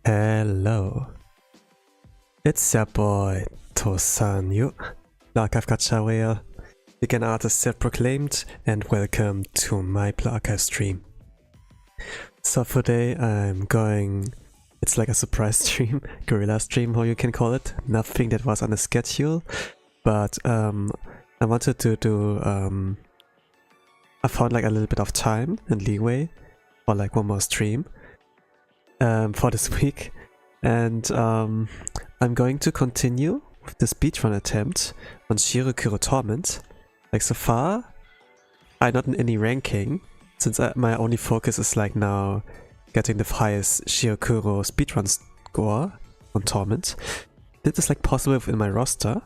Hello, it's your boy Tosanyu, Black Archive, beginner artist self-proclaimed, and welcome to my Black Archive stream. So for today I'm going, it's like a surprise stream, guerrilla stream, how you can call it, nothing that was on the schedule, but I wanted to do, I found like a little bit of time and leeway for like one more stream. For this week, and I'm going to continue with the speedrun attempt on Shiro Kuro Torment. Like so far, I'm not in any ranking, since my only focus is like now getting the highest Shiro Kuro speedrun score on Torment. This is like possible within my roster,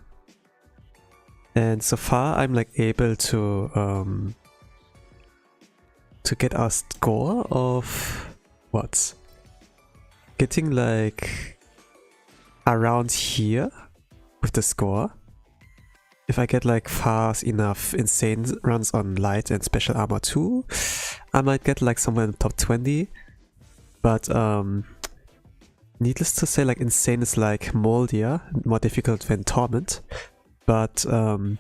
and so far I'm like able to get a score of what? Getting like around here with the score. If I get like fast enough insane runs on light and special armor 2, I might get like somewhere in the top 20. But needless to say, like insane is like moldier, more difficult than Torment. But Torment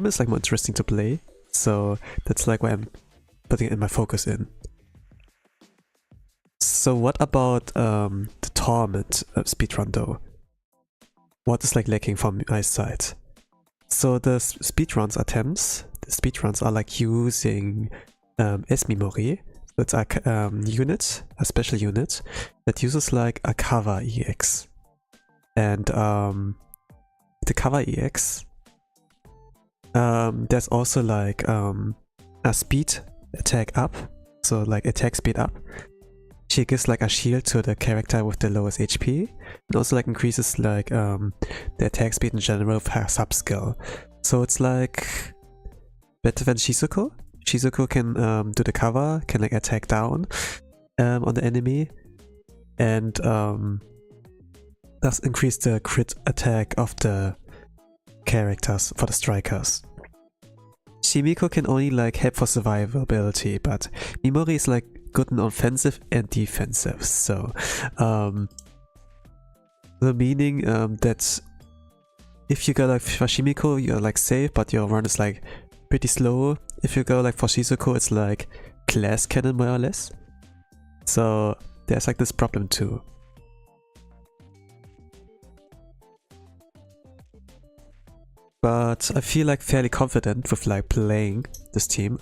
is like more interesting to play, so that's like why I'm putting in my focus in. So what about the Torment speedrun though? What is like lacking from my side? So the speedruns attempts, the speedruns are like using S.Mimori. So it's a unit, a special unit that uses like a cover EX. And the cover EX, there's also like a speed attack up, so like attack speed up. She gives like a shield to the character with the lowest HP, and also like increases like the attack speed in general of her sub-skill. So it's like better than Shizuko. Shizuko can do the cover, can like attack down on the enemy, and thus increase the crit attack of the characters for the strikers. Shimiko can only like help for survivability, but Mimori is like good in offensive and defensive, so the meaning that if you go like for Shimiko, you're like safe, but your run is like pretty slow. If you go like for Shizuko, it's like glass cannon more or less. So there's like this problem too. But I feel like fairly confident with like playing this team.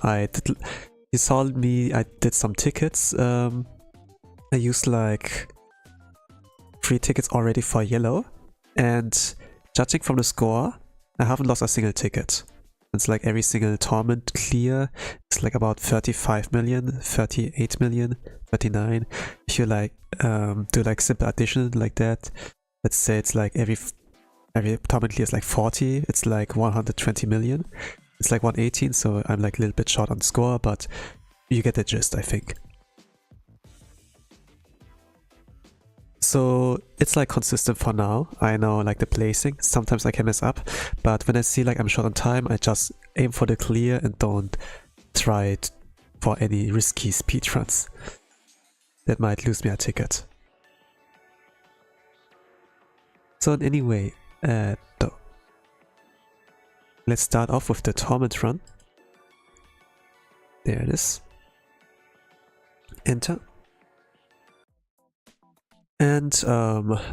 You saw me, I did some tickets. I used like 3 tickets already for yellow, and judging from the score, I haven't lost a single ticket. It's like every single Torment clear is like about 35 million, 38 million, 39. If you like do like simple addition like that, let's say it's like every Torment clear is like 40, it's like 120 million. It's like 118, so I'm like a little bit short on score, but you get the gist, I think. So it's like consistent for now. I know like the placing, sometimes I can mess up, but when I see like I'm short on time, I just aim for the clear and don't try it for any risky speedruns. That might lose me a ticket. So anyway, let's start off with the Torment run. There it is. Enter. And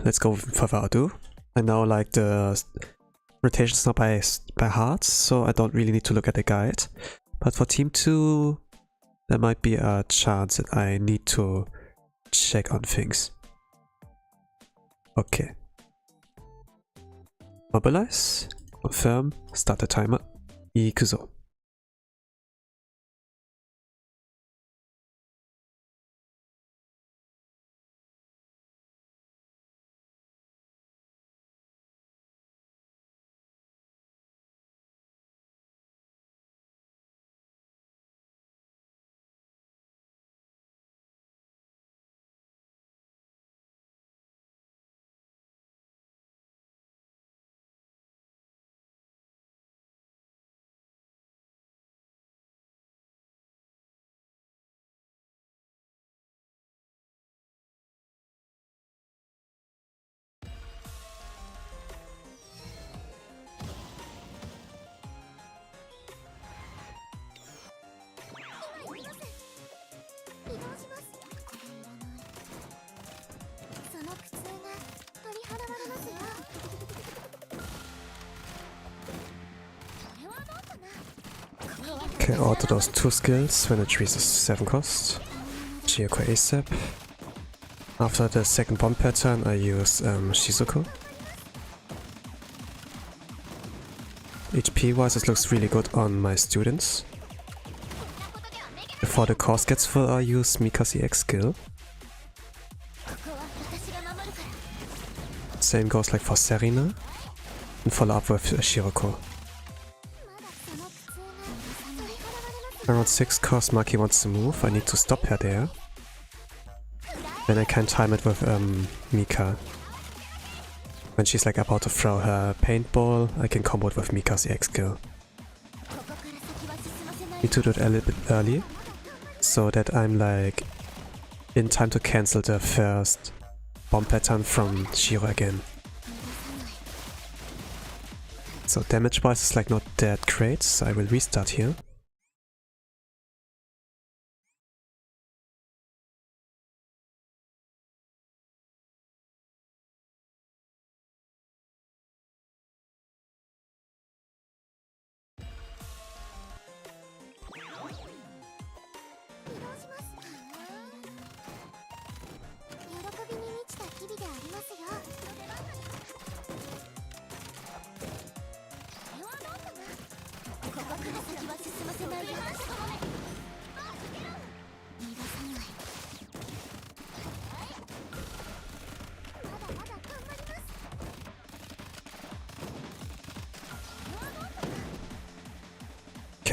let's go for Vadu. I know like the rotation's not by heart, so I don't really need to look at the guide. But for team 2, there might be a chance that I need to check on things. Okay. Mobilize, confirm, start the timer. Ikuzo. Okay, auto those 2 skills when it reaches 7 cost. Shiro Kuro ASAP. After the second bomb pattern I use Shizuko. HP wise it looks really good on my students. Before the cost gets full I use Mika's EX skill. Same goes like for Serena. And follow up with Shiro Kuro. Around 6 cost Maki wants to move, I need to stop her there. Then I can time it with Mika. When she's like about to throw her paintball, I can combo it with Mika's EX skill. Need to do it a little bit early, so that I'm like in time to cancel the first bomb pattern from Shiro again. So damage wise is like not that great, so I will restart here.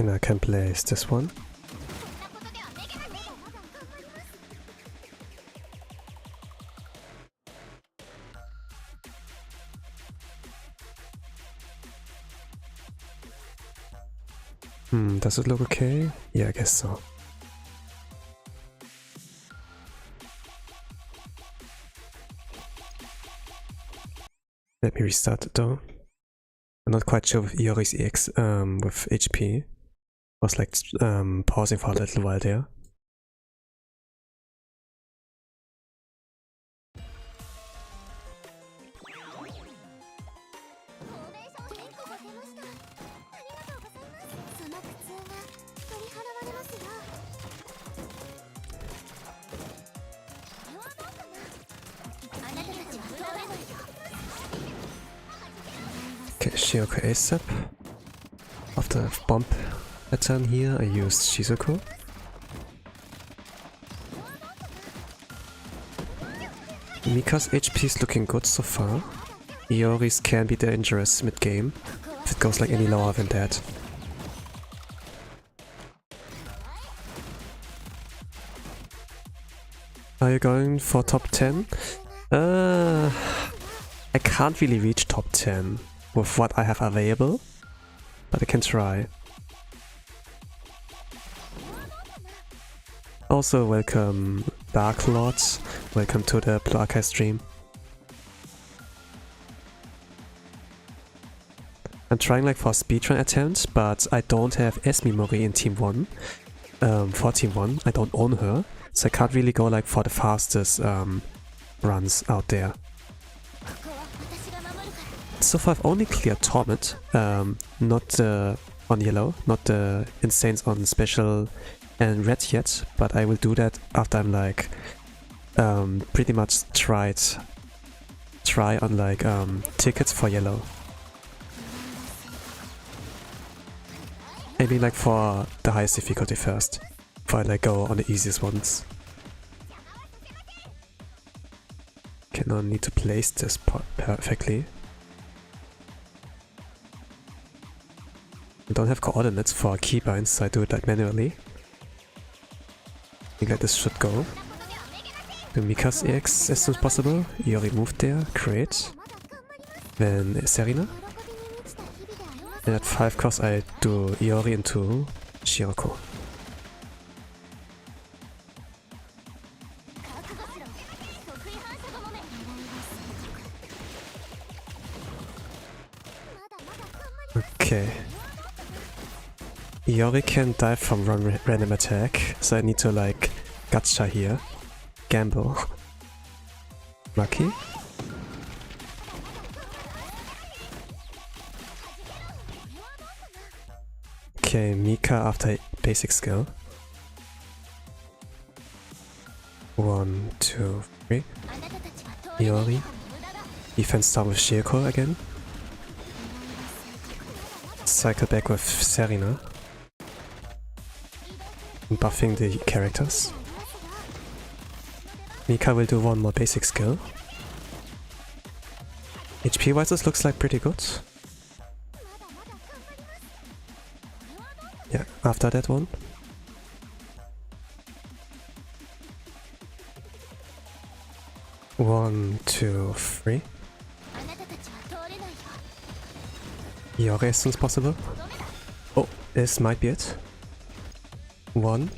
I can place this one. Does it look okay? Yeah, I guess so. Let me restart it though. I'm not quite sure with Iori's EX with HP. I was like pausing for a little while there. Okay, Shiro Kuro ASAP. After the bomb pattern here, I used Shizuko. Mika's HP is looking good so far. Iori's can be dangerous mid-game, if it goes like any lower than that. Are you going for top 10? I can't really reach top 10 with what I have available, but I can try. Also welcome Dark Lords, welcome to the Blue Archive stream. I'm trying like for a speedrun attempt, but I don't have S.Mimori in Team 1. For Team 1, I don't own her, so I can't really go like for the fastest runs out there. So far I've only cleared Torment, not the on yellow, not the Insanes on special and red yet, but I will do that after I'm like pretty much tried try on like tickets for yellow. Maybe like for the highest difficulty first, before I like go on the easiest ones. Okay, now I need to place this perfectly. I don't have coordinates for keybinds, so I do it like manually. I think like this should go. Do Mika's EX as soon as possible. Iori moved there, great. Then Serena. And at 5 cost I do Iori into Shiroko. Okay. Iori can die from random attack, so I need to like gacha here. Gamble. Lucky. Okay, Mika after basic skill. 1, 2, 3. Iori. Defense down with Shizuko again. Cycle back with Serena. Buffing the characters. Mika will do one more basic skill. HP wise this looks like pretty good. Yeah, after that one. One, two, three. Iori as soon as possible. Oh, this might be it. One.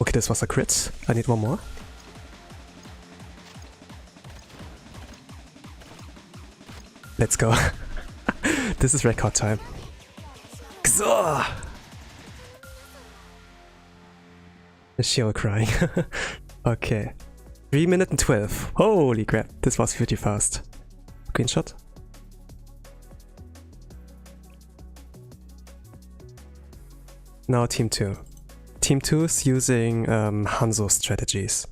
Okay, this was a crit. I need one more. Let's go. This is record time. Xor! Shiro crying. Okay. 3 minutes and 12. Holy crap, this was pretty fast. Screenshot. Now team 2. Team 2 is using Hanzo strategies.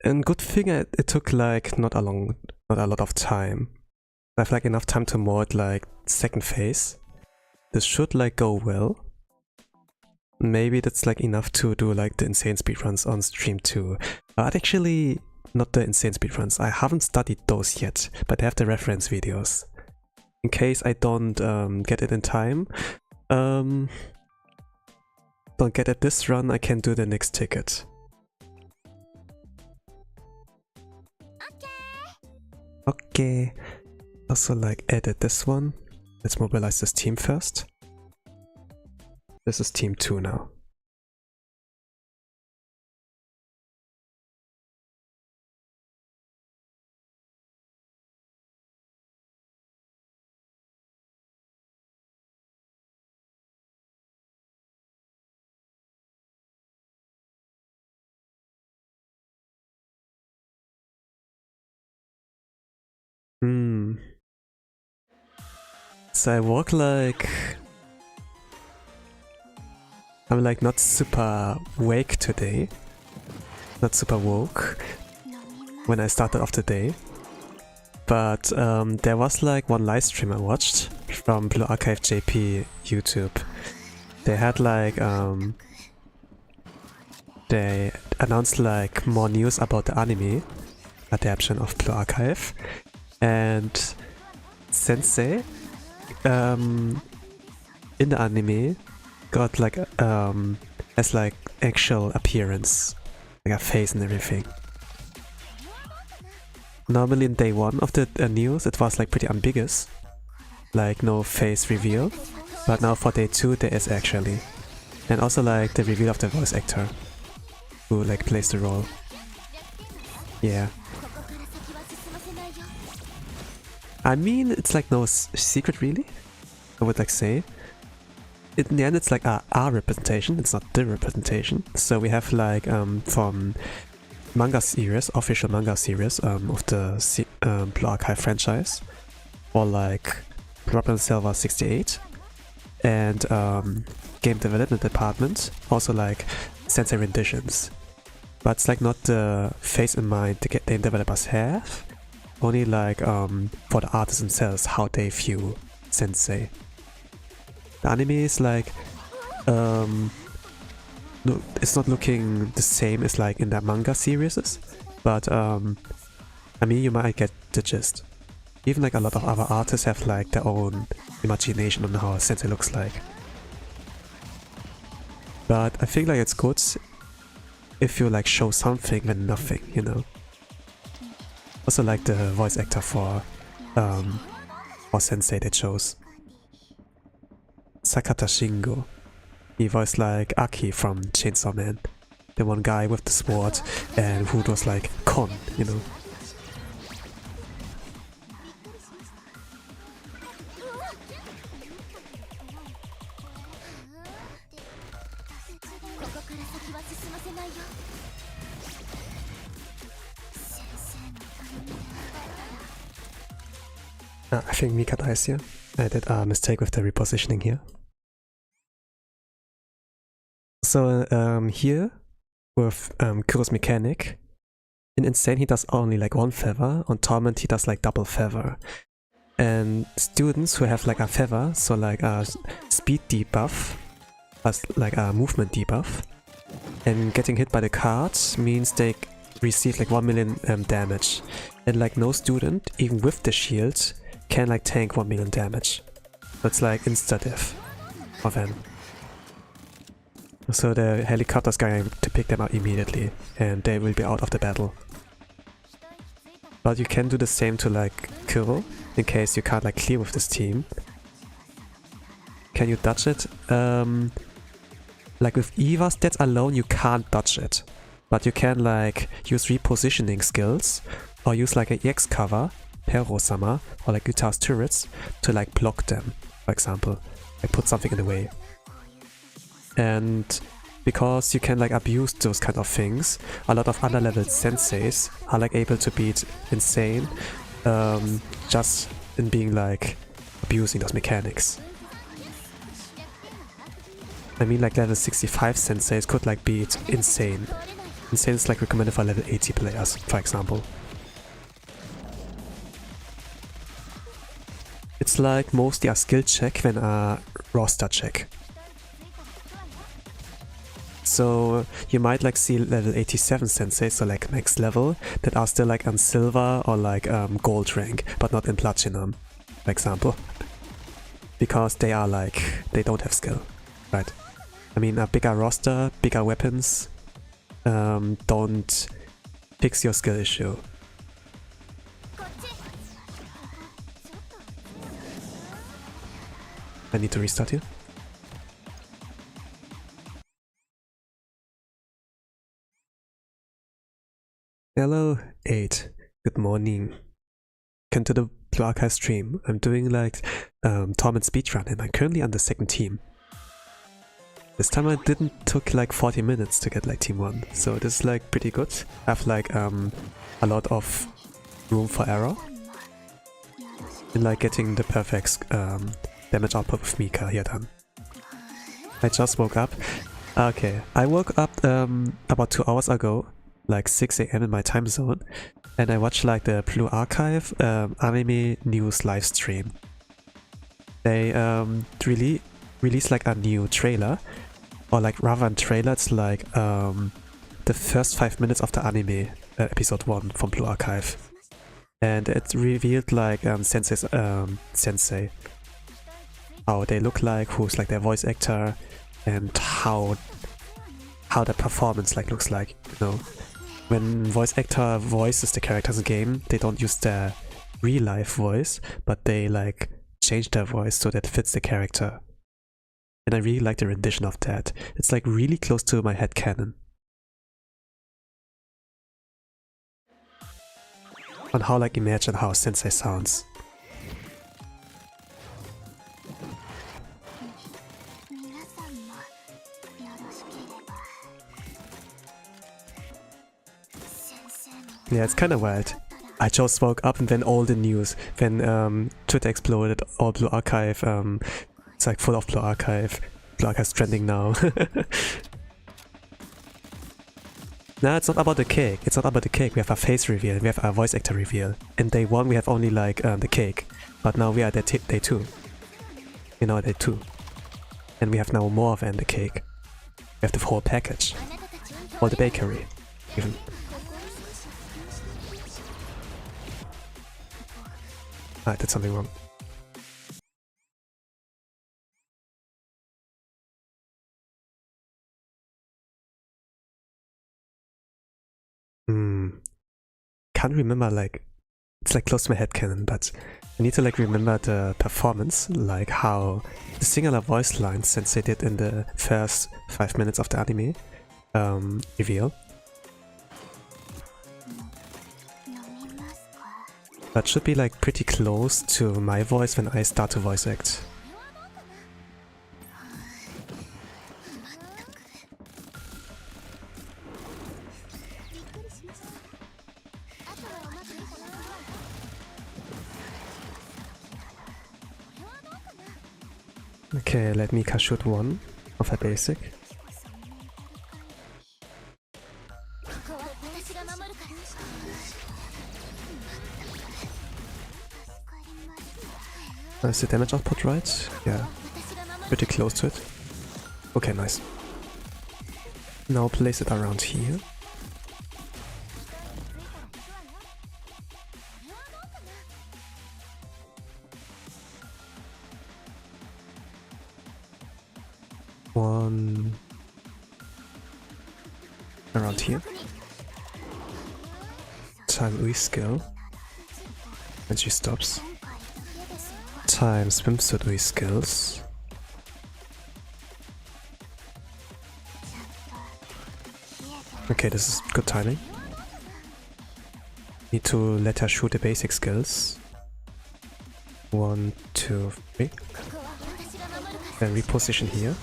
And good thing it took like not a lot of time. I have like enough time to mod like second phase. This should like go well. Maybe that's like enough to do like the insane speedruns on stream 2. But actually not the insane speedruns. I haven't studied those yet, but I have the reference videos. In case I don't get it in time, don't get it this run, I can do the next ticket. Okay, also like edit this one. Let's mobilize this team first. This is team 2 now. So I walk like... I'm like not super wake today. Not super woke when I started off the day. But there was like one live stream I watched from Blue Archive JP YouTube. They had like they announced like more news about the anime adaptation of Blue Archive, and Sensei in the anime got like has like actual appearance, like a face and everything. Normally in day 1 of the news it was like pretty ambiguous, like no face reveal, but now for day 2 there is actually. And also like the reveal of the voice actor who like plays the role. Yeah. I mean, it's like no secret really, I would like say. In the end it's like our representation, it's not the representation. So we have like from manga series, official manga series of the Blue Archive franchise, or like Problem Silver 68, and game development department, also like sensei renditions. but it's like not the face in mind the game developers have, only like for the artists themselves, how they view sensei. The anime is like no, it's not looking the same as like in the manga series, but I mean, you might get the gist. Even like a lot of other artists have like their own imagination on how sensei looks like. But I think like it's good if you like show something than nothing, you know. Also like the voice actor for sensei they chose. Sakata Shingo. He voiced like Aki from Chainsaw Man. The one guy with the sword and who was like Kon, you know. I think Mika dies here. I did a mistake with the repositioning here. So here, with Kuro's mechanic, in Insane he does only like one feather, on Torment he does like double feather. And students who have like a feather, so like a speed debuff, plus like a movement debuff, and getting hit by the cards means they receive like 1 million damage. And like no student, even with the shield, can like tank 1 million damage. So it's like insta-death for them. So the helicopter's going to pick them up immediately and they will be out of the battle. But you can do the same to like Kuro, in case you can't like clear with this team. Can you dodge it? Like with Eva's stats alone you can't dodge it. But you can like use repositioning skills or use like an EX cover, Hero-sama, or like Guitar's turrets to like block them, for example. Like put something in the way. And because you can like abuse those kind of things, a lot of under-leveled senseis are like able to beat Insane just in being like abusing those mechanics. I mean like level 65 senseis could like beat Insane. Insane is like recommended for level 80 players, for example. It's like mostly a skill check than a roster check. So you might like see level 87 senseis, so like max level, that are still like on silver or like gold rank, but not in platinum, for example. Because they are like, they don't have skill, right? I mean, a bigger roster, bigger weapons, don't fix your skill issue. I need to restart here. Hello, 8. Good morning. Welcome to the Blue Archive stream. I'm doing like Torment Speedrun and I'm currently on the second team. This time I didn't took like 40 minutes to get like team 1, so this is like pretty good. I have like a lot of room for error. And like getting the perfect damage output with Mika here done. I just woke up. Okay, I woke up about 2 hours ago, like 6 AM in my time zone, and I watched like the Blue Archive anime news live stream. They really released like a new trailer, or like rather than trailer, it's like the first 5 minutes of the anime episode 1 from Blue Archive, and it revealed like sensei, how they look like, who's like their voice actor, and how the performance like looks like, you know. When voice actor voices the characters in the game, they don't use their real life voice, but they like change their voice so that it fits the character. And I really like the rendition of that. It's like really close to my headcanon on how like imagine how sensei sounds. Yeah, it's kind of wild. I just woke up and then all the news, then Twitter exploded, all Blue Archive, it's like full of Blue Archive's trending now. No, it's not about the cake. It's not about the cake. We have a face reveal. We have a voice actor reveal. In day 1 we have only like the cake. But now we are at day 2. You know, day 2. And we have now more than the cake. We have the whole package. Or the bakery, even. I did something wrong. Can't remember, like, it's like close to my headcanon, but I need to like remember the performance, like how the singular voice lines Sensei did in the first 5 minutes of the anime reveal. That should be like pretty close to my voice when I start to voice act. Okay, let Mika shoot one of her basic. Is the damage output right? Yeah, pretty close to it. Okay, nice. Now place it around here. One around here. Time Ui skill when she stops. Time swimsuit Ui skills. Okay, this is good timing. Need to let her shoot the basic skills. 1, 2, 3. Then reposition here.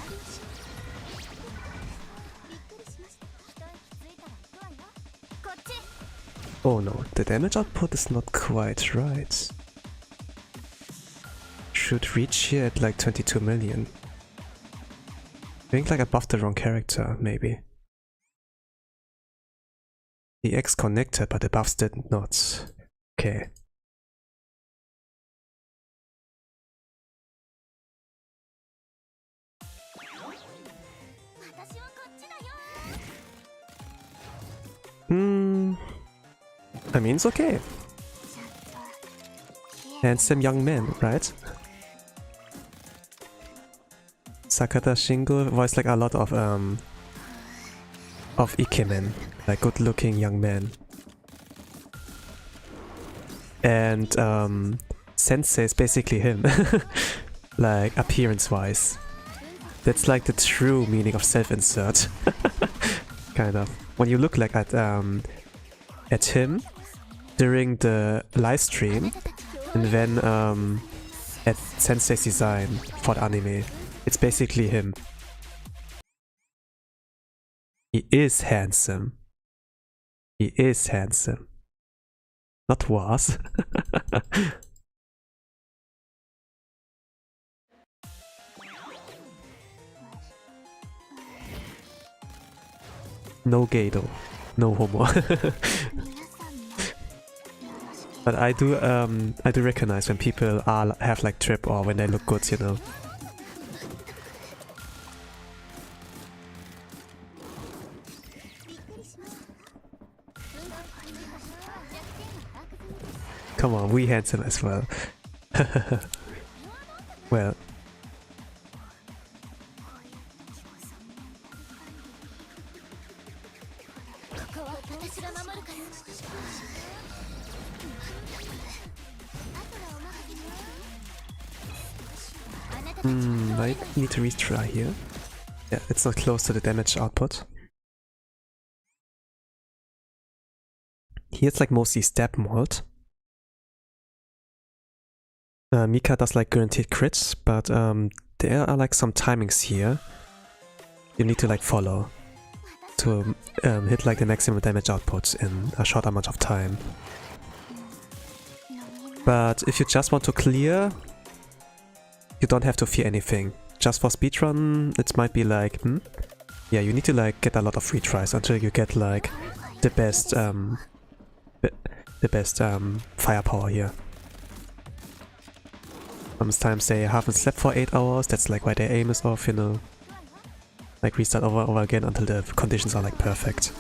Oh no, the damage output is not quite right. Should reach here at like 22 million. I think like I buffed the wrong character, maybe. The X connected, but the buffs did not. Okay. I mean, it's okay. Handsome young man, right? Sakata Shingo voiced like a lot of ikemen, like good-looking young men. And Sensei is basically him, like appearance-wise. That's like the true meaning of self-insert, kind of. When you look like at him during the live stream, and then at Sensei's design for the anime, it's basically him. He is handsome. He is handsome. Not was. No gay though. No homo. But I do recognize when people have like trip or when they look good, you know. Come on, we handsome as well. Well. I need to retry here. Yeah, it's not close to the damage output. Here it's like mostly stab mold. Mika does like guaranteed crits, but there are like some timings here you need to like follow to hit like the maximum damage output in a short amount of time. But if you just want to clear, you don't have to fear anything. Just for speedrun, it might be like, Yeah, you need to like get a lot of retries until you get like the best firepower here. Sometimes they haven't slept for 8 hours, that's like why their aim is off, you know. Like restart over again until the conditions are like perfect.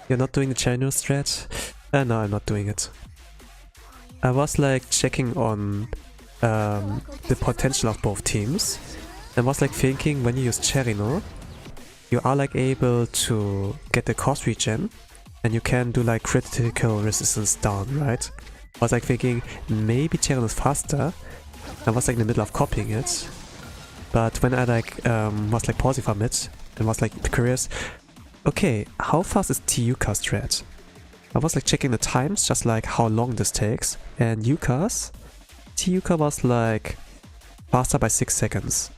You're not doing the general strat? No, I'm not doing it. I was like checking on the potential of both teams and was like thinking when you use Cherino, you are like able to get the cost regen and you can do like critical resistance down, right? I was like thinking maybe Cherino is faster. I was like in the middle of copying it, but when I like was like pausing from it and was like curious, okay, how fast is Yuka's strat? I was like checking the times, just like how long this takes, and Yuka was like faster by 6 seconds.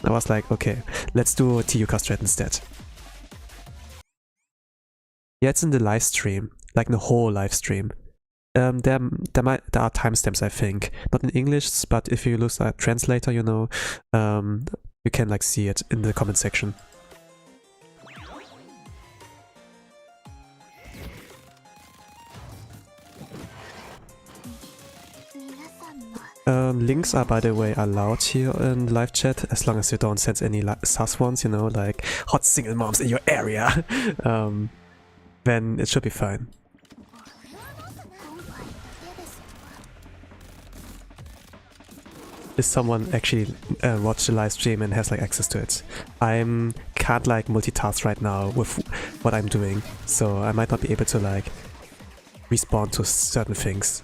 I was like, okay, let's do Yuka strat instead. Yeah, it's in the live stream, like the whole live stream. There are timestamps, I think, not in English, but if you use a translator, you know, you can like see it in the comment section. Links are, by the way, allowed here in live chat, as long as you don't send any sus ones, you know, like hot single moms in your area, then it should be fine. Is someone actually watch the live stream and has like access to it? Can't like multitask right now with what I'm doing, so I might not be able to like respond to certain things.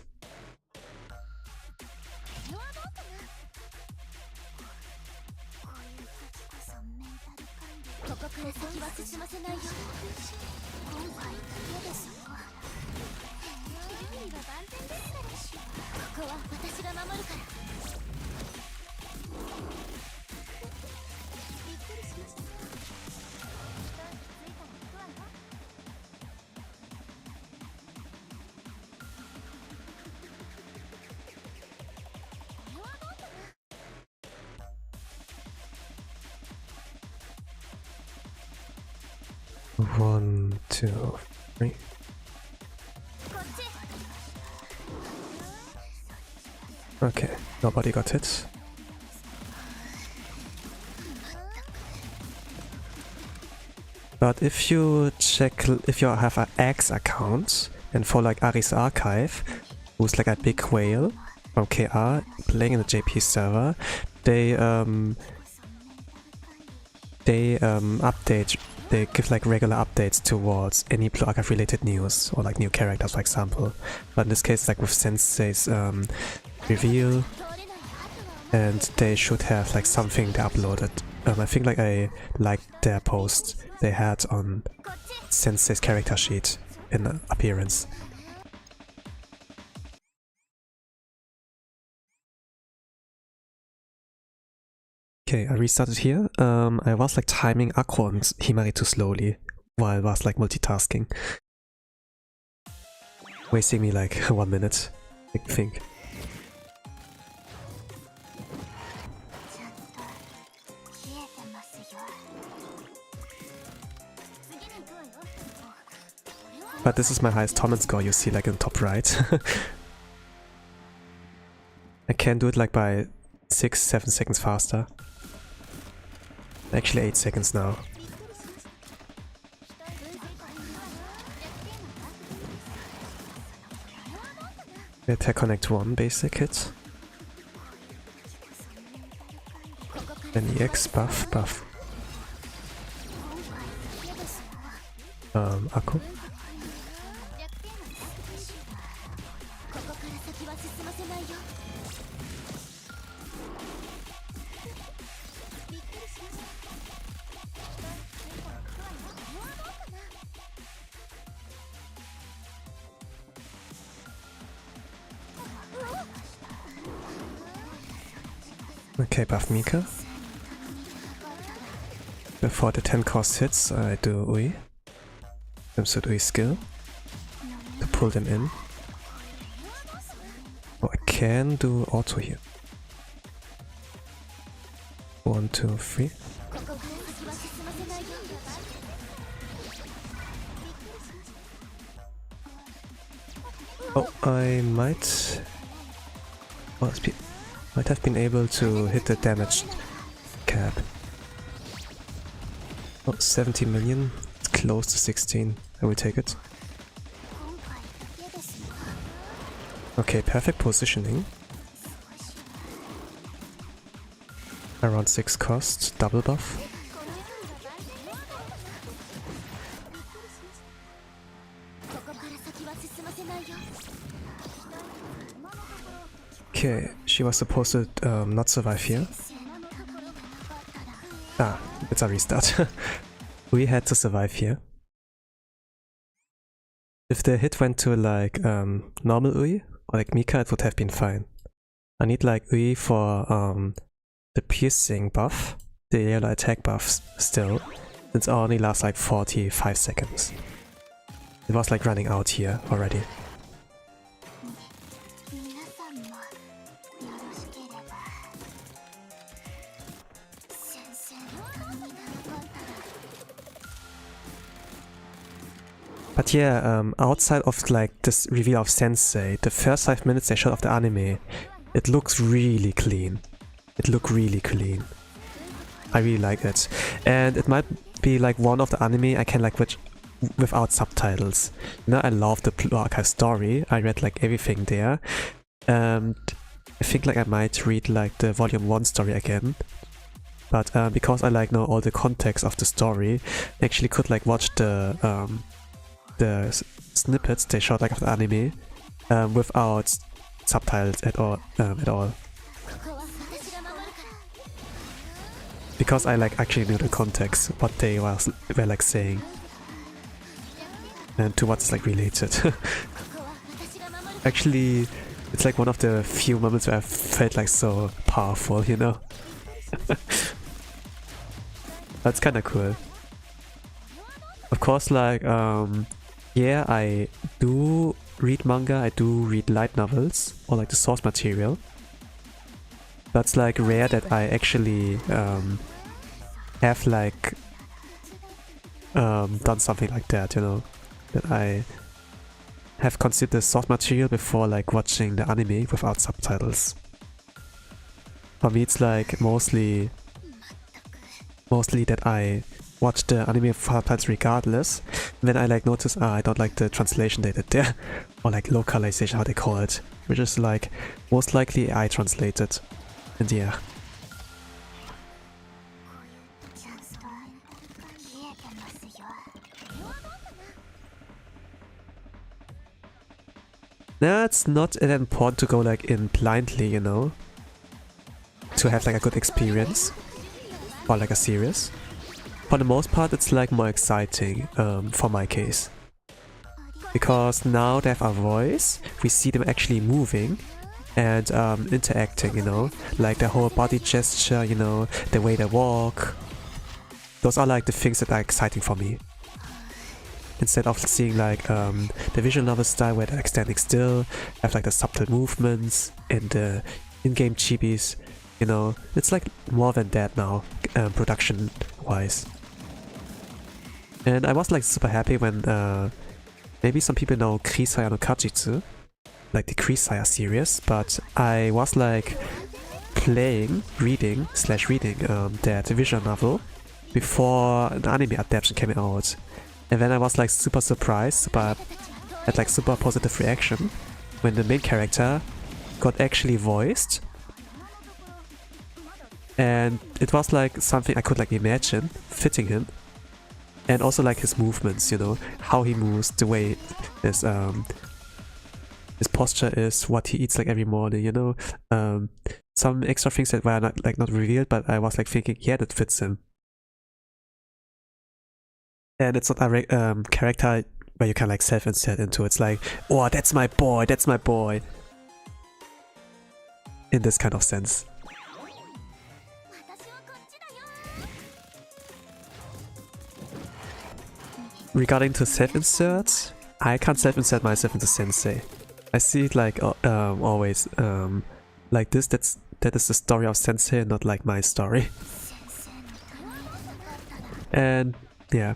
One, two, three. Okay, nobody got hit. But if you check, if you have an X account and follow like Ari's archive, who's like a big whale from KR playing in the JP server, they update. They give like regular updates towards any Blue Archive related news or like new characters, for example. But in this case, like with Sensei's reveal, and they should have like something they uploaded. I think like I liked their post they had on Sensei's character sheet in appearance. Okay, I restarted here. I was like timing Akko and Himari too slowly while I was like multitasking. Wasting me like 1 minute, I think. But this is my highest Torment score, you see like in the top right. I can do it like by 6-7 seconds faster. Actually 8 seconds now. Attack Connect 1 basic hit. Then EX buff. Akko. Okay, buff Mika. Before the 10 cost hits, I do Ui. Swimsuit Ui skill to pull them in. Oh, I can do auto here. 1, 2, 3. Oh, I might have been able to hit the damage cap. Oh, 70 million. It's close to 16. I will take it. Okay, perfect positioning. Around 6 cost, double buff. Okay, she was supposed to not survive here. Ah, it's a restart. We had to survive here. If the hit went to like normal Ui or like Mika, it would have been fine. I need like Ui for the piercing buff, the yellow attack buff still, since it only lasts like 45 seconds. It was like running out here already. But yeah, outside of like this reveal of Sensei, the first 5 minutes they showed of the anime, it looks really clean. It looked really clean. I really like it. And it might be like one of the anime I can like watch without subtitles. You know, I love the archive story. I read like everything there. And I think like I might read like the volume 1 story again. But because I like know all the context of the story, I actually could like watch the snippets they showed like of the anime without subtitles at all. Because I like actually knew the context, what they were like saying, and to what's like related. Actually, it's like one of the few moments where I felt like so powerful, you know. That's kind of cool. Of course, like yeah, I do read manga, I do read light novels, or like the source material. That's like rare that I actually have like done something like that, you know. That I have considered the source material before like watching the anime without subtitles. For me it's like mostly that I watch the anime with subtitles regardless. Then I like notice I don't like the translation they did there, or like localization, how they call it, which is like most likely I translated. And yeah. Now it's not that important to go like in blindly, you know, to have like a good experience or like a series. For the most part it's like more exciting for my case. Because now they have a voice, we see them actually moving and interacting, you know, like the whole body gesture, you know, the way they walk. Those are like the things that are exciting for me. Instead of seeing like the visual novel style where they're like standing still, have like the subtle movements and the in-game chibis, you know, it's like more than that now, production wise. And I was like super happy when maybe some people know Krisaya no Kajitsu, like the Krisaya series, but I was like reading that visual novel before the anime adaptation came out. And then I was like super surprised, but had like super positive reaction when the main character got actually voiced. And it was like something I could like imagine fitting him. And also like his movements, you know, how he moves, the way his posture is, what he eats like every morning, you know. Some extra things that were not revealed, but I was like thinking, yeah, that fits him. And it's not a character where you can like self-insert into. It's like, oh, that's my boy, that's my boy. In this kind of sense. Regarding to self-inserts, I can't self-insert myself into Sensei. I see it like always like this, that is the story of Sensei, not like my story. And yeah,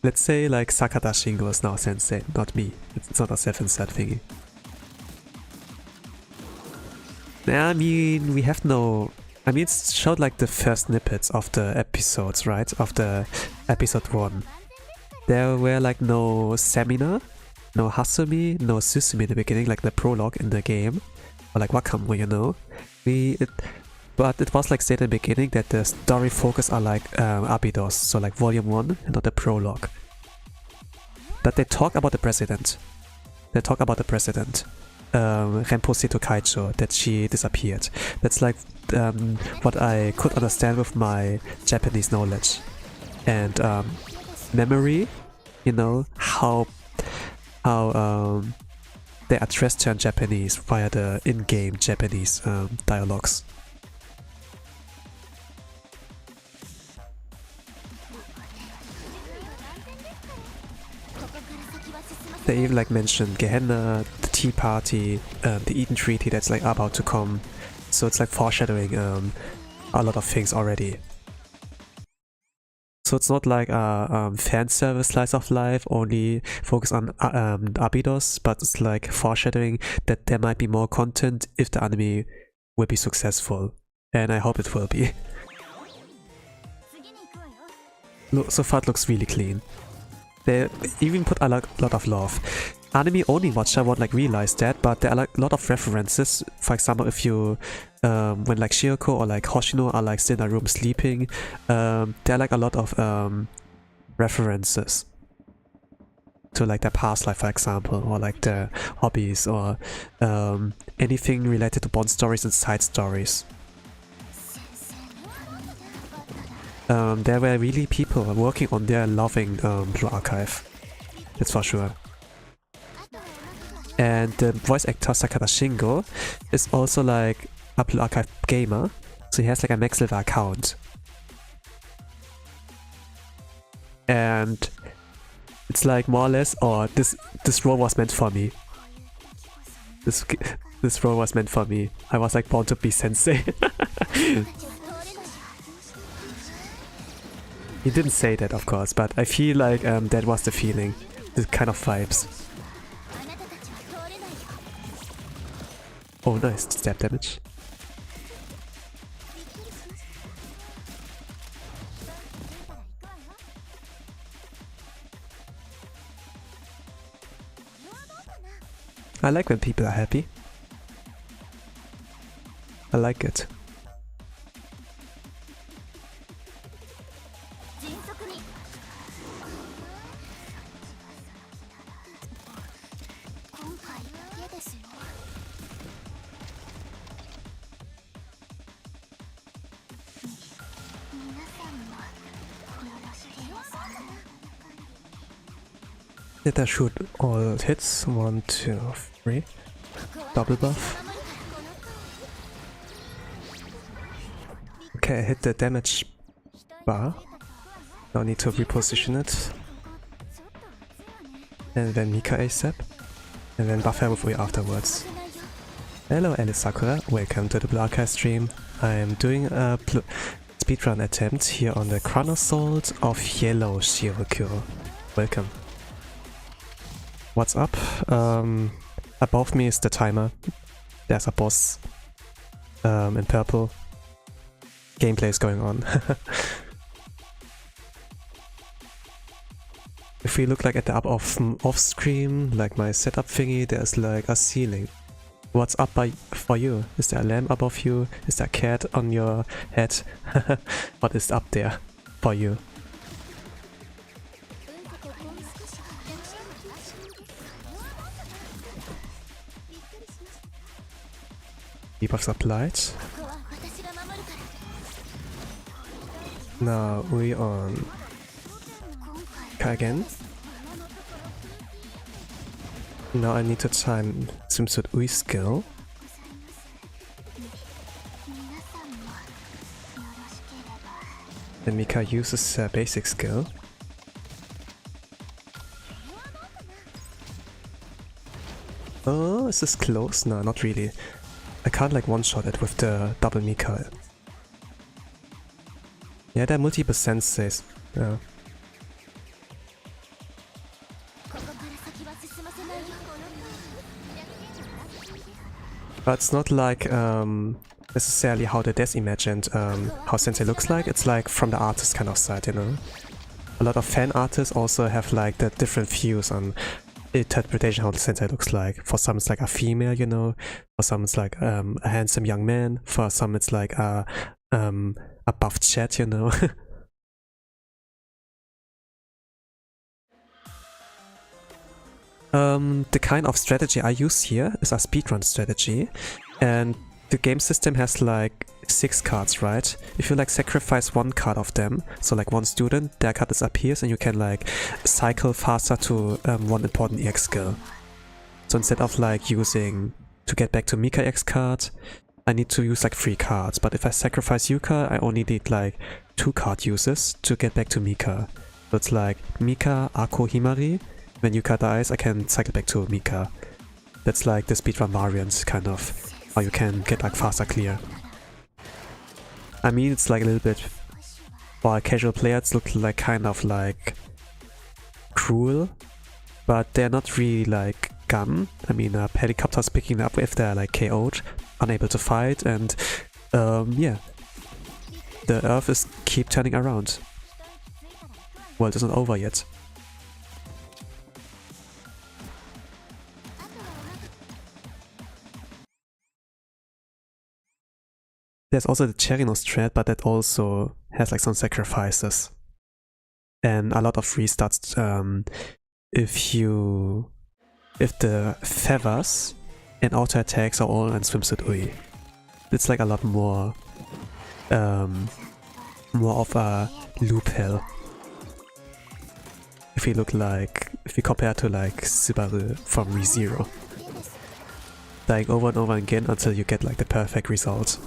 let's say like Sakata Shingo is now Sensei, not me. It's not a self-insert thingy. I mean, we have no... I mean, it's showed like the first snippets of the episodes, right? Of the episode 1. There were like no seminar, no Hasumi, no Susumi in the beginning, like the prologue in the game. Or like Wakamu, you know? But it was like said in the beginning that the story focus are like Abydos, so like volume 1 and not the prologue. But they talk about the president. They talk about the president. Renpo Seto Kaicho, that she disappeared. That's like what I could understand with my Japanese knowledge. And memory, you know, how they addressed her in Japanese via the in-game Japanese dialogues. They even like mentioned Gehenna, the Tea Party, the Eden Treaty that's like about to come. So it's like foreshadowing a lot of things already. So it's not like a fan service slice of life, only focus on Abydos, but it's like foreshadowing that there might be more content if the anime will be successful. And I hope it will be. Look, so far it looks really clean. They even put a lot of love. Anime only watcher won't like realize that, but there are like a lot of references. For example, if you when like Shizuko or like Hoshino are like still in a room sleeping, there are like a lot of references to like their past life, for example, or like their hobbies, or anything related to Bond stories and side stories. There were really people working on their loving Blue Archive, that's for sure. And the voice actor Sakata Shingo is also like a Blue Archive gamer, so he has like a max level account. And it's like more or less, oh, this role was meant for me. This role was meant for me. I was like born to be sensei. He didn't say that, of course, but I feel like that was the feeling, the kind of vibes. Oh nice, stab damage. I like when people are happy. I like it. Did I shoot all hits? 1, 2, 3. Double buff. Okay, I hit the damage bar. Now I need to reposition it. And then Mika ASAP. And then buff her with way afterwards. Hello Alice Sakura, welcome to the Blue Archive stream. I am doing a speedrun attempt here on the Crown Assault of Yellow Shiro Kuro. Welcome. What's up? Above me is the timer. There's a boss in purple. Gameplay is going on. If we look like at the up off screen, like my setup thingy, there's like a ceiling. What's up for you? Is there a lamp above you? Is there a cat on your head? What is up there for you? Debuffs applied. Now we on Kai again. Now I need to time swimsuit Ui skill. Then Mika uses her basic skill. Oh, is this close? No, not really. I can't like one-shot it with the double Mika. Yeah, there are multiple senseis. Yeah. But it's not like necessarily how the devs imagined how sensei looks like. It's like from the artist kind of side, you know. A lot of fan artists also have like the different views on interpretation how the sensei looks like. For some it's like a female, you know. For some it's like a handsome young man. For some it's like a buff chat, you know. The kind of strategy I use here is a speedrun strategy, and the game system has like 6 cards, right? If you like sacrifice one card of them, so like one student, their card disappears and you can like cycle faster to one important EX skill. So instead of like using to get back to Mika EX card, I need to use like 3 cards, but if I sacrifice Yuka, I only need like 2 card uses to get back to Mika. So it's like Mika, Ako, Himari. When Yuka dies, I can cycle back to Mika. That's like the speedrun variant, kind of, how you can get like faster clear. I mean, it's like a little bit, for a casual player, it's look like kind of like cruel, but they're not really like gun. I mean, helicopters picking up if they're like KO'd, unable to fight, and yeah, the Earth is keep turning around. Well, it's not over yet. There's also the Cherino strat, but that also has like some sacrifices. And a lot of restarts if the feathers and auto attacks are all on swimsuit Ui. It's like a lot more of a loop hell. If you compare to like Subaru from ReZero. Dying over and over again until you get like the perfect result.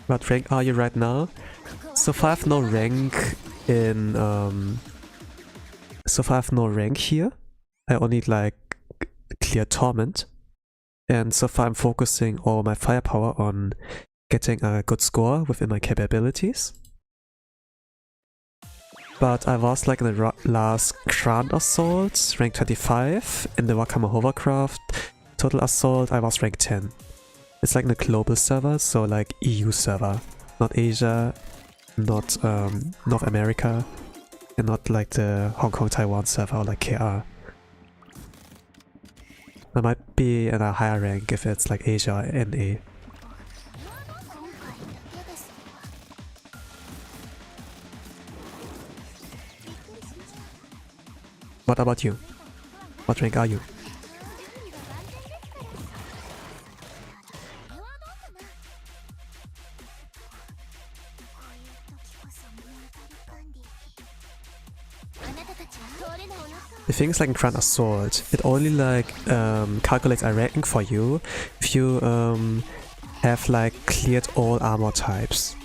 What rank are you right now? So far I have no rank in so far I have no rank here. I only like clear Torment. And so far I'm focusing all my firepower on getting a good score within my capabilities. But I was like in the last Grand Assault, rank 25. In the Wakama Hovercraft Total Assault I was rank 10. It's like in a global server, so like EU server, not Asia, not North America, and not like the Hong Kong Taiwan server or like KR. I might be in a higher rank if it's like Asia or NA. What about you? What rank are you? The thing is like in Grand Assault, it only like calculates a ranking for you if you have like cleared all armor types.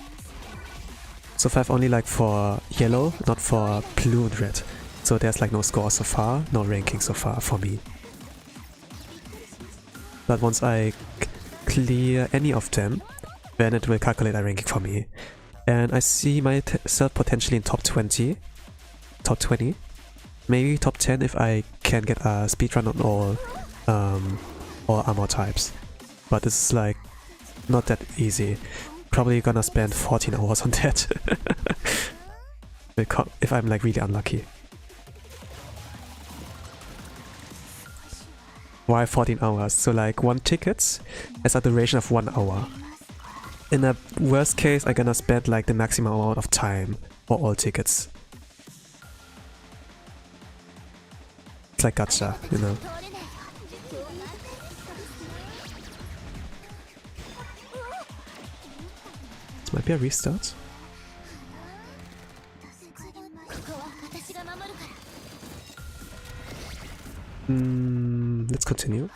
So I've only like for yellow, not for blue and red. So there's like no score so far, no ranking so far for me. But once I clear any of them, then it will calculate a ranking for me. And I see myself potentially in top 20, maybe top 10 if I can get a speedrun on all armor types. But it's like not that easy. Probably gonna spend 14 hours on that if I'm like really unlucky. Why 14 hours? So like 1 ticket has a duration of 1 hour. In a worst case, I'm gonna spend like the maximum amount of time for all tickets. It's like gacha, you know. This might be a restart. Let's continue.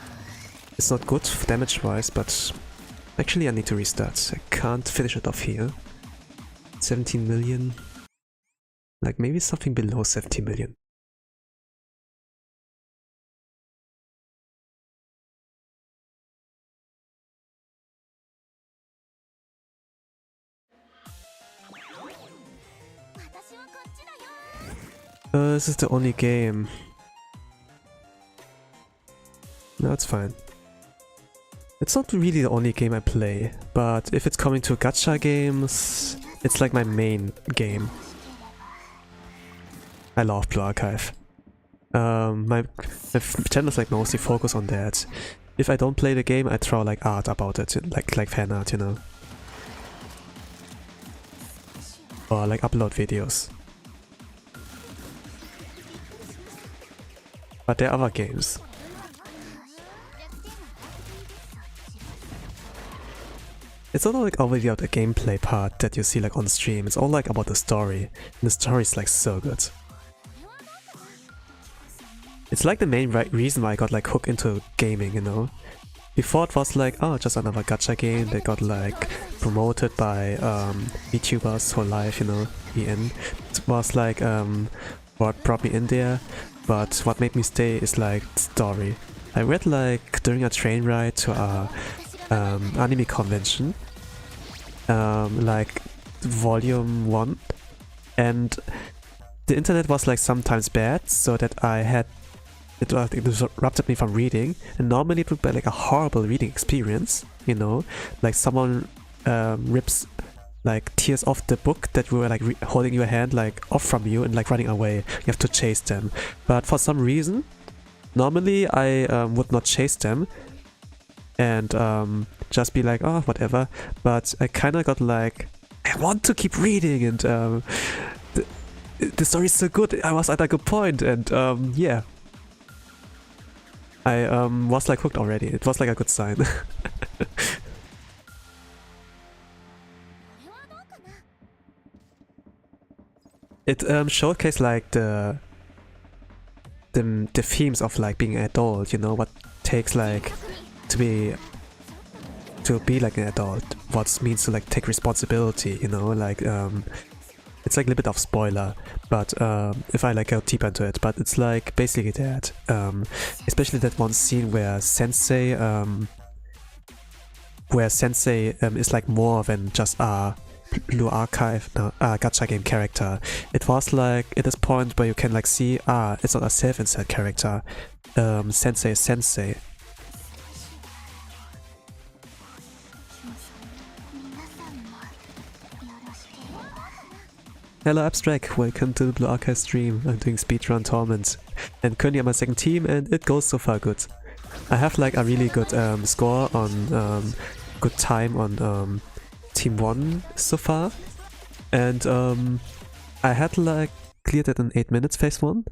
It's not good damage-wise, but actually I need to restart. I can't finish it off here. 17 million. Like maybe something below 70 million. This is the only game. No, it's fine. It's not really the only game I play, but if it's coming to gacha games, it's like my main game. I love Blue Archive. My channel is like mostly focused on that. If I don't play the game, I draw like art about it, like fan art, you know. Or like upload videos. But there are other games. It's not like already the gameplay part that you see like on stream, it's all like about the story. And the story is like so good. It's like the main reason why I got like hooked into gaming, you know. Before it was like, oh, just another gacha game that got like promoted by VTubers whole life, you know, EN. It was like what brought me in there, but what made me stay is like story. I read like during a train ride to a anime convention, like volume 1, and the internet was like sometimes bad, so that it interrupted me from reading, and normally it would be like a horrible reading experience, you know, like someone rips like tears off the book that you were like holding your hand like off from you and like running away. You have to chase them, but for some reason normally I would not chase them and just be like, oh, whatever, but I kind of got like, I want to keep reading, and the story is so good, I was at a good point, and yeah, I was like hooked already. It was like a good sign. It showcased like the themes of like being an adult, you know, what takes like to be like an adult, what it means to like take responsibility, you know, like it's like a little bit of spoiler, but if I like go deeper into it, but it's like basically that, especially that one scene where Sensei is like more than just a Blue Archive, gacha game character. It was like at this point where you can like see, it's not a self-insert character. Sensei is Sensei. Hello Abstract, welcome to the Blue Archive stream. I'm doing Speedrun Torment, and currently I'm on my second team, and it goes so far good. I have like a really good score on good time on team 1 so far, and I had like cleared it in 8 minutes phase 1,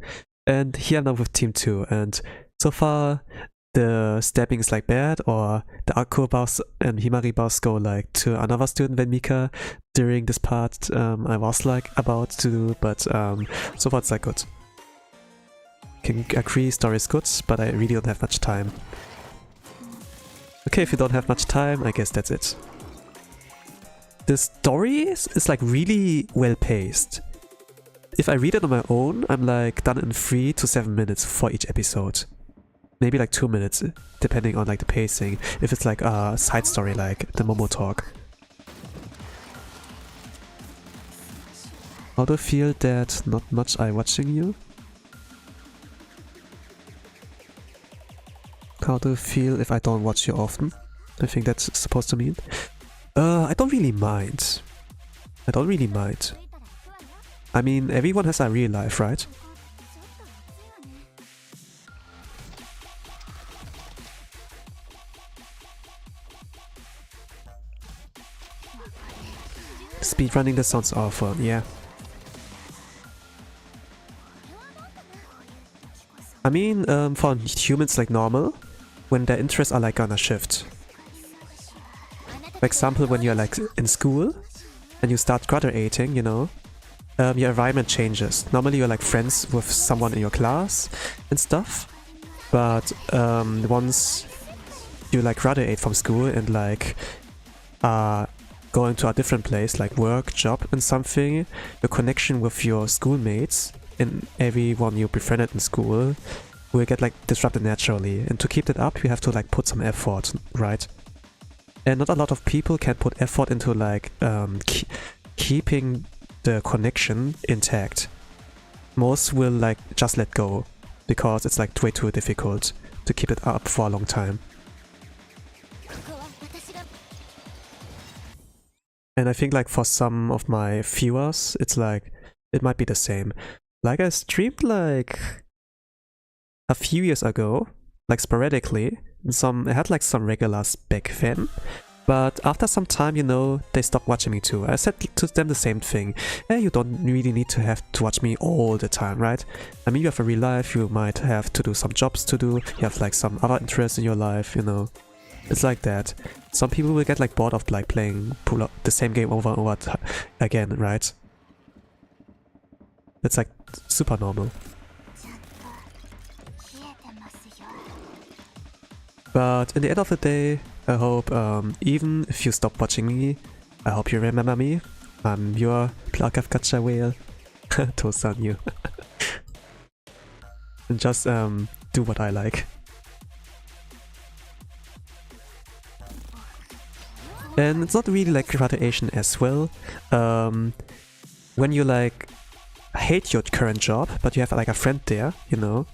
and here I'm now with team 2, and so far the stabbing is like bad, or the Akko boss and Himari boss go like to another student than Mika during this part I was like about to do, but so far it's like good. Can agree, story is good, but I really don't have much time. Okay, if you don't have much time, I guess that's it. The story is like really well paced. If I read it on my own, I'm like done in 3 to 7 minutes for each episode. Maybe like 2 minutes, depending on like the pacing, if it's like a side story like the Momo talk. How do you feel that not much I watching you? How do you feel if I don't watch you often? I think that's supposed to mean. I don't really mind. I don't really mind. I mean, everyone has a real life, right? Speedrunning, that sounds awful, yeah. I mean, for humans like normal, when their interests are like gonna shift. For example, when you're like in school and you start graduating, you know, your environment changes. Normally you're like friends with someone in your class and stuff, but once you like graduate from school and like going to a different place like work, job and something, your connection with your schoolmates and everyone you befriended in school will get like disrupted naturally, and to keep that up you have to like put some effort, right? And not a lot of people can put effort into like keeping the connection intact. Most will like just let go because it's like way too difficult to keep it up for a long time. And I think like for some of my viewers, it's like, it might be the same. Like I streamed like a few years ago, like sporadically, and I had like some regulars back then, but after some time, you know, they stopped watching me too. I said to them the same thing. Hey, you don't really need to have to watch me all the time, right? I mean, you have a real life, you might have to do some jobs to do, you have like some other interests in your life, you know. It's like that. Some people will get like bored of like playing the same game over and over again, right? It's like super normal. But in the end of the day, I hope even if you stop watching me, I hope you remember me. I'm your Plug of Gacha Whale, Tosanyu. And just do what I like. And it's not really like graduation as well. When you like hate your current job, but you have like a friend there, you know.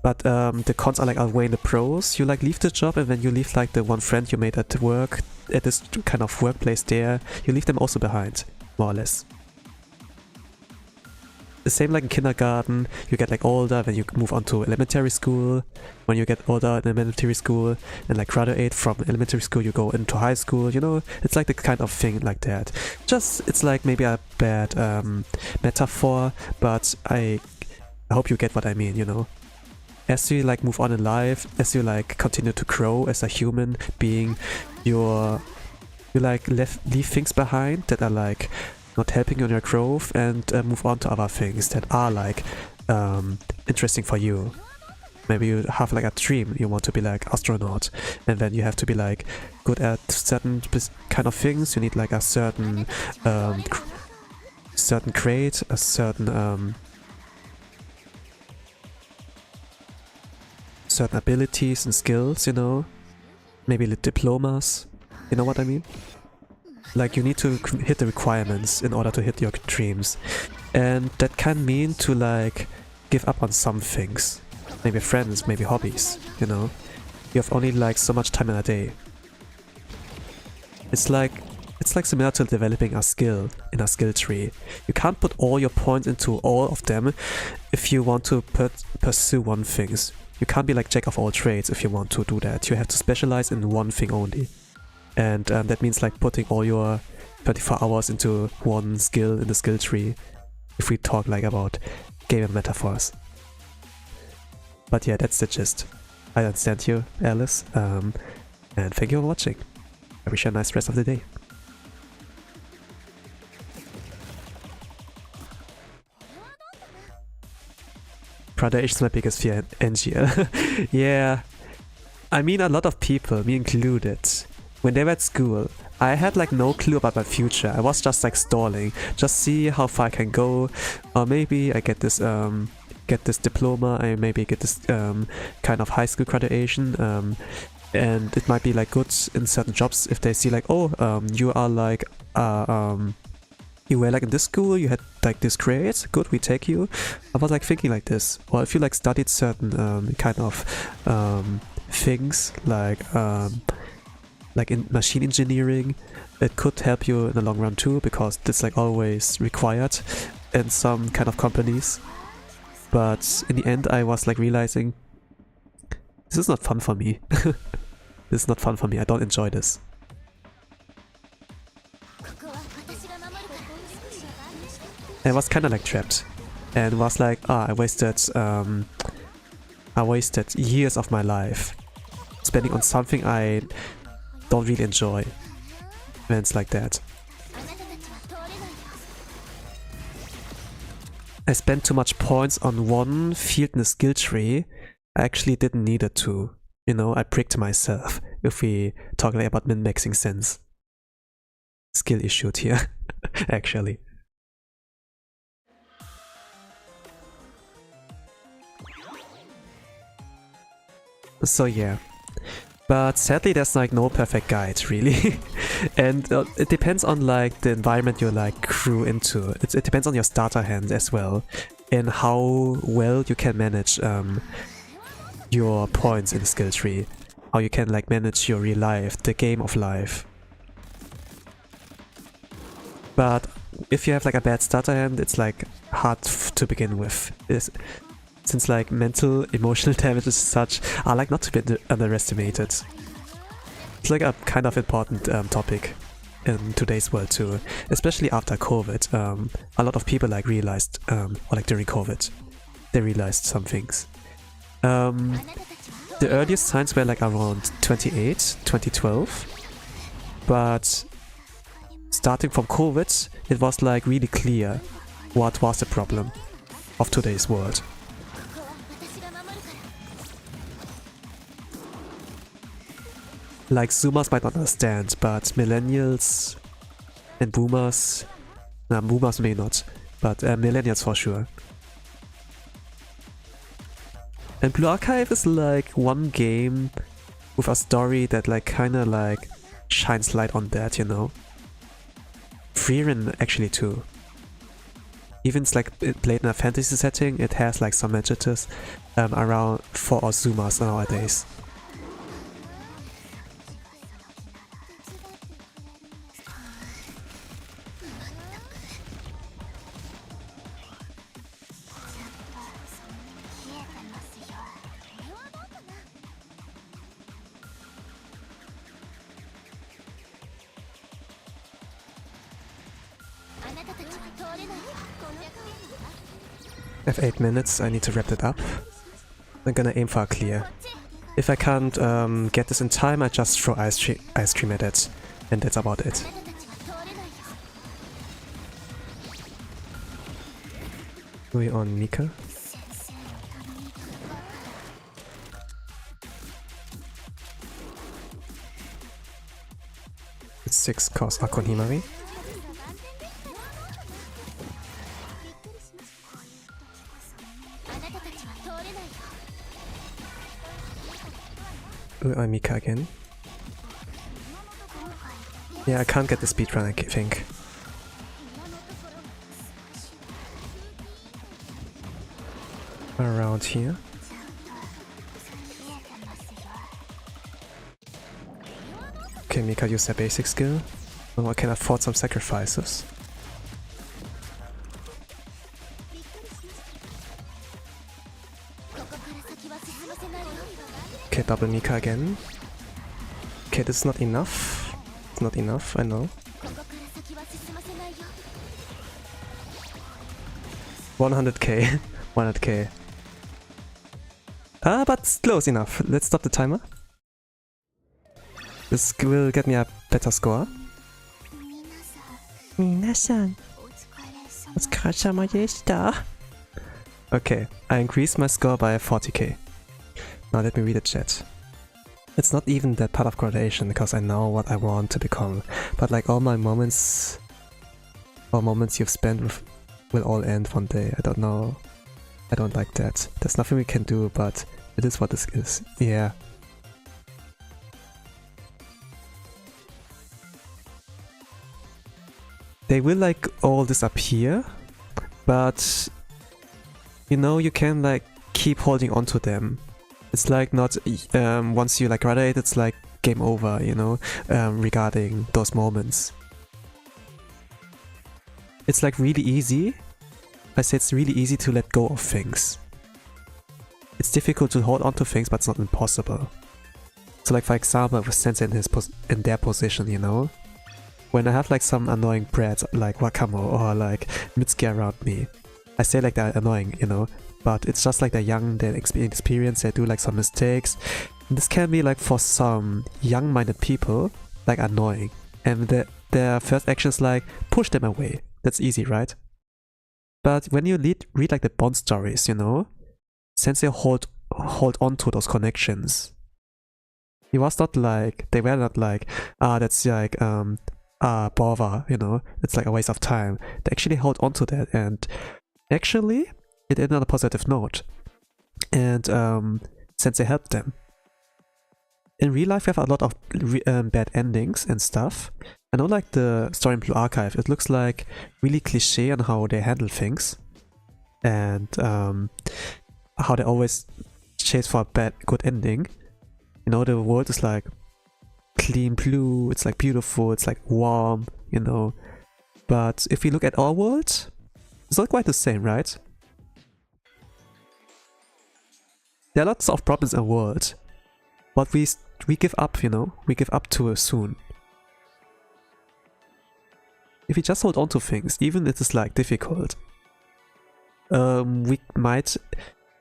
But the cons are like outweighing the pros. You like leave the job and then you leave like the one friend you made at work, at this kind of workplace there. You leave them also behind, more or less. The same like in kindergarten, you get like older, then you move on to elementary school. When you get older in elementary school and like graduate from elementary school, you go into high school, you know? It's like the kind of thing like that. Just, it's like maybe a bad metaphor, but I hope you get what I mean, you know? As you like move on in life, as you like continue to grow as a human being, you like leave things behind that are like not helping you in your growth, and move on to other things that are like interesting for you. Maybe you have like a dream, you want to be like astronaut, and then you have to be like good at certain kind of things. You need like a certain grade, a certain certain abilities and skills, you know, maybe diplomas, you know what I mean? Like you need to hit the requirements in order to hit your dreams, and that can mean to like give up on some things, maybe friends, maybe hobbies, you know. You have only like so much time in a day. It's like similar to developing a skill in a skill tree. You can't put all your points into all of them if you want to pursue one thing. You can't be like jack of all trades if you want to do that. You have to specialize in one thing only. And that means like putting all your 24 hours into one skill in the skill tree, if we talk like about game metaphors. But yeah, that's the gist. I understand you, Alice, and thank you for watching. I wish you a nice rest of the day. Graduation is my biggest fear in NGL. Yeah, I mean a lot of people, me included, when they were at school, I had like no clue about my future. I was just like stalling, just see how far I can go, or maybe I get this diploma, I maybe get this kind of high school graduation, and it might be like good in certain jobs if they see like, oh, you are like you were like in this school, you had like this grade, good, we take you. I was like thinking like this. Or if you like studied certain kind of things like in machine engineering, it could help you in the long run too, because it's like always required in some kind of companies. But in the end I was like realizing, this is not fun for me. This is not fun for me, I don't enjoy this. I was kind of like trapped, and was like, I wasted years of my life spending on something I don't really enjoy. And it's like that. I spent too much points on one field in the skill tree. I actually didn't need it to. You know, I pricked myself, if we talk like about min-maxing sense. skill issue here, actually. So yeah. But sadly there's like no perfect guide really. And it depends on like the environment you like grew into. It depends on your starter hand as well, and how well you can manage your points in the skill tree. How you can like manage your real life, the game of life. But if you have like a bad starter hand, it's like hard to begin with. Since like mental, emotional damage is such are like not to be underestimated. It's like a kind of important topic in today's world too, especially after COVID. A lot of people like realized, or like during COVID, they realized some things. The earliest signs were like around 2012, but starting from COVID, it was like really clear what was the problem of today's world. Like Zoomers might not understand, but millennials and boomers, nah, boomers may not, but millennials for sure. And Blue Archive is like one game with a story that like kinda like shines light on that, you know. Freerun actually too. Even it's like it played in a fantasy setting, it has like some adjectives around for us Zoomers nowadays. I have 8 minutes, I need to wrap it up. I'm gonna aim for a clear. If I can't get this in time, I just throw ice cream at it, and that's about it. We're on Mika. It's 6 cost Akonhimari. I'm Mika again. Yeah, I can't get the speedrun, I think. Around here. Okay, Mika used her basic skill. Oh, I can afford some sacrifices. Okay, double Mika again. Okay, this is not enough. It's not enough, I know. 100k. 100k. But it's close enough. Let's stop the timer. This will get me a better score. Minasan. Okay, I increased my score by 40k. Now let me read the chat. It's not even that part of gradation because I know what I want to become, but like all my moments or moments you've spent with will all end one day. I don't know. I don't like that. There's nothing we can do, but it is what this is. Yeah. They will like all disappear, but you know, you can like keep holding on to them. It's like not once you like graduate, it's like game over, you know, regarding those moments. It's like really easy. I say it's really easy to let go of things. It's difficult to hold on to things, but it's not impossible. So like for example, with Sensei in their position, you know, when I have like some annoying brats like Wakamo or like Mitsuki around me, I say like they're annoying, you know, but it's just like they're young, they're inexperienced, they do like some mistakes. And this can be like for some young-minded people, like annoying. And their first action is like, push them away. That's easy, right? But when you read like the Bond stories, you know, Sensei hold on to those connections. He was not like, they were not like, that's like, bother, you know, it's like a waste of time. They actually hold on to that, and actually it ended on a positive note. And since they helped them. In real life, we have a lot of bad endings and stuff. I know, like the story in Blue Archive, it looks like really cliche on how they handle things, and how they always chase for a good ending. You know, the world is like clean blue, it's like beautiful, it's like warm, you know. But if we look at our world, it's not quite the same, right? There are lots of problems in our world, but we give up, you know, we give up too soon. If we just hold on to things, even if it's like difficult, we might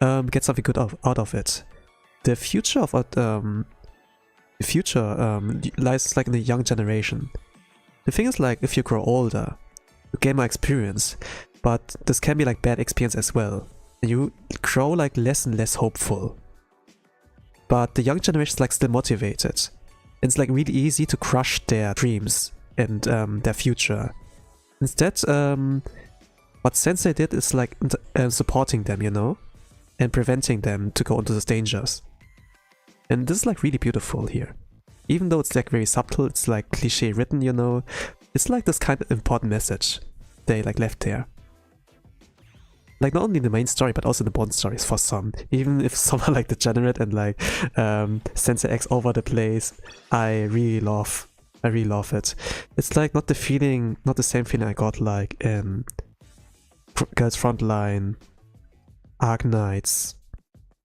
get something good out of it. The future of lies like in the young generation. The thing is, like, if you grow older, you gain more experience, but this can be like bad experience as well, and you grow like less and less hopeful. But the young generation is like still motivated. It's like really easy to crush their dreams and their future. Instead, what Sensei did is like supporting them, you know, and preventing them to go into those dangers. And this is like really beautiful here. Even though it's like very subtle, it's like cliche written, you know, it's like this kind of important message they like left there. Like not only the main story, but also the Bond stories for some. Even if some are like degenerate and like Sensei X over the place, I really love it. It's like not the same feeling I got like in Girls Frontline, Arknights,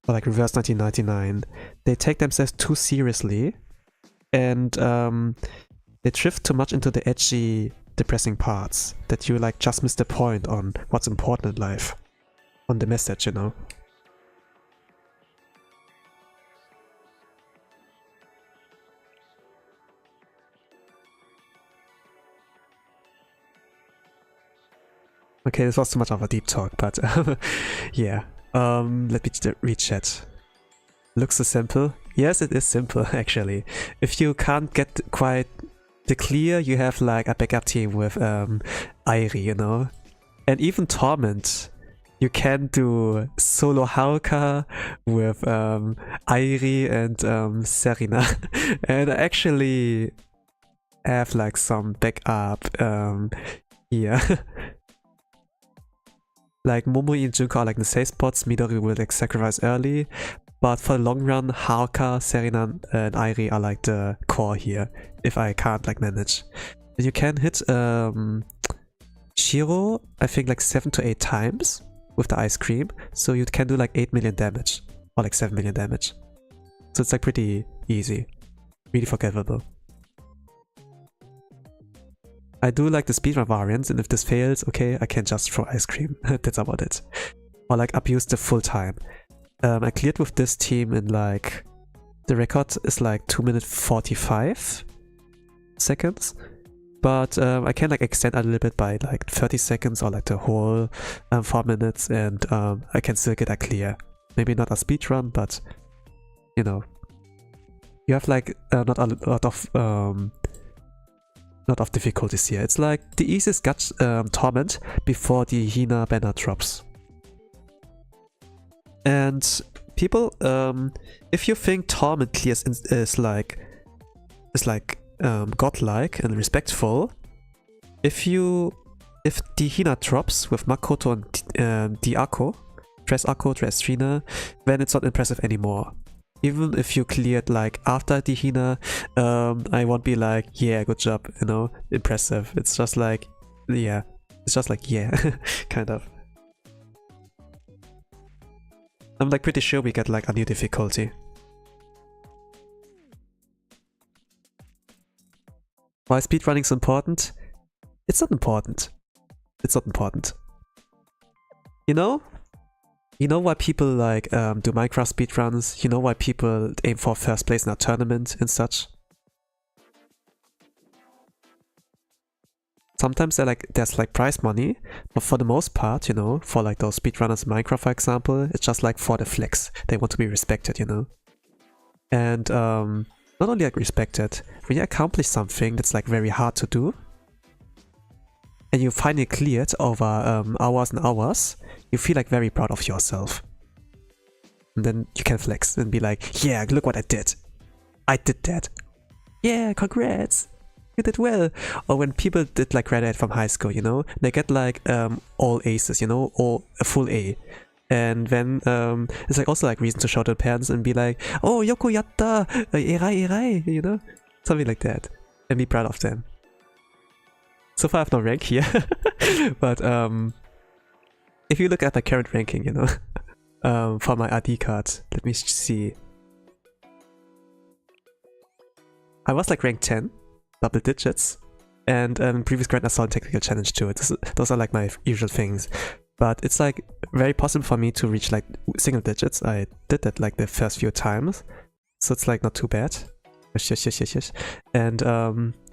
or like Reverse 1999. They take themselves too seriously, and they drift too much into the edgy, depressing parts that you like just miss the point on what's important in life, on the message, you know. Okay, this was too much of a deep talk, but yeah. Let me read chat. Looks so simple. Yes, it is simple actually. If you can't get quite the clear, you have like a backup team with Airi, you know. And even Torment, you can do solo Haruka with Airi and Serena. And I actually have like some backup here. Like Momoi and Junko are like the safe spots, Midori will like sacrifice early, but for the long run, Haruka, Serena and Airi are like the core here, if I can't like manage. And you can hit Shiro, I think like 7 to 8 times with the ice cream, so you can do like 8 million damage, or like 7 million damage. So it's like pretty easy, really forgivable. I do like the speedrun variants, and if this fails, okay, I can just throw ice cream. That's about it. Or like abuse the full time. I cleared with this team in like... The record is like 2 minutes 45 seconds. But I can like extend a little bit by like 30 seconds or like the whole 4 minutes, and I can still get a clear. Maybe not a speedrun, but you know. You have like not a lot of difficulties here. It's like the easiest got Torment before the Hina banner drops. And people, if you think Torment clears is like godlike and respectful, if the Hina drops with Makoto and the Akko, Dress Akko, Dress Rina, then it's not impressive anymore. Even if you cleared like after the Hina, I won't be like, yeah, good job, you know, impressive. It's just like, yeah, kind of. I'm like pretty sure we get like a new difficulty. Why speedrunning is important? It's not important. It's not important. You know? You know why people like do Minecraft speedruns? You know why people aim for first place in a tournament and such? Sometimes there's like prize money, but for the most part, you know, for like those speedrunners in Minecraft, for example, it's just like for the flex. They want to be respected, you know. And not only like respected, when you accomplish something that's like very hard to do, and you finally clear it over hours and hours, you feel like very proud of yourself. And then you can flex and be like, yeah, look what I did. I did that. Yeah, congrats. You did well. Or when people did like graduate from high school, you know, they get like all aces, you know, or a full A. And then it's like also like reason to show to the parents and be like, oh, Yoko yatta, erai erai, you know, something like that, and be proud of them. So far I have no rank here, but if you look at my current ranking, you know, for my RD card, let me see. I was like rank 10, double digits, and previous Grand Assault Technical Challenge too. Those are like my usual things. But it's like very possible for me to reach like single digits. I did that like the first few times, so it's like not too bad. Yes. And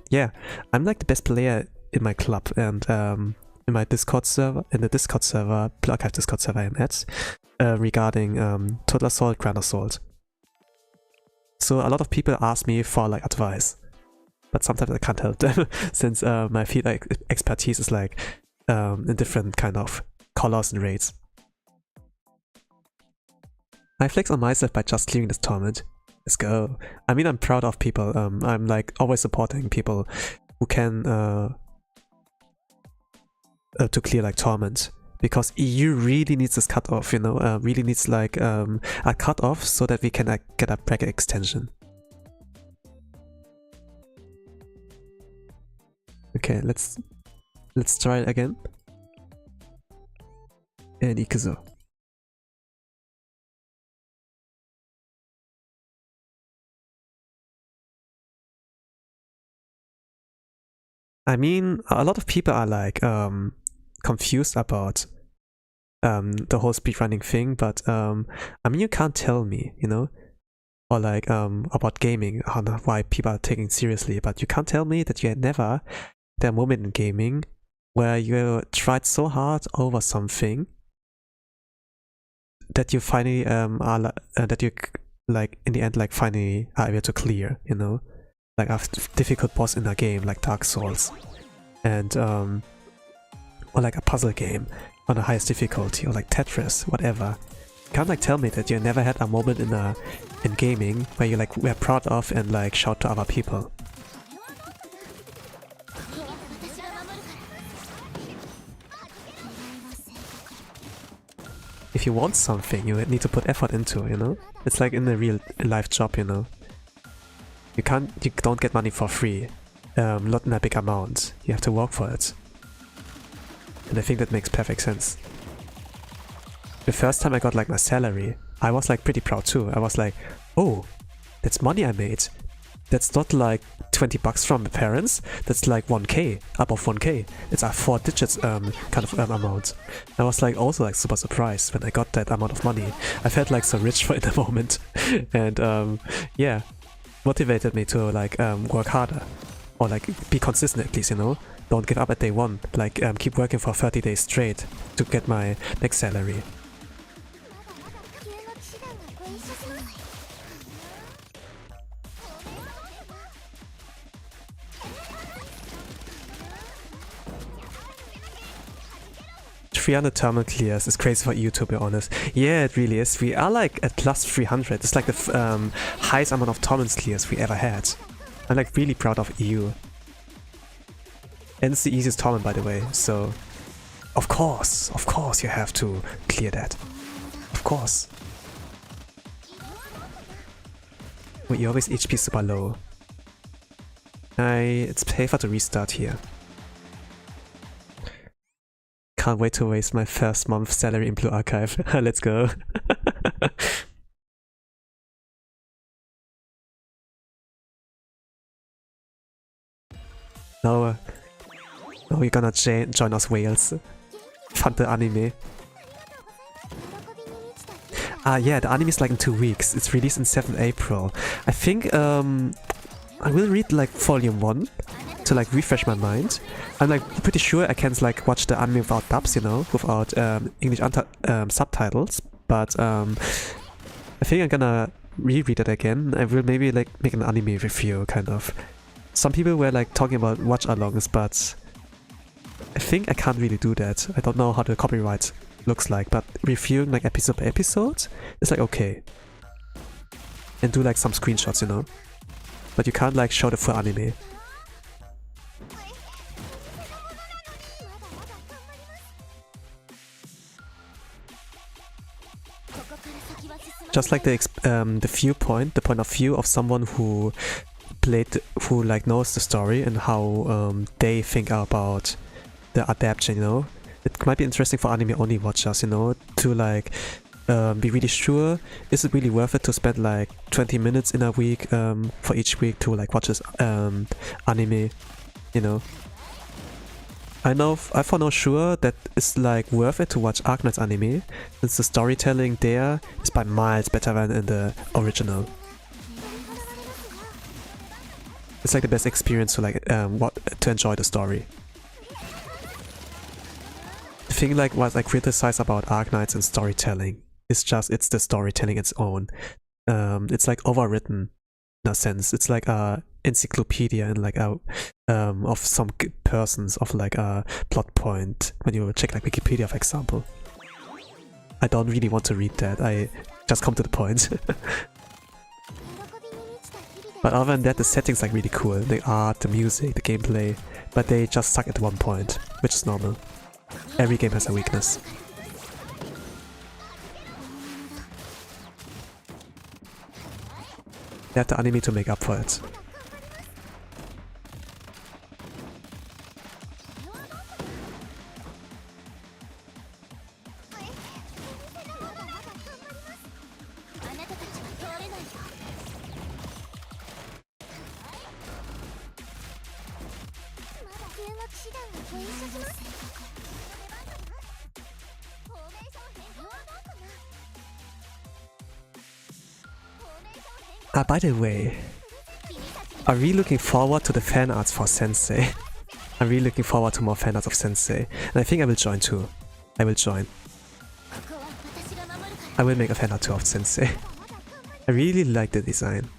yeah, I'm like the best player in my club, and in my Discord server, Blue Archive Discord server I'm at, regarding Total Assault, Grand Assault. So a lot of people ask me for like advice, but sometimes I can't help them since my field expertise is like in different kind of colors and rates. I flex on myself by just clearing this Torment. Let's go. I mean, I'm proud of people. I'm like always supporting people who can to clear like Torment, because EU really needs this cutoff, you know, really needs like a cutoff so that we can get a bracket extension. Okay, let's try it again. And Ikuzo. I mean, a lot of people are like confused about the whole speedrunning thing, but I mean, you can't tell me, you know, or like about gaming, why people are taking it seriously, but you can't tell me that you had never had a moment in gaming where you tried so hard over something that you finally are that you like in the end like finally are able to clear, you know, like a difficult boss in a game like Dark Souls, and or like a puzzle game on the highest difficulty, or like Tetris, whatever. You can't like tell me that you never had a moment in gaming where you like were proud of and like shout to other people. If you want something, you need to put effort into, you know? It's like in a real life job, you know? You don't get money for free. Not in a big amount. You have to work for it. And I think that makes perfect sense. The first time I got like my salary, I was like pretty proud too. I was like, oh, that's money I made. That's not like 20 bucks from my parents, that's like 1k, above 1k. It's a 4 digits kind of amount. I was like also like super surprised when I got that amount of money. I felt like so rich for in the moment. And yeah, motivated me to like work harder. Or like be consistent at least, you know? Don't give up at day one. Like keep working for 30 days straight to get my next salary. .300 terminal clears is crazy for EU, to be honest. Yeah, it really is. We are like at plus 300. It's like the highest amount of torment clears we ever had. I'm like really proud of EU. And it's the easiest torment, by the way, so of course you have to clear that. Of course. But you always HP super low. It's safer to restart here. Can't wait to waste my first month's salary in Blue Archive. Let's go. Now you're gonna join us whales. Fun the anime. Yeah, the anime is like in 2 weeks. It's released on 7th April. I think I will read like volume 1 to like refresh my mind. I'm like pretty sure I can like watch the anime without dubs, you know, without English subtitles. But I think I'm gonna reread it again, I will maybe like make an anime review, kind of. Some people were like talking about watch-alongs, but I think I can't really do that. I don't know how the copyright looks like, but reviewing like episode by episode is like okay. And do like some screenshots, you know? But you can't like show the full anime. Just like the viewpoint, the point of view of someone who like knows the story and how they think about the adaptation, you know? It might be interesting for anime only watchers, you know, to like be really sure, is it really worth it to spend like 20 minutes in a week for each week to like watch this anime, you know? I for no sure that it's like worth it to watch Arknight's anime, since the storytelling there is by miles better than in the original. It's like the best experience to like to enjoy the story. The thing like what I criticize about Arknights and storytelling is just it's the storytelling its own. It's like overwritten in a sense. It's like a encyclopedia and like a of some persons of like a plot point when you check like Wikipedia, for example. I don't really want to read that. I just come to the point. But other than that, the setting's like really cool. The art, the music, the gameplay. But they just suck at one point, which is normal. Every game has a weakness. They have the anime to make up for it. By the way, I'm really looking forward to the fan arts for Sensei. I'm really looking forward to more fan arts of Sensei. And I think I will join too. I will join. I will make a fan art too of Sensei. I really like the design.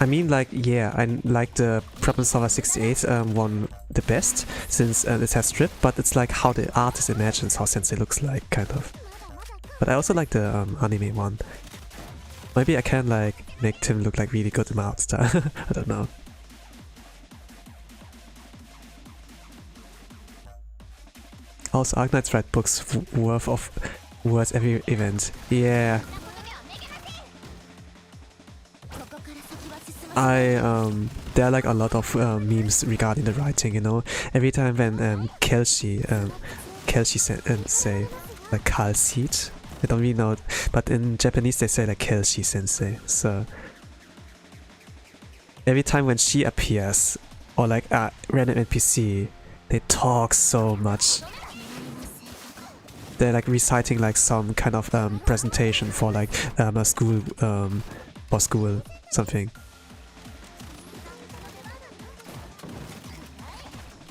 I mean, like, yeah, I like the Problem Solver 68 one the best, since it has strip, but it's like how the artist imagines how Sensei looks like, kind of. But I also like the anime one. Maybe I can like make Tim look like really good in my art style. I don't know. Also, Arknights write books worth every event. Yeah. There are like a lot of memes regarding the writing, you know. Every time when Kelshi say like Kalseed. I don't really know, but in Japanese they say like Kelshi Sensei, so every time when she appears, or like a random NPC, they talk so much. They're like reciting like some kind of presentation for like a school, or school, something.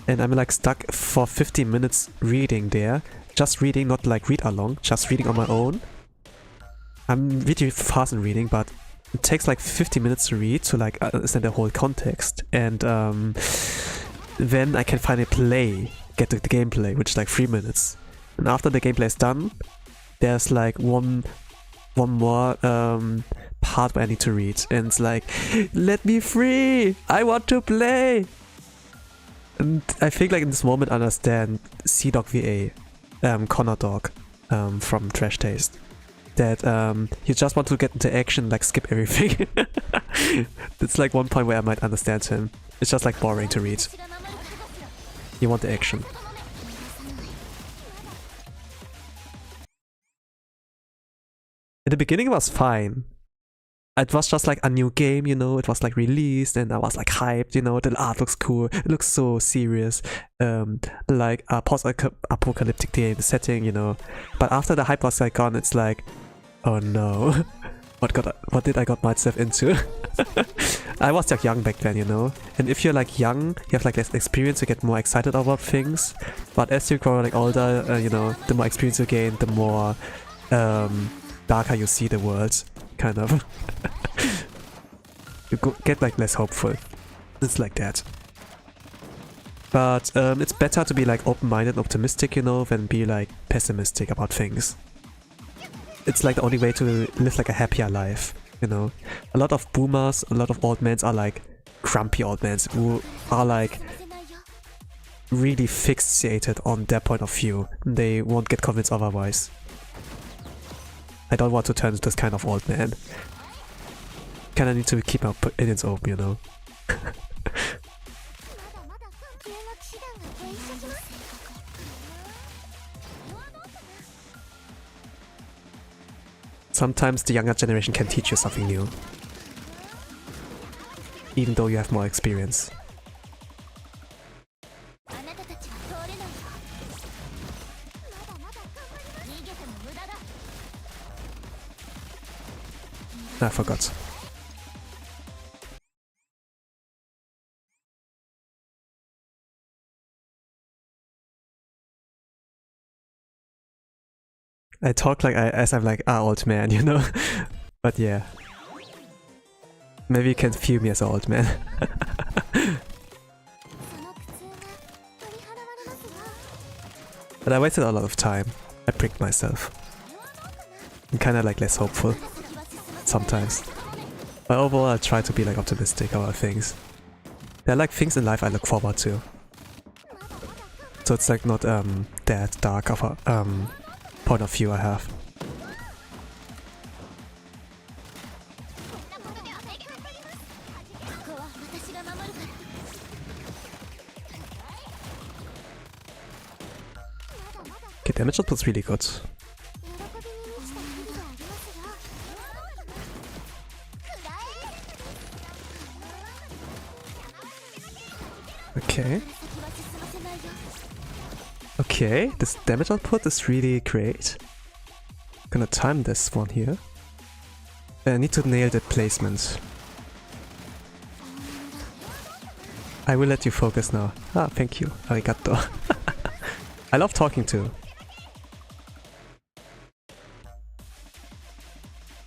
And I'm like stuck for 50 minutes reading there. Just reading, not like read along, just reading on my own. I'm really fast in reading, but it takes like 50 minutes to read to like understand the whole context. And then I can finally get to the gameplay, which is like 3 minutes. And after the gameplay is done, there's like one more part where I need to read. And it's like, let me free! I want to play! And I think like in this moment I understand C-Dog VA. Connor Dog from Trash Taste, that you just want to get into action, like skip everything. It's like one point where I might understand him. It's just like boring to read. You want the action. In the beginning it was fine. It was just like a new game, you know, it was like released and I was like hyped, you know, the art looks cool, it looks so serious, like a post-apocalyptic game setting, you know. But after the hype was like gone, it's like, oh no, what did I got myself into? I was like young back then, you know, and if you're like young, you have like less experience, you get more excited about things, but as you grow like older, you know, the more experience you gain, the more darker you see the world, kind of. You get like less hopeful. It's like that. But it's better to be like open-minded and optimistic, you know, than be like pessimistic about things. It's like the only way to live like a happier life, you know. A lot of boomers, a lot of old men are like grumpy old men who are like really fixated on their point of view. They won't get convinced otherwise. I don't want to turn into this kind of old man. Kinda need to keep my opinions open, you know. Sometimes the younger generation can teach you something new, even though you have more experience. I forgot. I talk like as I'm like an old man, you know? But yeah. Maybe you can feel me as an old man. But I wasted a lot of time. I pricked myself. I'm kinda like less hopeful. Sometimes. But overall I try to be like optimistic about things. There are like things in life I look forward to. So it's like not that dark of a point of view I have. Okay, damage output's really good. Okay. Okay, this damage output is really great. Gonna time this one here. I need to nail the placement. I will let you focus now. Ah, thank you. Arigato. I love talking too.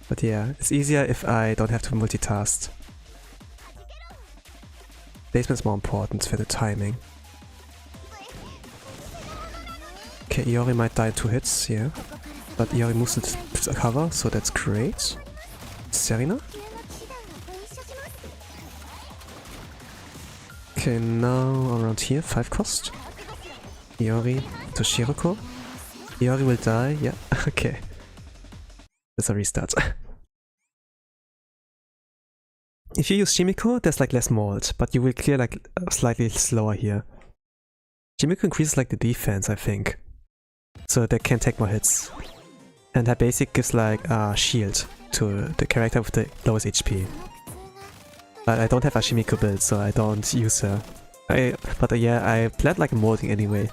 But yeah, it's easier if I don't have to multitask. Placement's more important for the timing. Okay, Iori might die in 2 hits, yeah. But Iori moves to cover, so that's great. Serena? Okay, now around here, 5 cost. Iori to Shiroko. Iori will die, yeah, okay. That's a restart. If you use Shimiko, there's like less mold, but you will clear like slightly slower here. Shimiko increases like the defense, I think. So they can take more hits. And her basic gives like a shield to the character with the lowest HP. But I don't have a Shimiko build, so I don't use her. But yeah, I played like molding anyway.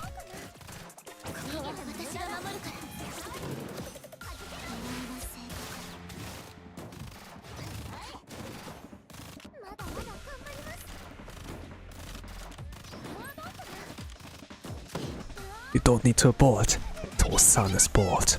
You don't need to abort. Tosan is bored.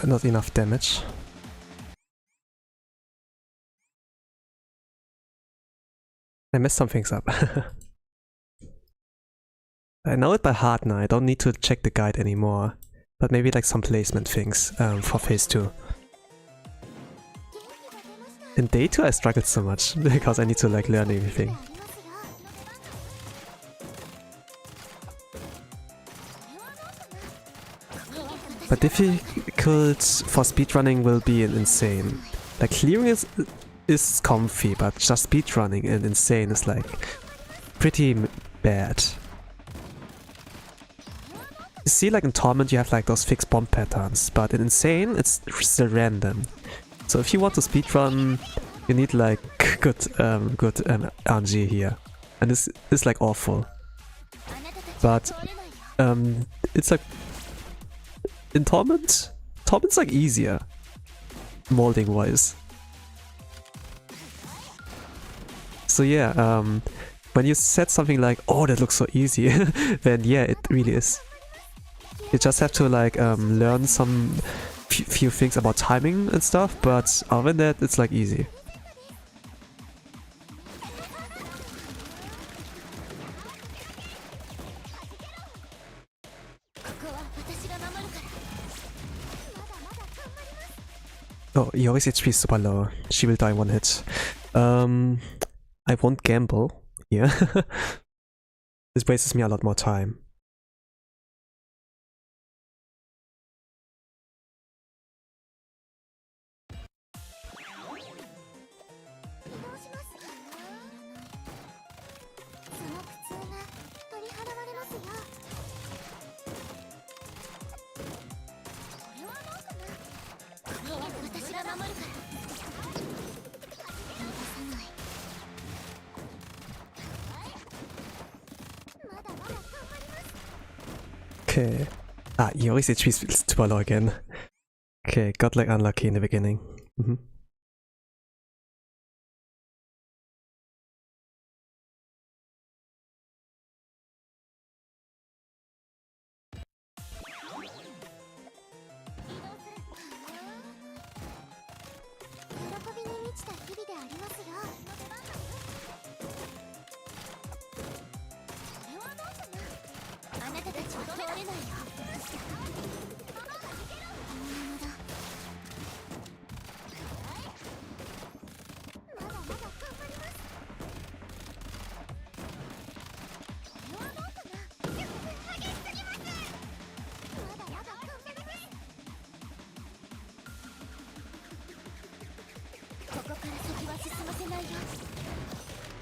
Not enough damage. I messed some things up. I know it by heart now, I don't need to check the guide anymore. But maybe like some placement things for phase 2. In day 2 I struggled so much, because I need to like learn everything. But difficult for speedrunning will be insane. Like clearing is comfy, but just speedrunning and insane is like pretty bad. You see like in Torment you have like those fixed bomb patterns, but in insane it's still random. So if you want to speedrun, you need like good RNG here. And this is like awful. But it's like in Torment's like easier, molding wise. So yeah, when you said something like, "Oh, that looks so easy," then yeah, it really is. You just have to like learn some few things about timing and stuff, but other than that, it's like easy. Oh, Yori's HP is super low. She will die in one hit. I won't gamble here. This wastes me a lot more time. Okay. Ah, Yori's HP is super low again. Okay, got like unlucky in the beginning.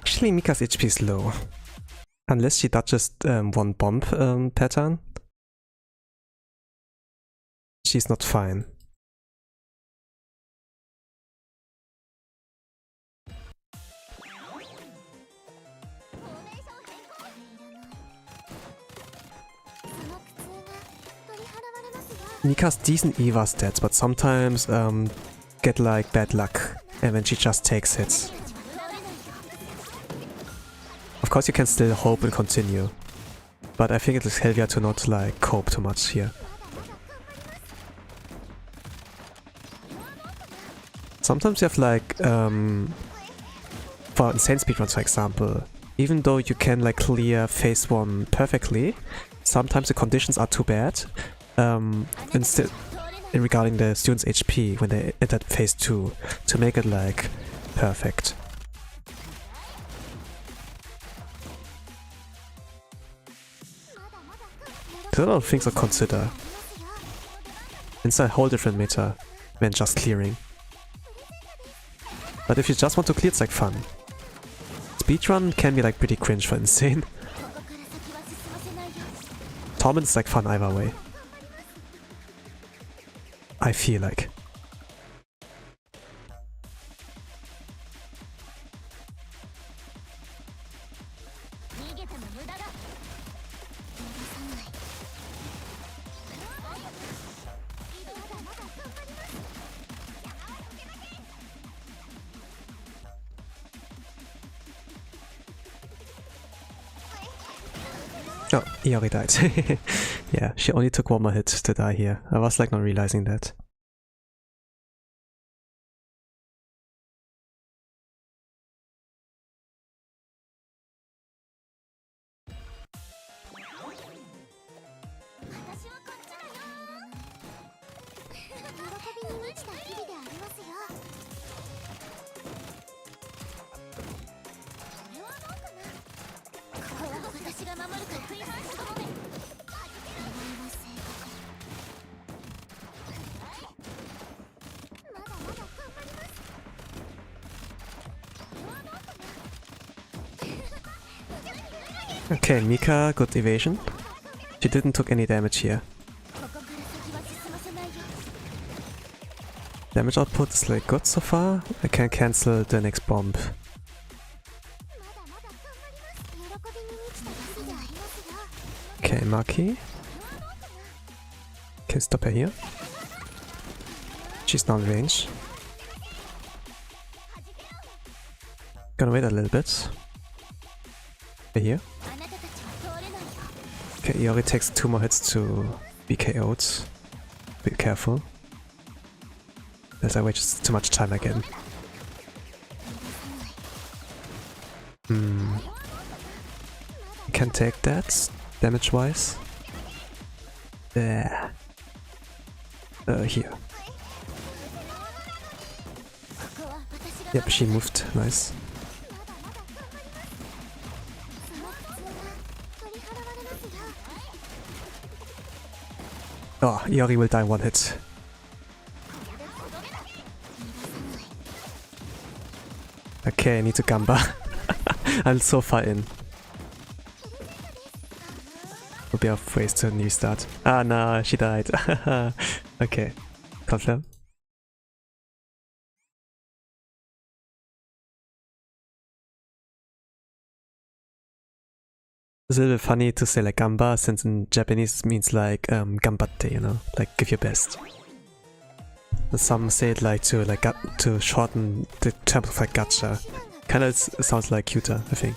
Actually, Mika's HP is low. Unless she dodges one bomb pattern. She's not fine. Mika's decent EVA stats, but sometimes get like bad luck, and then she just takes hits. Of course you can still hope and continue, but I think it is healthier to not like cope too much here. Sometimes you have like, for insane speedruns for example, even though you can like clear phase 1 perfectly, sometimes the conditions are too bad. Instead, regarding the student's HP when they enter phase 2, to make it like perfect. There's a lot of things to consider. It's a whole different meta than just clearing. But if you just want to clear, it's like fun. Speedrun can be like pretty cringe for insane. Torment is like fun either way. I feel like. Oh, Iori died. Yeah, she only took one more hit to die here. I was like not realizing that. Okay, Mika, good evasion. She didn't took any damage here. Damage output is like good so far. I can cancel the next bomb. Okay, Maki. Okay, stop her here. She's not in range. Gonna wait a little bit. Okay, here. Okay, Iori takes 2 more hits to be KO'd. Be careful. As I waste too much time again. You can take that, damage-wise. There. Here. Yep, she moved. Nice. Oh, Iori will die 1 hit. Okay, I need to Gamba. I'm so far in. Will be off ways to new start. Ah, no, she died. Okay, confirm. It's a little bit funny to say like Gamba, since in Japanese it means like gambatte, you know, like give your best. And some say it like to shorten the term of like gacha. Kinda sounds like cuter, I think.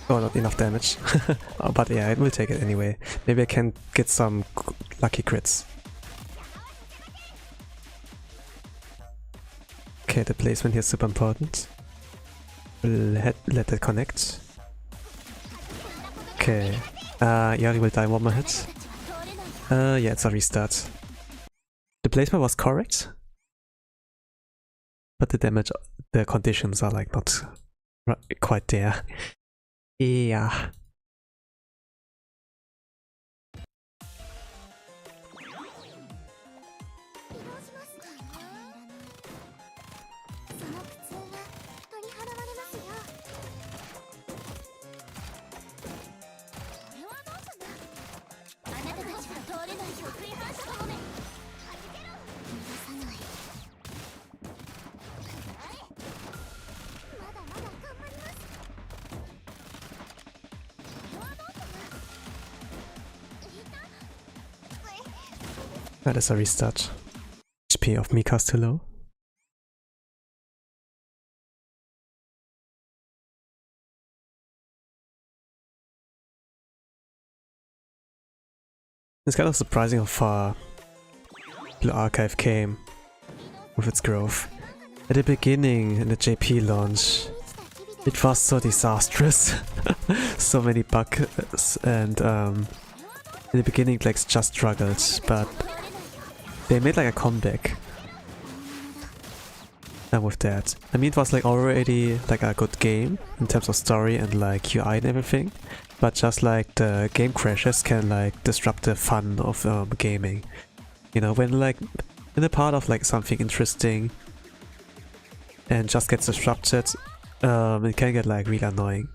Oh, not enough damage. Oh, but yeah, it will take it anyway. Maybe I can get some lucky crits. Okay, the placement here is super important. Let it connect. Okay. Yari will die 1 more hit. Yeah, it's a restart. The placement was correct. But the damage, the conditions are like not quite there. Yeah. That is a restart. HP of Mika is too low. It's kind of surprising how far Blue Archive came with its growth. At the beginning, in the JP launch, it was so disastrous. So many bugs, and in the beginning like just struggled, but they made like a comeback with that. I mean, it was like already like a good game in terms of story and like UI and everything, but just like the game crashes can like disrupt the fun of gaming. You know, when like in a part of like something interesting and just gets disrupted, it can get like really annoying.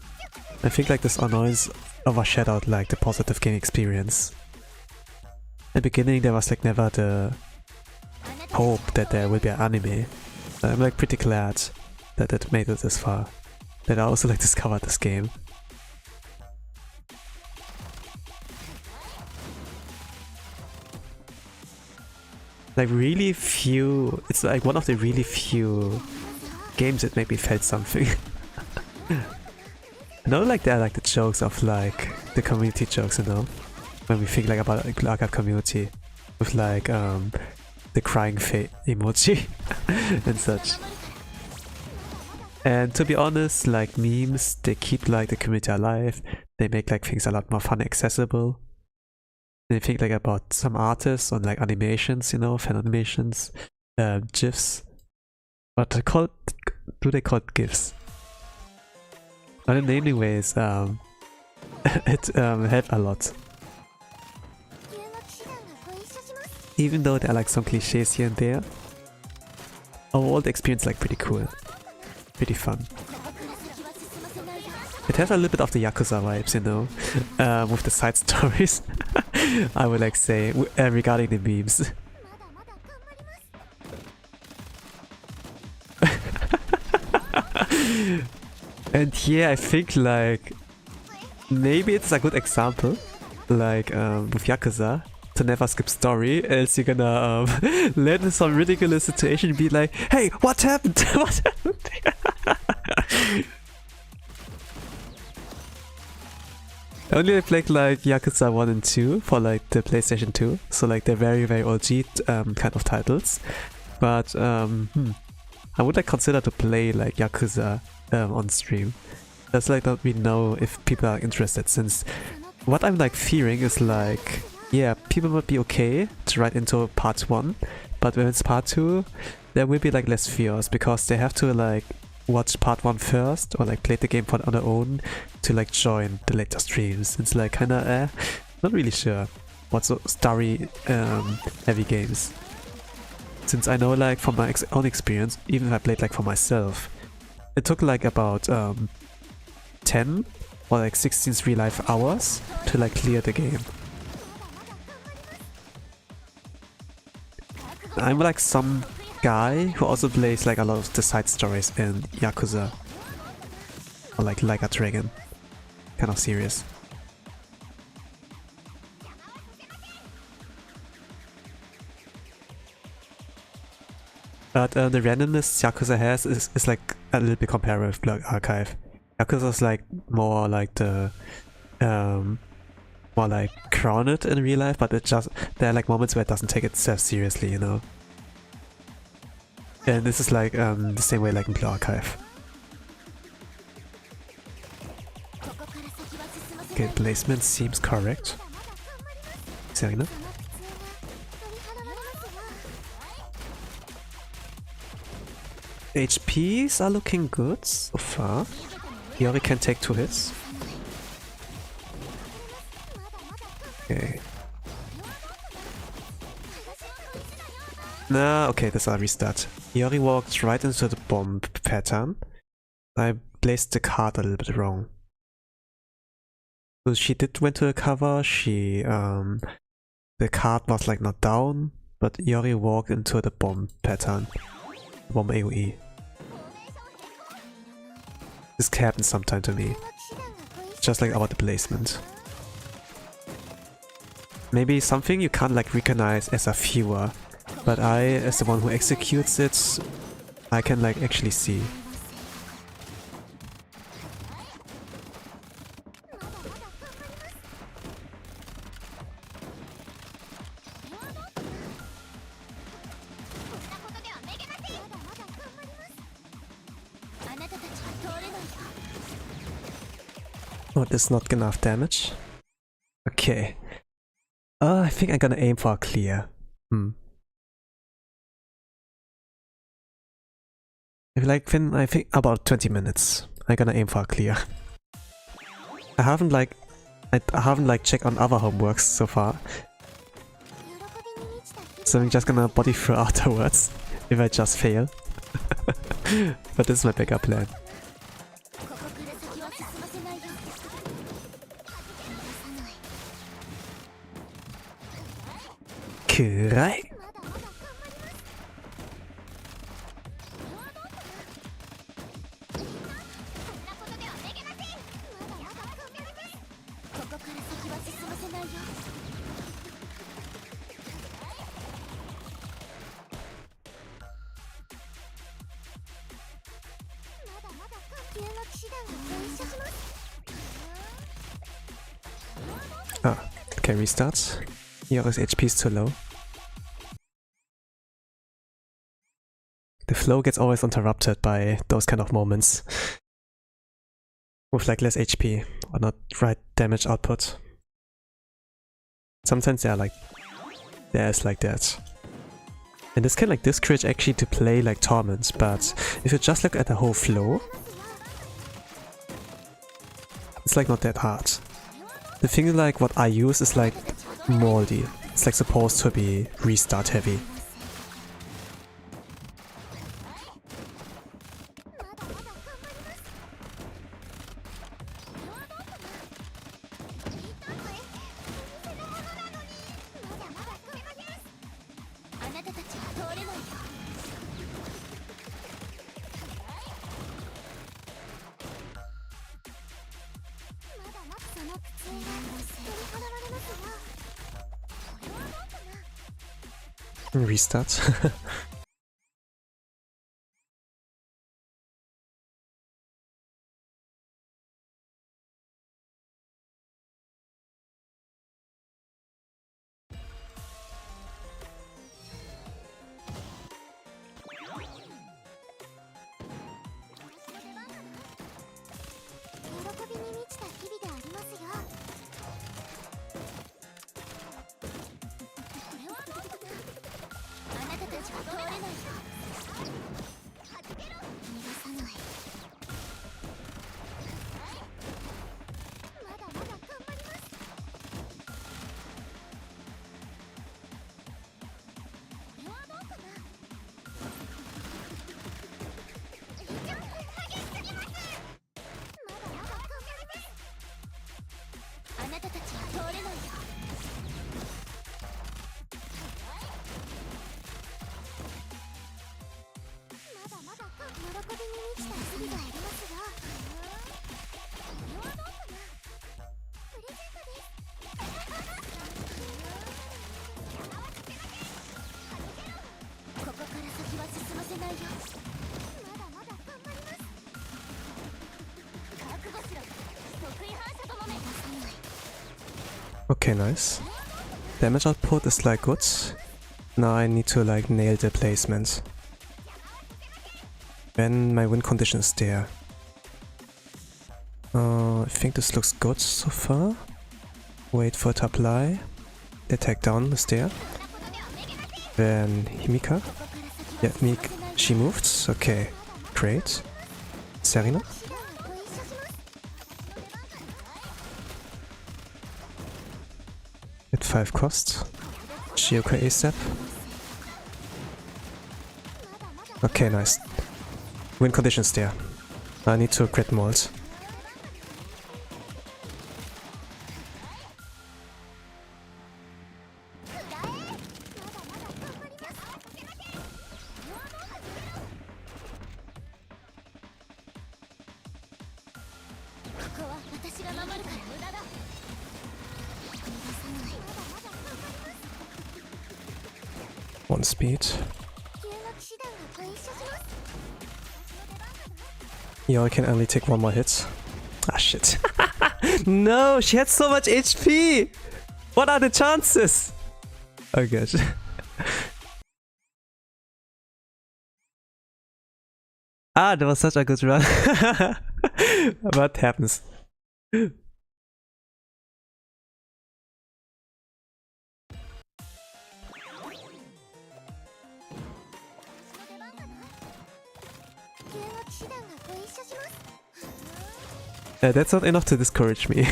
I think like this annoyance overshadowed like the positive game experience. In the beginning there was like never the hope that there will be an anime. I'm like pretty glad that it made it this far. That I also like discovered this game. like really few. It's like one of the really few games that made me felt something. I know, like there are like the jokes of like the community jokes, you know, when we think like about like arcade community with like the crying face emoji and such. And to be honest, like memes, they keep like the community alive. They make like things a lot more fun, accessible. They think like about some artists on like animations, you know, fan animations, GIFs. What they call? Do they call it GIFs? But in any ways, it helped a lot. Even though there are like some cliches here and there, overall the experience is like pretty cool, pretty fun. It has a little bit of the Yakuza vibes, you know, with the side stories. I would like say regarding the memes. And yeah, I think like maybe it's a good example, like with Yakuza, to never skip story, else you're gonna land in some ridiculous situation and be like, hey, what happened? What happened? I only played like Yakuza 1 and 2 for like the PlayStation 2, so like they're very OG kind of titles. But I would like consider to play like Yakuza on stream. Just like that we know if people are interested, since what I'm like fearing is like, yeah, people might be okay to write into part 1, but when it's part 2, there will be like less fears because they have to like watch part 1 first or like play the game on their own to like join the later streams. It's like kinda not really sure what's story heavy games. Since I know like from my own experience, even if I played like for myself, it took like about 10 or like 16 real life hours to like clear the game. I'm like some guy who also plays like a lot of the side stories in Yakuza or like a Dragon kind of series. But the randomness Yakuza has is like a little bit comparable with Blood Archive. Yakuza is like more like the more like grounded in real life, but it just there are like moments where it doesn't take itself seriously, you know. And this is like the same way like in Blood Archive. Okay, placement seems correct. Serena? HPs are looking good so far. Yori can take 2 hits. Okay. Nah, okay, this is a restart. Yori walked right into the bomb pattern. I placed the card a little bit wrong. So she did went to the cover, she the card was like not down, but Yori walked into the bomb pattern. Bomb AoE. This happens sometime to me. Just like about the placement. Maybe something you can't like recognize as a viewer, but I, as the one who executes it, I can like actually see. Oh, this is not enough damage. Okay. I think I'm gonna aim for a clear. I think about 20 minutes. I'm gonna aim for a clear. I haven't like checked on other homeworks so far. So I'm just gonna body throw afterwards if I just fail. But this is my backup plan. Kurai. Okay, restart. Yori's HP is too low. The flow gets always interrupted by those kind of moments. With like less HP or not right damage output. Sometimes they're like there's like that. And this can like discourage actually to play like Torment, but if you just look at the whole flow, it's like not that hard. The thing like what I use is like moldy. It's like supposed to be restart heavy. Restart. Okay, nice. Damage output is like good. Now I need to like nail the placement. When my win condition is there. I think this looks good so far. Wait for it to apply. The attack down is there. Then Himika. Yeah, she moved. Okay, great. Serena. At 5 cost. Shizuko ASAP. Okay, nice. Win conditions there. I need to crit mold. One speed. Yori can only take one more hit. Ah, shit. No, she had so much HP! What are the chances? Oh gosh. Ah, that was such a good run. What happens? That's not enough to discourage me.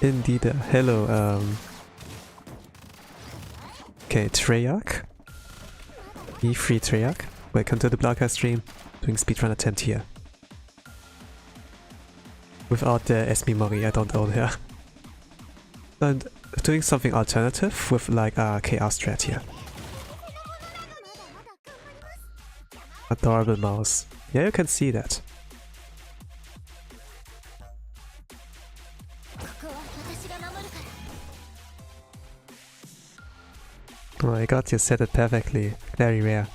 Indeed. Hello, okay, Treyarch. E3 Treyarch. Welcome to the Blanca stream. Doing speedrun attempt here. Without the S.Mimori, I don't own her. And doing something alternative with like a KR strat here. Adorable mouse. Yeah, you can see that. Oh my god, you said it perfectly. Very rare.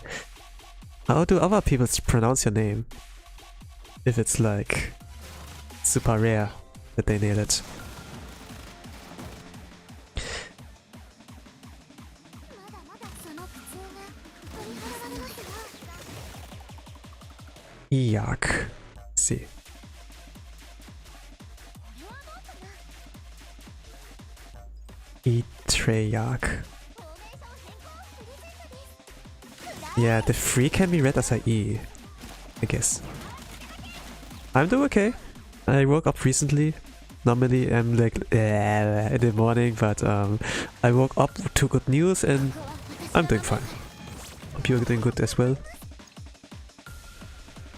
How do other people pronounce your name? if it's like super rare that they nail it. Yuck. See. Treyarch. Yeah, the 3 can be read as a E, I guess. I'm doing okay. I woke up recently. Normally I'm like in the morning, but I woke up to good news and I'm doing fine. Hope you're doing good as well.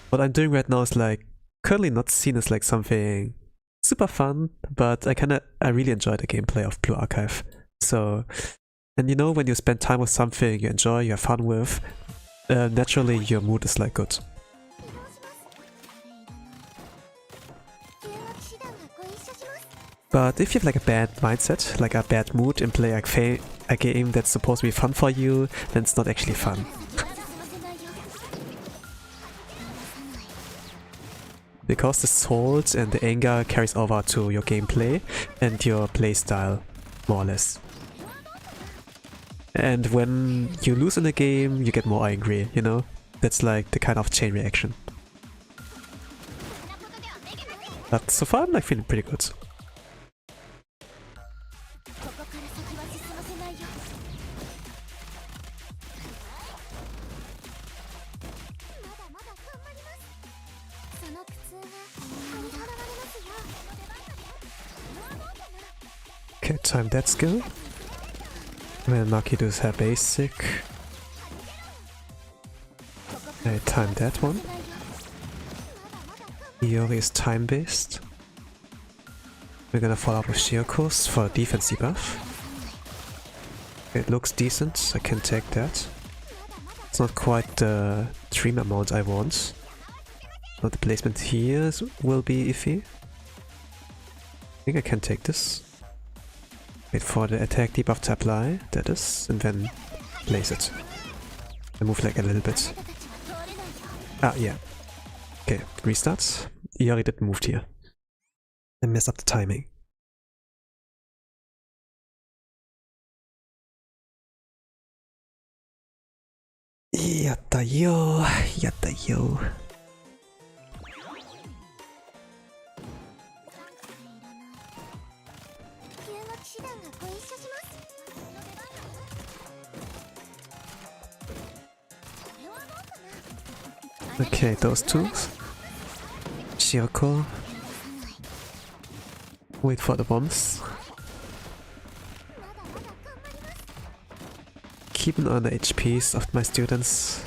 What I'm doing right now is like currently not seen as like something super fun, but I really enjoy the gameplay of Blue Archive. So, and you know, when you spend time with something you enjoy, you have fun with, naturally your mood is like good. But if you have like a bad mindset, like a bad mood and play a game that's supposed to be fun for you, then it's not actually fun. Because the salt and the anger carries over to your gameplay and your playstyle, more or less. And when you lose in a game, you get more angry, you know? That's like the kind of chain reaction. But so far I'm like feeling pretty good. Okay, time that skill. When Maki does her basic. I time that one. Iori is time based. We're gonna follow up with Shizuko for defense debuff. It looks decent, I can take that. It's not quite the stream amount I want. But the placement here will be iffy. I think I can take this. Wait for the attack debuff to apply, that is, and then place it. I move like a little bit. Ah, yeah. Okay, restart. Iori didn't move here. I messed up the timing. Yatta yo, yatta yo. Okay, those two. Shizuko. Wait for the bombs. Keep an eye on the HPs of my students.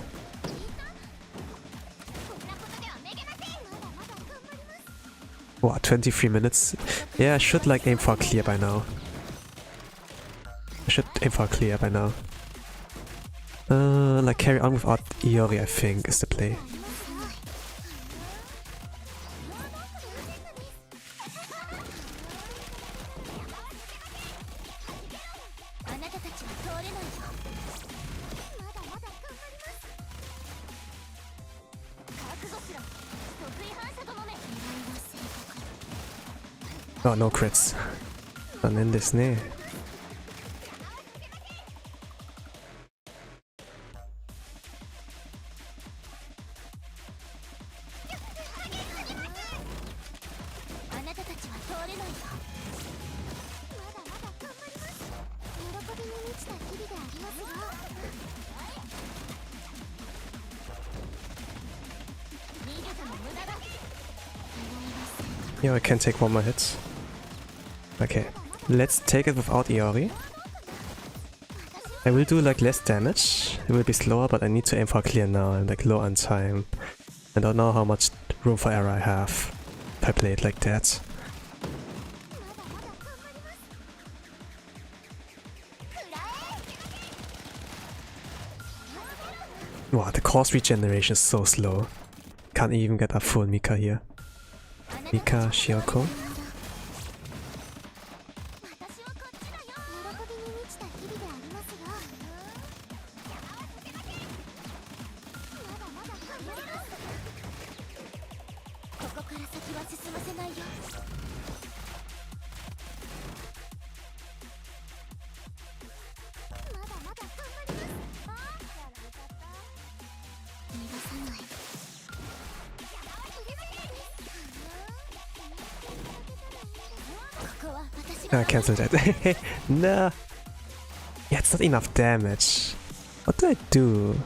Wow, 23 minutes. Yeah, I should like aim for a clear by now. I should aim for a clear by now. Like carry on without Iori, I think, is the play. Oh, no crits. 残念ですね。Yeah, I can take one more hit. Okay, let's take it without Iori. I will do like less damage. It will be slower, but I need to aim for a clear now. I'm like low on time. I don't know how much room for error I have if I play it like that. Wow, the course regeneration is so slow. Can't even get a full Mika here. Mika, Shizuko. I cancel that. No. Yeah, it's not enough damage. What do I do?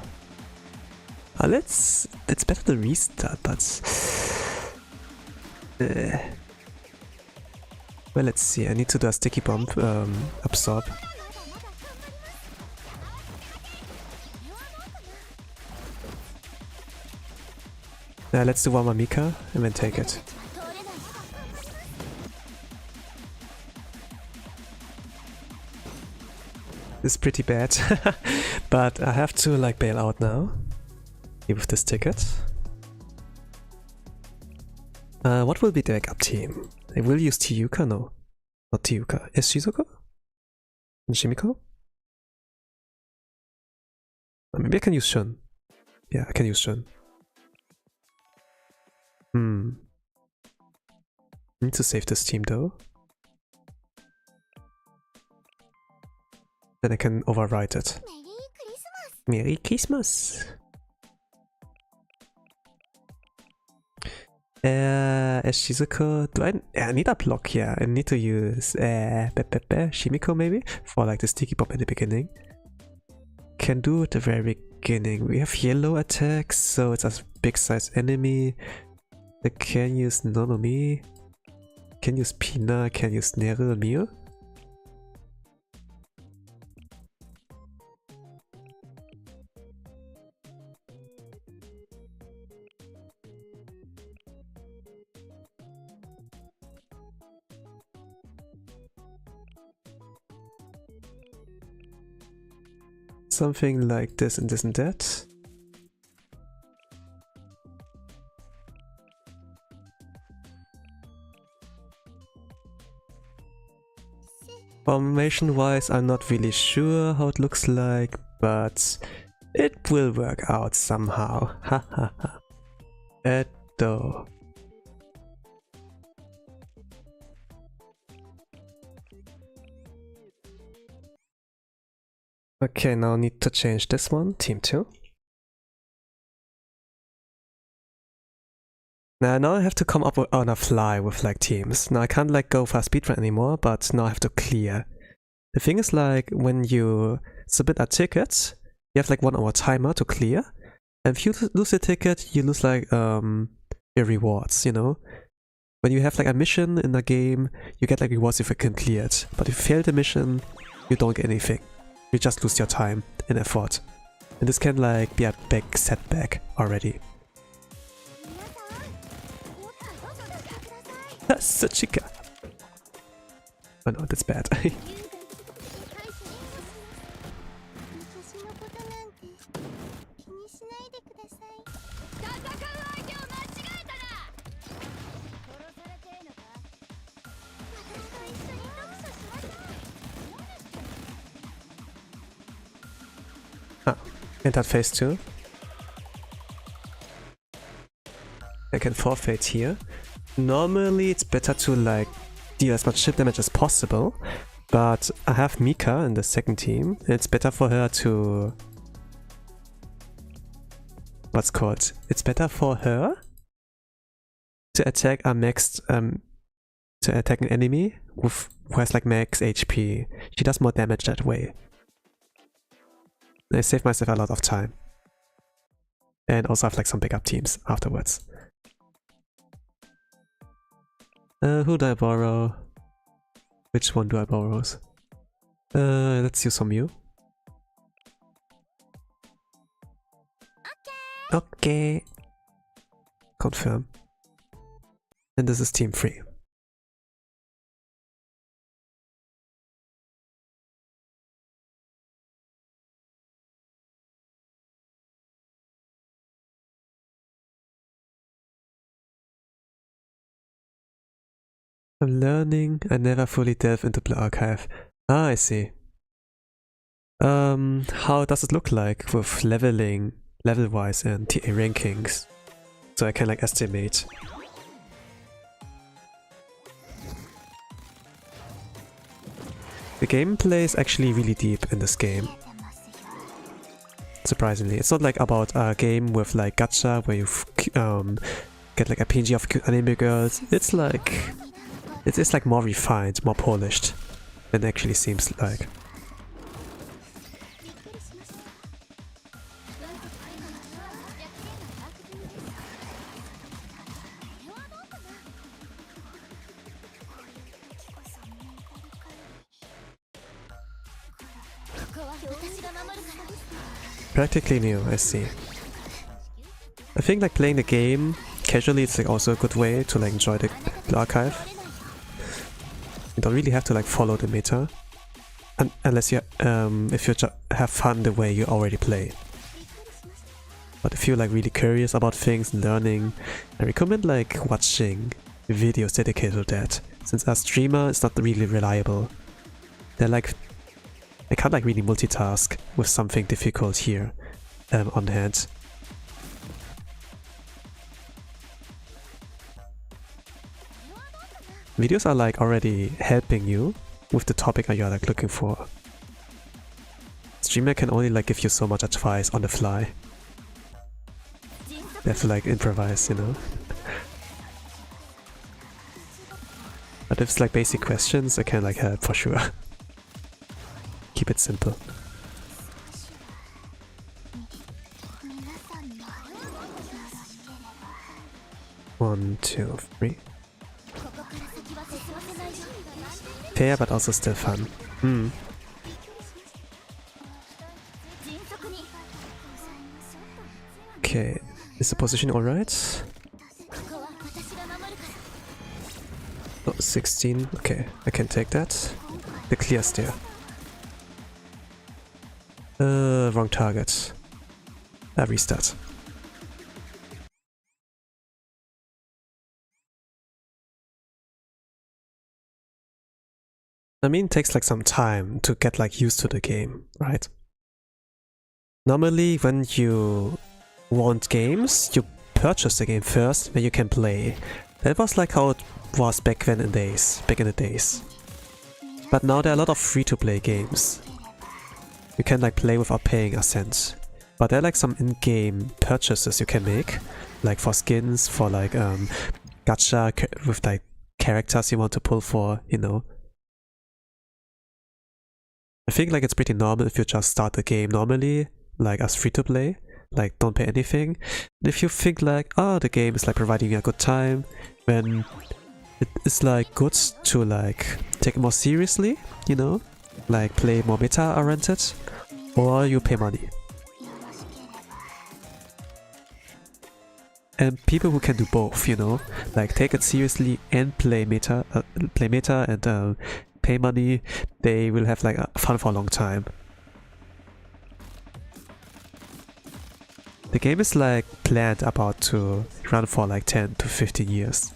It's better to restart, but... Well, let's see. I need to do a sticky bomb absorb. Let's do one more Mika and then take it. This is pretty bad, but I have to like bail out now with this ticket. What will be the backup team? I will use Tiyuka, no, not Tiyuka. Is Shizuko? And Shimiko? Maybe I can use Shun. Yeah, I can use Shun. I need to save this team though. Then I can overwrite it. Merry Christmas! As Shizuko, I need a block here. I need to use Shimiko maybe for like the sticky bomb at the beginning. Can do at the very beginning. We have yellow attacks, so it's a big size enemy. I can use Nonomi, can use Pina, can use Nero Mio. Something like this and this and that. Formation wise, I'm not really sure how it looks like, but it will work out somehow. Ha ha ha. Edo. Okay, now I need to change this one, team 2. Now I have to come up on a fly with like teams. Now I can't like go for a speedrun anymore, but now I have to clear. The thing is like when you submit a ticket, you have like 1 hour timer to clear. And if you lose a ticket, you lose like your rewards, you know? When you have like a mission in a game, you get like rewards if you can clear it. But if you fail the mission, you don't get anything. You just lose your time and effort. And this can like be a big setback already. That's a chica. Oh no, that's bad. Entered phase 2. I can forfeit here. Normally it's better to like deal as much chip damage as possible, but I have Mika in the second team. It's better for her to... What's called? It's better for her to attack a max... to attack an enemy who has like max HP. She does more damage that way. I save myself a lot of time. And also have like some backup teams afterwards. Who do I borrow? Which one do I borrow? Let's use some you. Okay. Confirm. And this is team 3. I'm learning. I never fully delve into the archive. Ah, I see. How does it look like with leveling, level-wise and TA rankings? So I can like estimate. The gameplay is actually really deep in this game. Surprisingly. It's not like about a game with like gacha where you get like a PNG of cute anime girls. It's like It is like more refined, more polished than it actually seems like. Practically new, I see. I think like playing the game casually is like also a good way to like enjoy the archive. You don't really have to like follow the meta, unless you if you have fun the way you already play. But if you're like really curious about things and learning, I recommend like watching videos dedicated to that, since a streamer is not really reliable. I can't like really multitask with something difficult here on hand. Videos are like already helping you with the topic you're like looking for. Streamer can only like give you so much advice on the fly. They have to like improvise, you know. But if it's like basic questions, I can like help for sure. Keep it simple. One, two, three. Fair, but also still fun. Okay, is the position alright? Oh, 16. Okay, I can take that. The clear stair. Wrong target. Restart. I mean, it takes like some time to get like used to the game, right? Normally, when you want games, you purchase the game first, then you can play. That was like how it was back in the days. But now there are a lot of free-to-play games. You can like play without paying a cent. But there are like some in-game purchases you can make, like for skins, for like gacha with like characters you want to pull for, you know. I think like it's pretty normal if you just start the game normally, like as free-to-play, like don't pay anything. And if you think like, oh, the game is like providing you a good time, then it is like good to like take it more seriously, you know, like play more meta-oriented, or you pay money. And people who can do both, you know, like take it seriously and play meta and pay money, they will have like fun for a long time. The game is like planned about to run for like 10 to 15 years.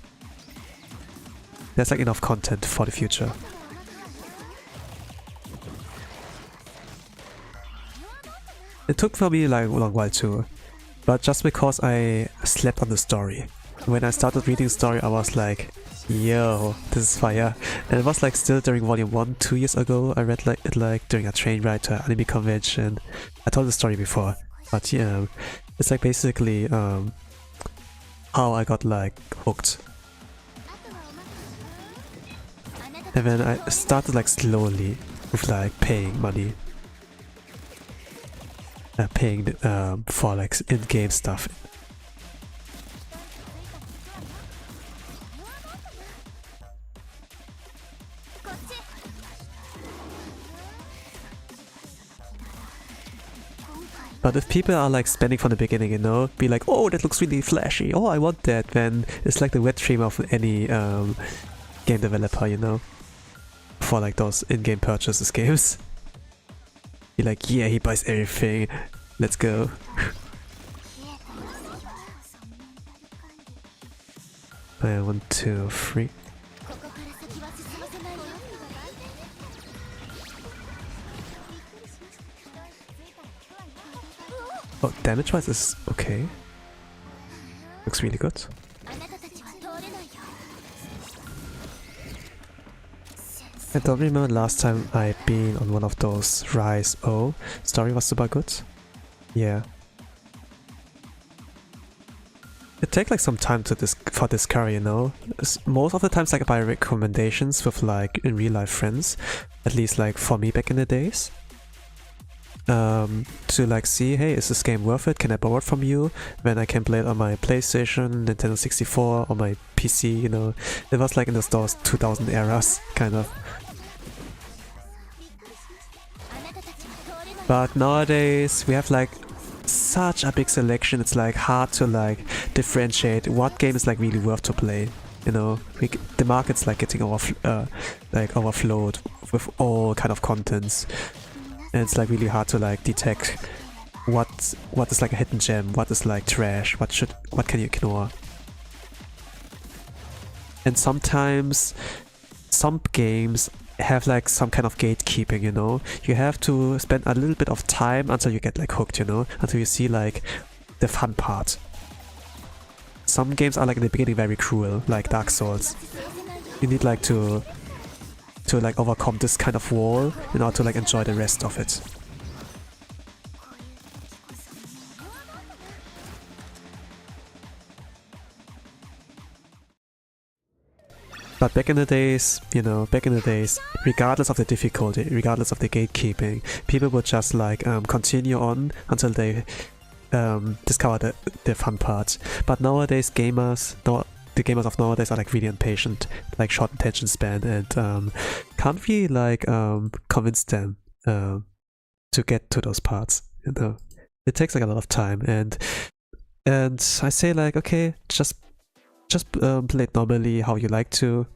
There's like enough content for the future. It took for me like a long while too, but just because I slept on the story. When I started reading the story, I was like, yo, this is fire. And it was like still during volume 1 2 years ago. I read like it like during a train ride to an anime convention. I told the story before, but yeah, it's like basically how I got like hooked. And then I started like slowly with like paying money. Paying for like in-game stuff. But if people are like spending from the beginning, you know, be like, oh, that looks really flashy, oh, I want that, then it's like the wet dream of any game developer, you know, for like those in-game purchases games. Be like, yeah, he buys everything, let's go. One, two, three. Oh, damage-wise is okay. Looks really good. I don't remember last time I'd been on one of those Rise O. Story was super good. Yeah. it takes like some time to for discover, you know. Most of the times like by recommendations with like in real life friends, at least like for me back in the days. To like see, hey, is this game worth it? Can I borrow it from you? When I can play it on my PlayStation, Nintendo 64, or my PC, you know. It was like in the stores 2000 eras, kind of. But nowadays we have like such a big selection, it's like hard to like differentiate what game is like really worth to play, you know. The market's like getting overflowed with all kind of contents. And it's like really hard to like detect what is like a hidden gem, what is like trash, what can you ignore. And sometimes some games have like some kind of gatekeeping, you know. You have to spend a little bit of time until you get like hooked, you know, until you see like the fun part. Some games are like in the beginning very cruel, like Dark Souls. You need like to like overcome this kind of wall in order to like enjoy the rest of it. But back in the days, you know, regardless of the difficulty, regardless of the gatekeeping, people would just like continue on until they discover the fun part. But nowadays the gamers of nowadays are like really impatient, like short attention span, and can't really like convince them to get to those parts, you know. It takes like a lot of time, and I say like, okay, just play it normally how you like to.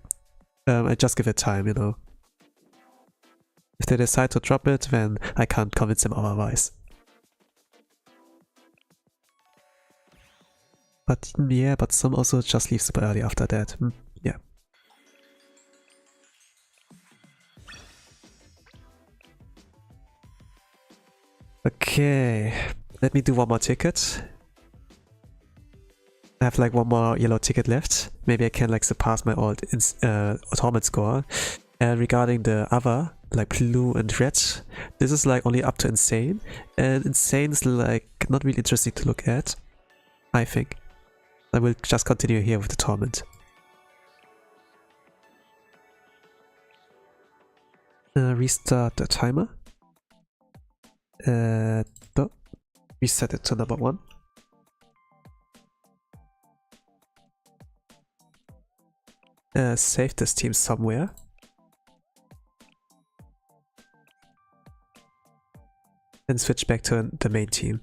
I just give it time, you know. If they decide to drop it, then I can't convince them otherwise. But yeah, but some also just leave super early after that. Yeah. Okay, let me do one more ticket. I have like one more yellow ticket left. Maybe I can like surpass my old Torment score. And regarding the other, like blue and red, this is like only up to insane. And insane is like not really interesting to look at, I think. I will just continue here with the Torment. Restart the timer. No. Reset it to number 1. Save this team somewhere. And switch back to the main team.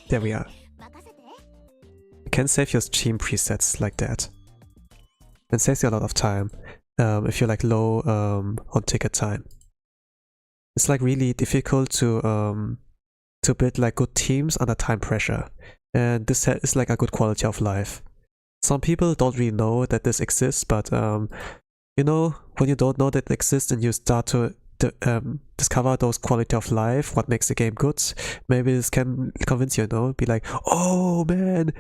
There we are. You can save your team presets like that. And saves you a lot of time if you're like low on ticket time. It's like really difficult to build like good teams under time pressure. And this is like a good quality of life. Some people don't really know that this exists, but you know, when you don't know that it exists and you start to discover those quality of life, what makes the game good, maybe this can convince you, you know, be like, oh man,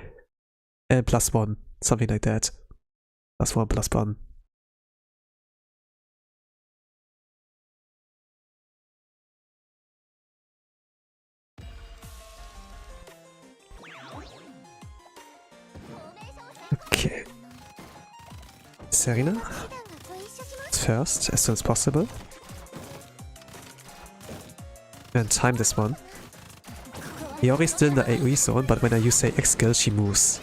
and +1, something like that. +1, +1. Okay. Serena? First, as soon as possible. And time this one. Yori's still in the AoE zone, but when I use say X skill, she moves.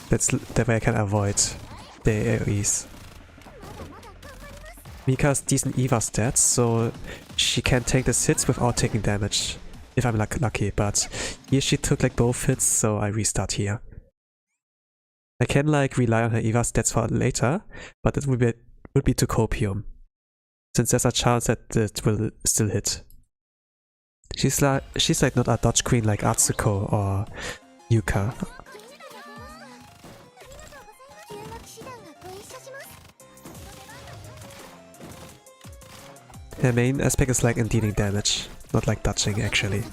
That's the way I can avoid the AoEs. Mika's decent EVA stats, so she can take the hits without taking damage. If I'm lucky, but here she took like both hits, so I restart here. I can like rely on her EVA stats for later, but it would be too copium, since there's a chance that it will still hit. She's like not a dodge queen like Atsuko or Yuka. Her main aspect is like in dealing damage, not like dodging actually.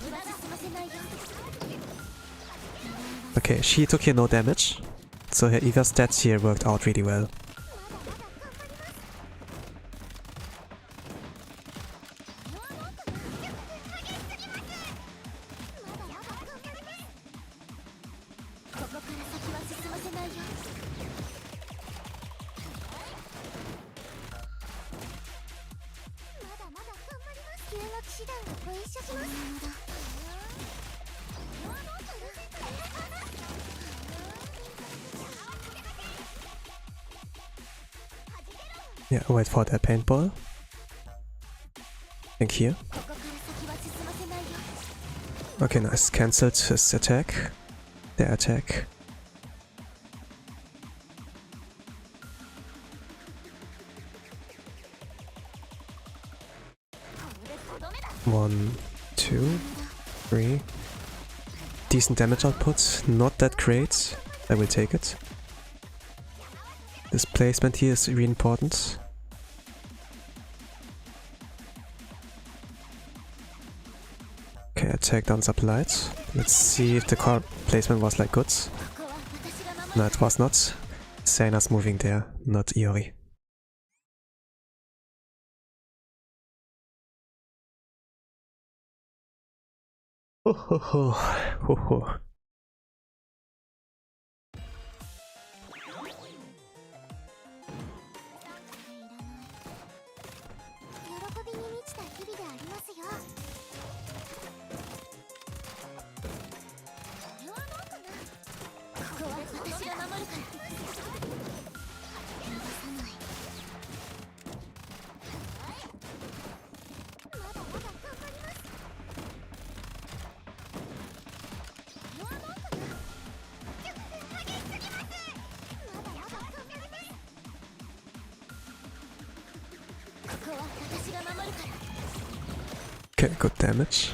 Okay, she took here no damage, so her EVA stats here worked out really well. Yeah, wait for that paintball. Think here. Okay, nice. Cancelled his attack. Their attack. One, two, three. Decent damage output. Not that great. I will take it. This placement here is really important. Okay, attack downs up light. Let's see if the card placement was like good. No, it was not. Seina's moving there, not Iori. Ho ho ho, ho ho. Okay, good damage.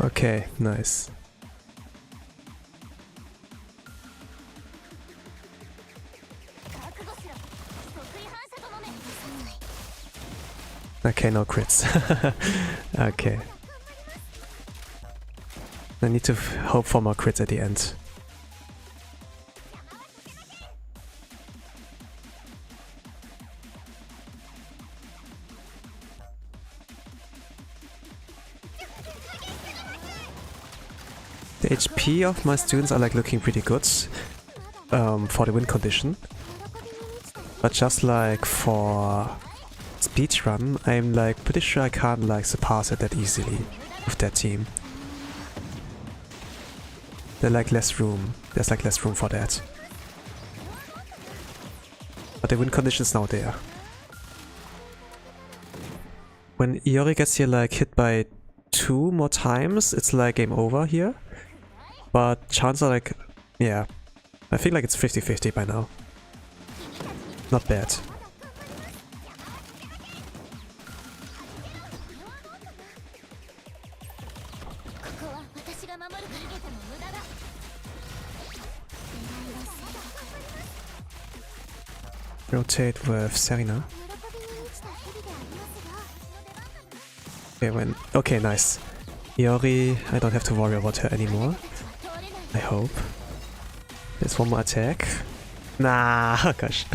Okay, nice. Okay, no crits. Okay. I need to hope for more crits at the end. The HP of my students are like looking pretty good for the win condition. But just like for Speedrun, I'm like pretty sure I can't like surpass it that easily with that team. There's like less room. There's like less room for that. But the win condition is now there. When Iori gets here like hit by 2 more times, it's like game over here. But chances are like, yeah, I think like it's 50-50 by now. Not bad. Rotate with Serena. Okay, nice. Iori, I don't have to worry about her anymore. I hope. There's one more attack. Nah, oh gosh.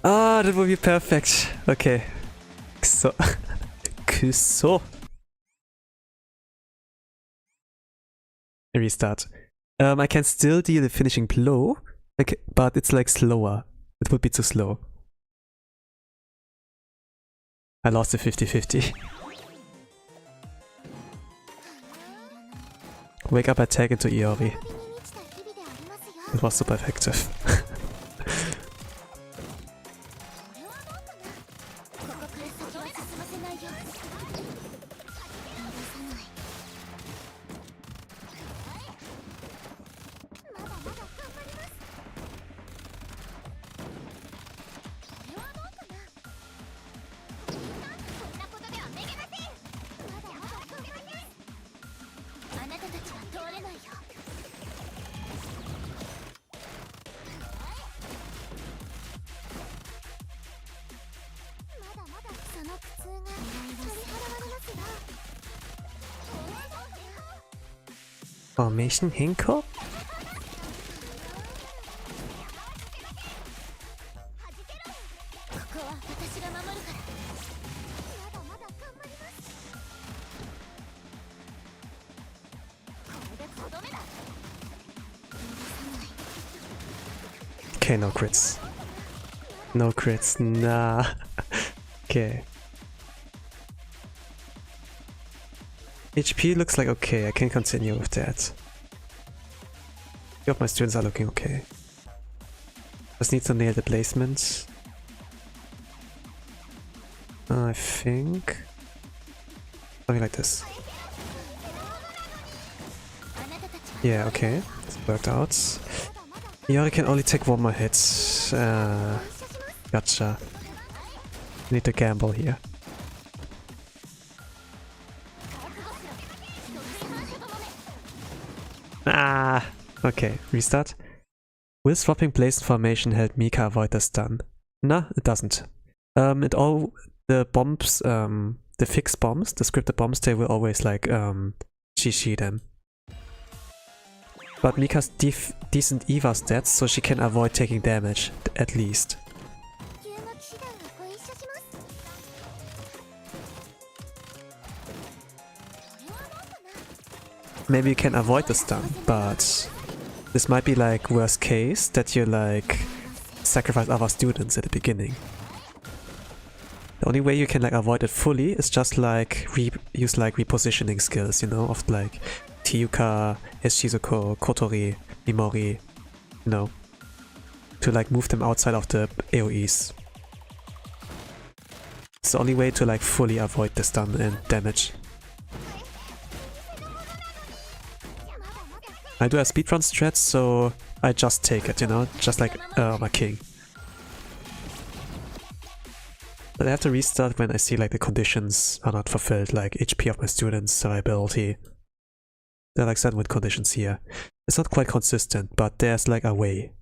Ah, that would be perfect. Okay. So, Kuso. Restart. I can still deal the finishing blow, okay, but it's like slower. It would be too slow. I lost the 50-50. Wake up attack into Iori. It was super effective. Formation Hinko? Okay, no crits. No crits, nah. Okay. HP looks like okay, I can continue with that. Few of my students are looking okay. Just need to nail the placement. I think... something like this. Yeah, okay. It's worked out. Yori can only take one more hit. Gotcha. Need to gamble here. Ah! Okay, restart. Will swapping place formation help Mika avoid the stun? No, it doesn't. The bombs, the fixed bombs, the scripted bombs, they will always like GG them. But Mika's decent EVA stats, so she can avoid taking damage, at least. Maybe you can avoid the stun, but this might be like worst case, that you like sacrifice other students at the beginning. The only way you can like avoid it fully is just like use like repositioning skills, you know, of like Tiyuka, Shizuko, Kotori, Mimori, you know, to like move them outside of the AoEs. It's the only way to like fully avoid the stun and damage. I do a speedrun strat, so I just take it, you know, just like my king. But I have to restart when I see like the conditions are not fulfilled, like HP of my students, survivability. There are like certain conditions here. It's not quite consistent, but there's like a way.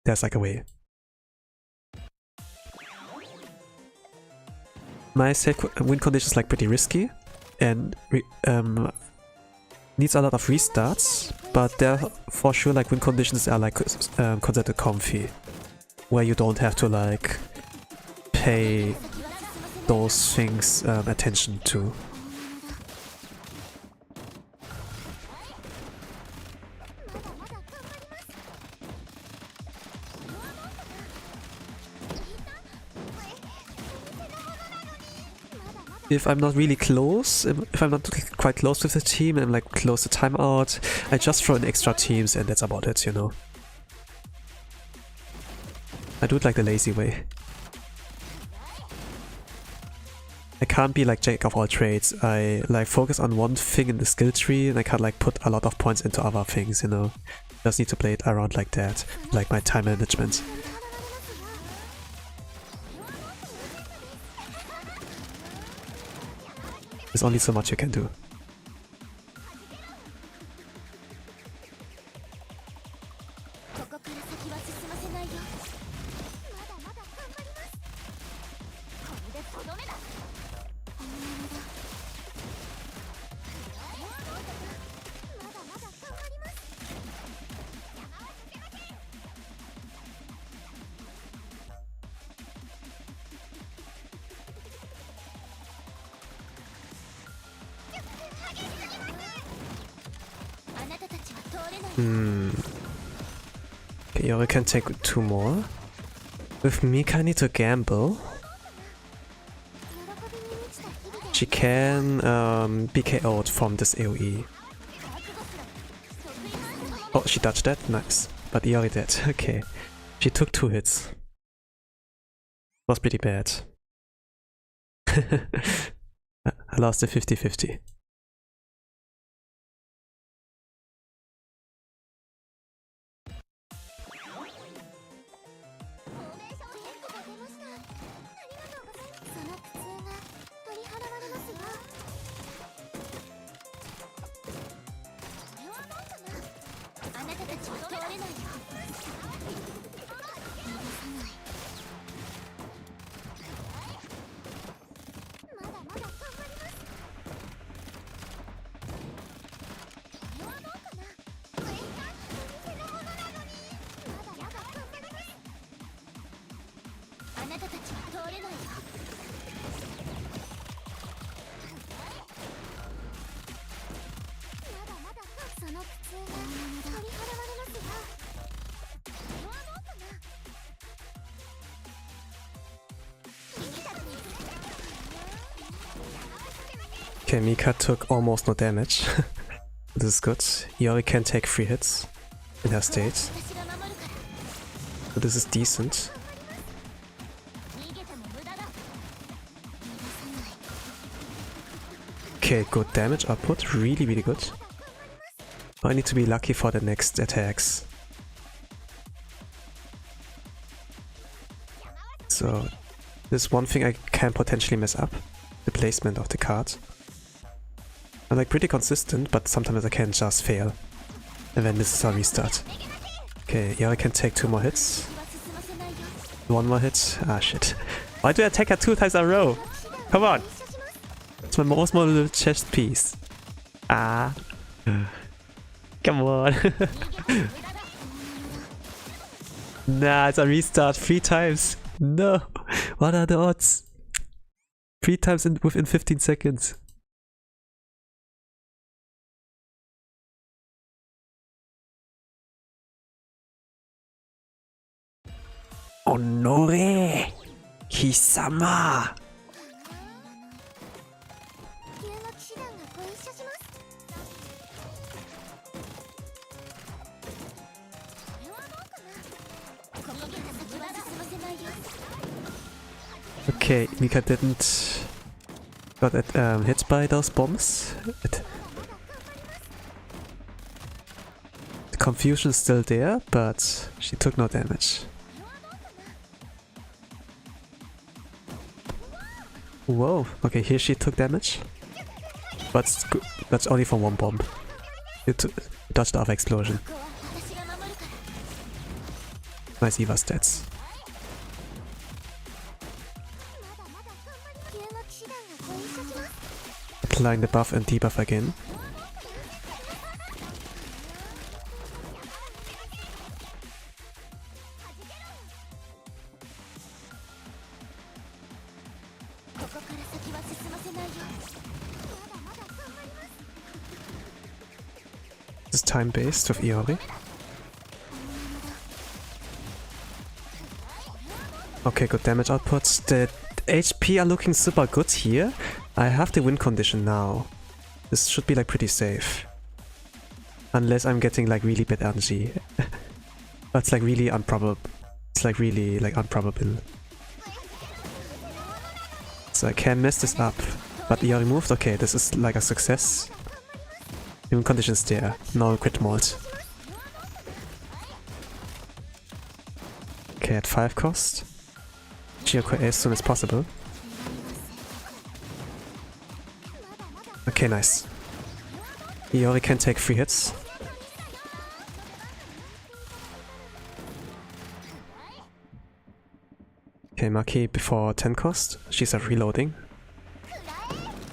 There's like a way. My save win condition is like pretty risky and needs a lot of restarts, but there for sure like win conditions are like considered comfy, where you don't have to like pay those things attention to. If I'm not really close, if I'm not quite close with the team and I'm like close to timeout, I just throw in extra teams and that's about it, you know. I do it like the lazy way. I can't be like jack of all trades. I like focus on one thing in the skill tree and I can't like put a lot of points into other things, you know. Just need to play it around like that, like my time management. There's only so much you can do. Okay, Yori can take 2 more. With Mika I need to gamble. She can be KO'd from this AoE. Oh, she dodged that? Nice. But Yori did. Okay. She took 2 hits. Was pretty bad. I lost a 50-50. Okay, Mika took almost no damage. This is good. Iori can take 3 hits in her state. So this is decent. Okay, good damage output. Really, really good. I need to be lucky for the next attacks. So, this is one thing I can potentially mess up. The placement of the card. I'm like pretty consistent, but sometimes I can just fail. And then this is our restart. Okay, yeah, I can take 2 more hits. 1 more hit. Ah, shit. Why do I attack her 2 times in a row? Come on! It's my most little chest piece. Ah. Come on. Nah, it's a restart 3 times. No. What are the odds? 3 times within 15 seconds. Honore! Kisama! Okay, Mika didn't got hit by those bombs. The confusion is still there, but she took no damage. Whoa, okay, here she took damage. But that's only from 1 bomb. You dodged the other explosion. Nice Eva stats. Applying the buff and debuff again. This is time-based with Iori. Okay, good damage output. The HP are looking super good here. I have the win condition now. This should be like pretty safe. Unless I'm getting like really bad energy. That's like really improbable. It's like really like improbable. So I can mess this up. But Iori moved? Okay, this is like a success. Win conditions there. No crit mold. Okay, at 5 cost. Shizuko as soon as possible. Okay, nice. Iori can take 3 hits. Okay, Maki before 10 cost. She's reloading.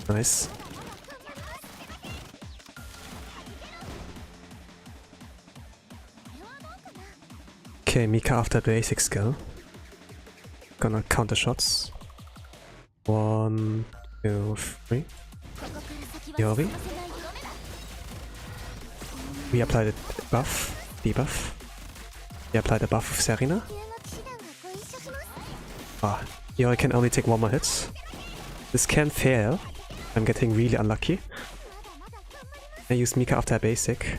Nice. Okay, Mika after the basic skill. Gonna counter shots. 1, 2, 3. Iori. We apply the buff, debuff. We apply the buff of Serena. Ah, Iori can only take 1 more hit. This can fail. I'm getting really unlucky. I use Mika after a basic.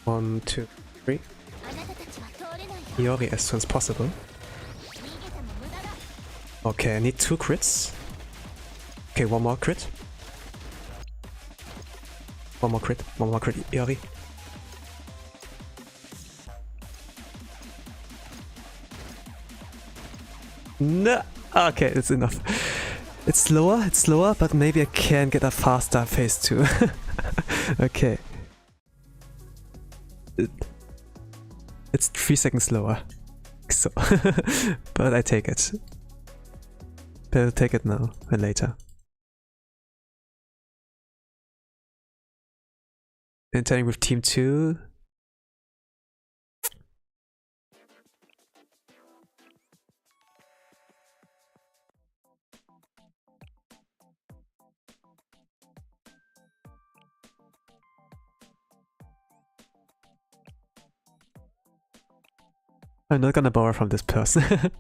One, 2, 3. Iori as soon as possible. Okay, I need 2 crits. Okay, 1 more crit. 1 more crit. 1 more crit, Iori. No! Okay, it's enough. It's slower, but maybe I can get a faster phase 2. Okay. It's 3 seconds slower. So, but I take it. Better take it now and later. Entering with team 2. I'm not gonna borrow from this person.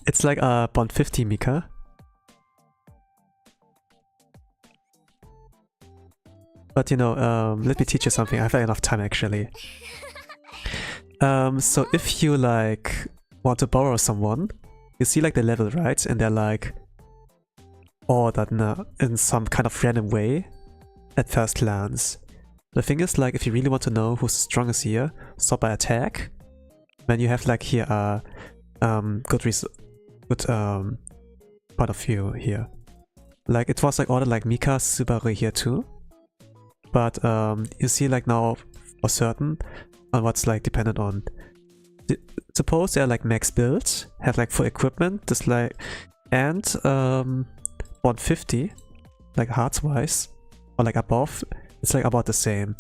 It's like a bond 50 Mika. But you know, let me teach you something. I have enough time actually. So if you like want to borrow someone, you see like the level, right? And they're like ordered in some kind of random way at first glance. The thing is, like, if you really want to know who's strongest here, sort by attack. Then you have like here a good point of view here. Like it was like ordered like Mika, Subaru here too. But you see like now for certain on what's like dependent on. Suppose they're like max build, have like full equipment, just like, and 150, like hearts wise, or like above, it's like about the same.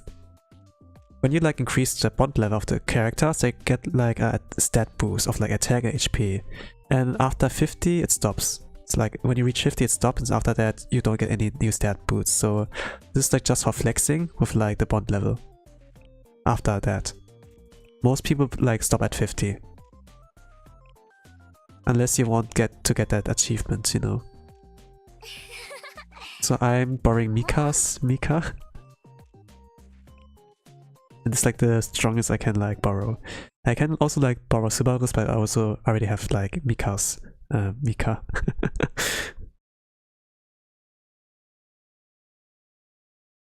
When you like increase the bond level of the characters, they get like a stat boost of like attack and HP. And after 50 it stops. It's like when you reach 50 it stops, and after that you don't get any new stat boosts. So this is like just for flexing with like the bond level. After that. Most people like stop at 50. Unless you want to get that achievement, you know. So I'm borrowing Mika. And it's like the strongest I can like borrow. I can also like borrow Subarus, but I also already have like Mika.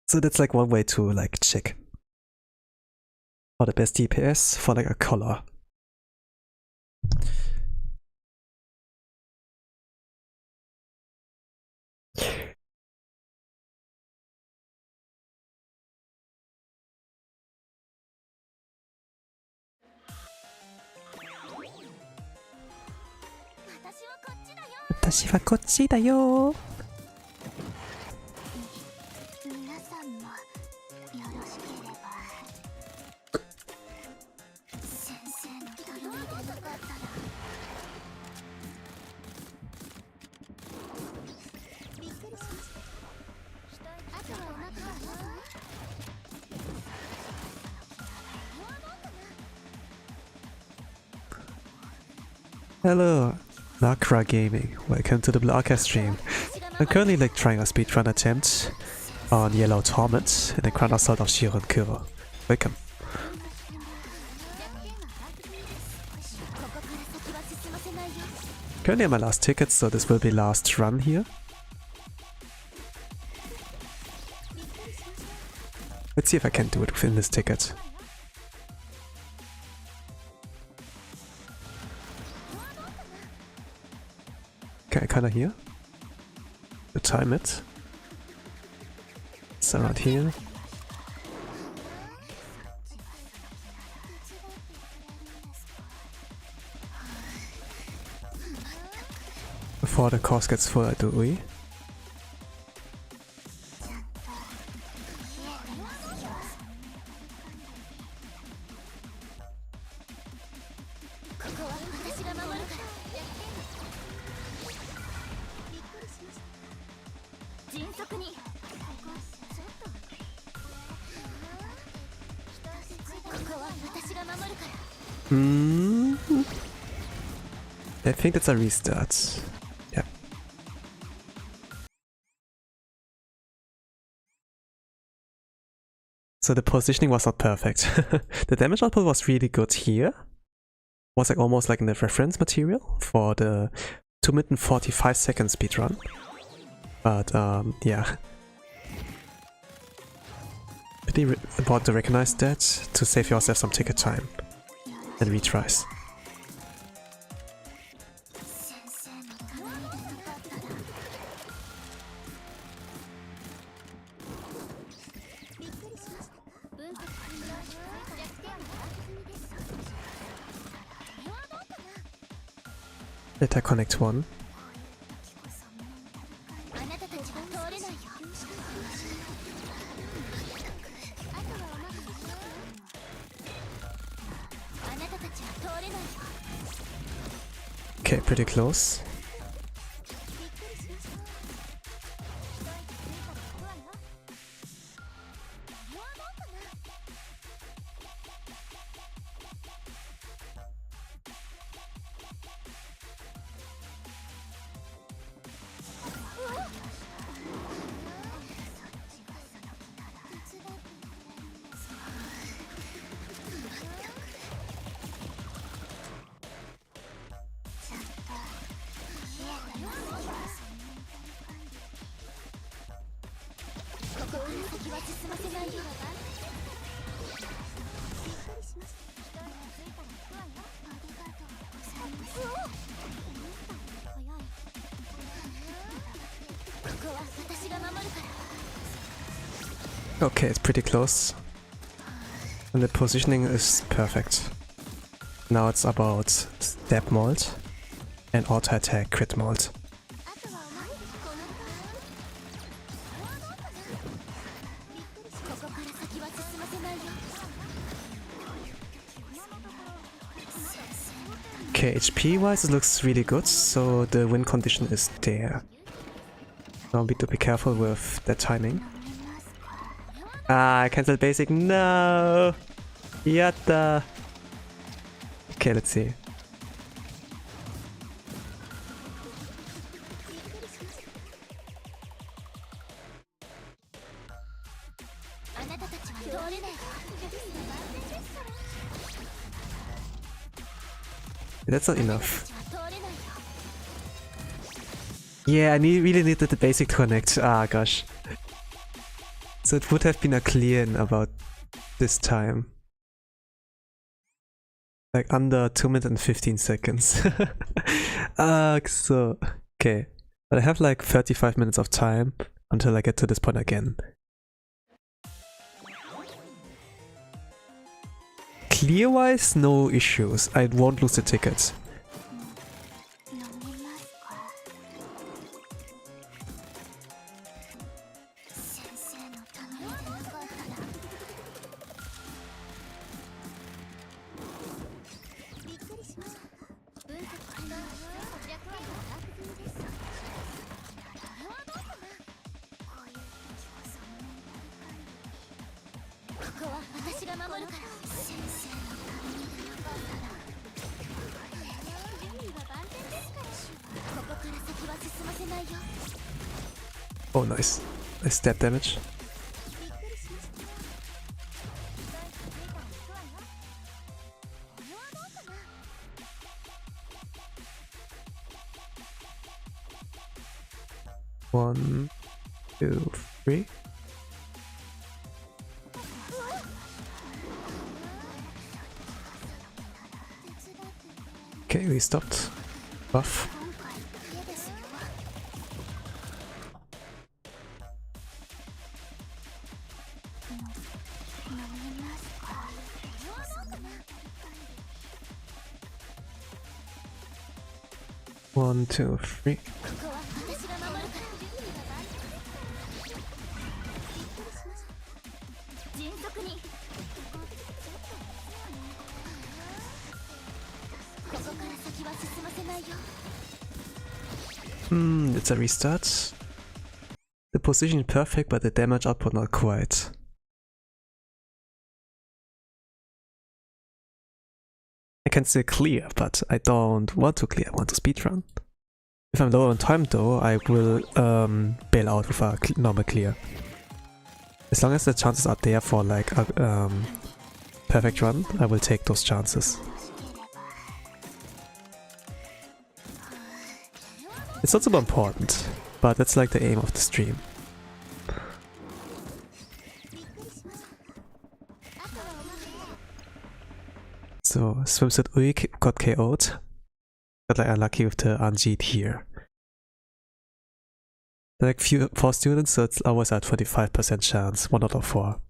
So that's like one way to like check for the best DPS for like a color. Watashi wa kochi da yo. Hello, Nakra Gaming. Welcome to the Blocker stream. I'm currently like trying a speedrun attempt on Yellow Torment in the Grand Assault of Shiro Kuro. Welcome. Currently on my last ticket, so this will be last run here. Let's see if I can do it within this ticket. Okay, kinda here. To time it. It's around here. Before the course gets full, I do we. I think that's a restart. Yeah. So the positioning was not perfect. The damage output was really good here. Was like almost like in the reference material for the 2 minute and 45 second speedrun. But yeah. Pretty important to recognize that to save yourself some ticket time and retries. Let I connect one. Okay, pretty close. Okay, it's pretty close. And the positioning is perfect. Now it's about step mold and auto attack crit mold. Okay, HP wise it looks really good, so the win condition is there. Now we need to be careful with the timing. Ah, I cancelled basic, no! Yatta! Okay, let's see. That's not enough. Yeah, I really needed the basic to connect. Ah, gosh. So it would have been a clear in about this time. Like under 2 minutes and 15 seconds. So... Okay. But I have like 35 minutes of time until I get to this point again. Clear-wise, no issues. I won't lose the ticket. Oh, nice. Nice stab damage. One, two, three. Okay, we stopped. Buff. One, two, three. It's a restart. The position is perfect, but the damage output not quite. I can still clear, but I don't want to clear, I want to speedrun. If I'm low on time though, I will bail out with a normal clear. As long as the chances are there for like a perfect run, I will take those chances. It's not super important, but that's like the aim of the stream. So, Swimsuit Ui got KO'd. Got like unlucky with the Anjit here. There are like 4 students, so it's always a 25% chance, 1 out of 4.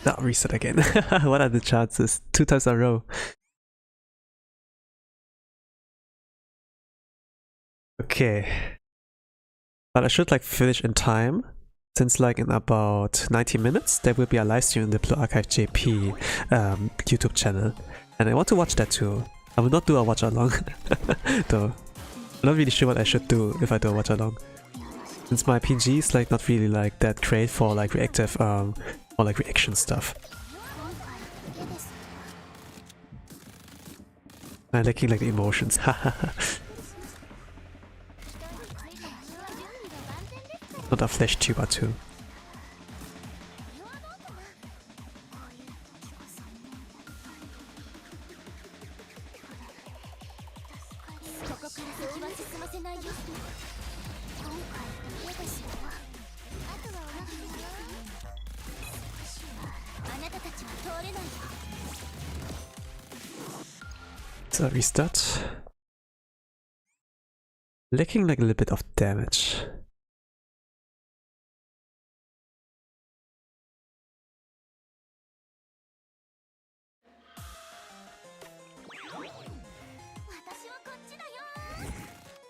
No, reset again. What are the chances? 2 times in a row. Okay. But I should like finish in time, since like in about 90 minutes there will be a live stream in the Blue Archive JP YouTube channel. And I want to watch that too. I will not do a watch along though. I'm not really sure what I should do if I do a watch along. Since my PG is like not really like that great for like reactive or like reaction stuff. I'm lacking like the emotions. Not a flesh tuber too. So restart. Lacking like a little bit of damage.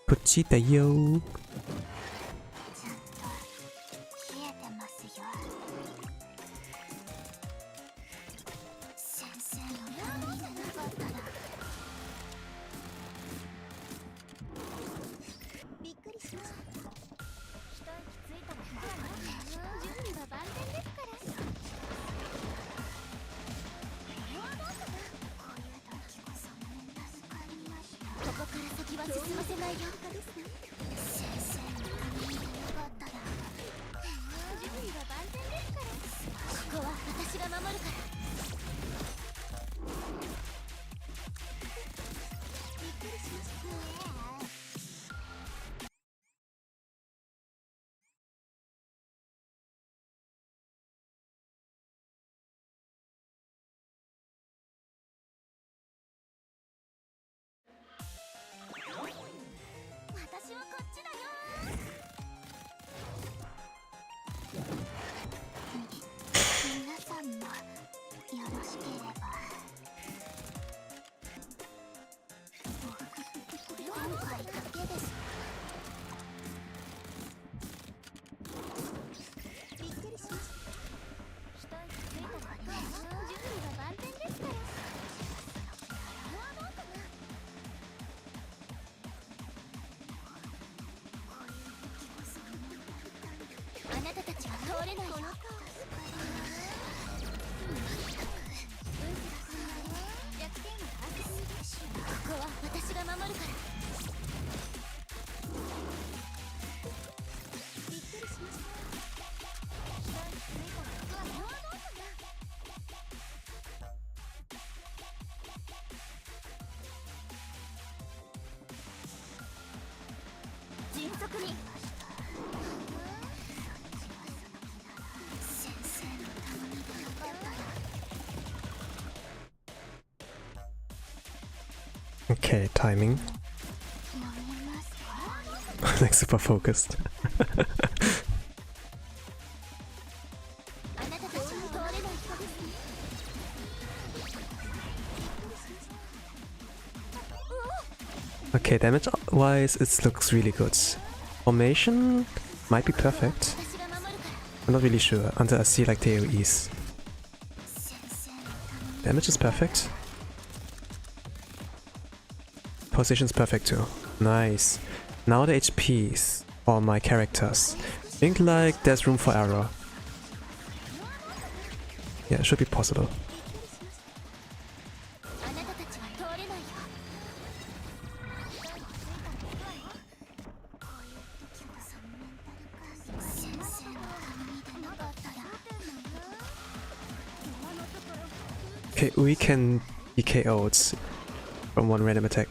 Kuchita yo. Okay, timing. Like super focused. Okay, damage wise it looks really good. Formation might be perfect. I'm not really sure until I see like the AoEs. Damage is perfect. Position's perfect too. Nice. Now the HPs for my characters. Think like there's room for error. Yeah, it should be possible. Okay, we can be KO'd from one random attack.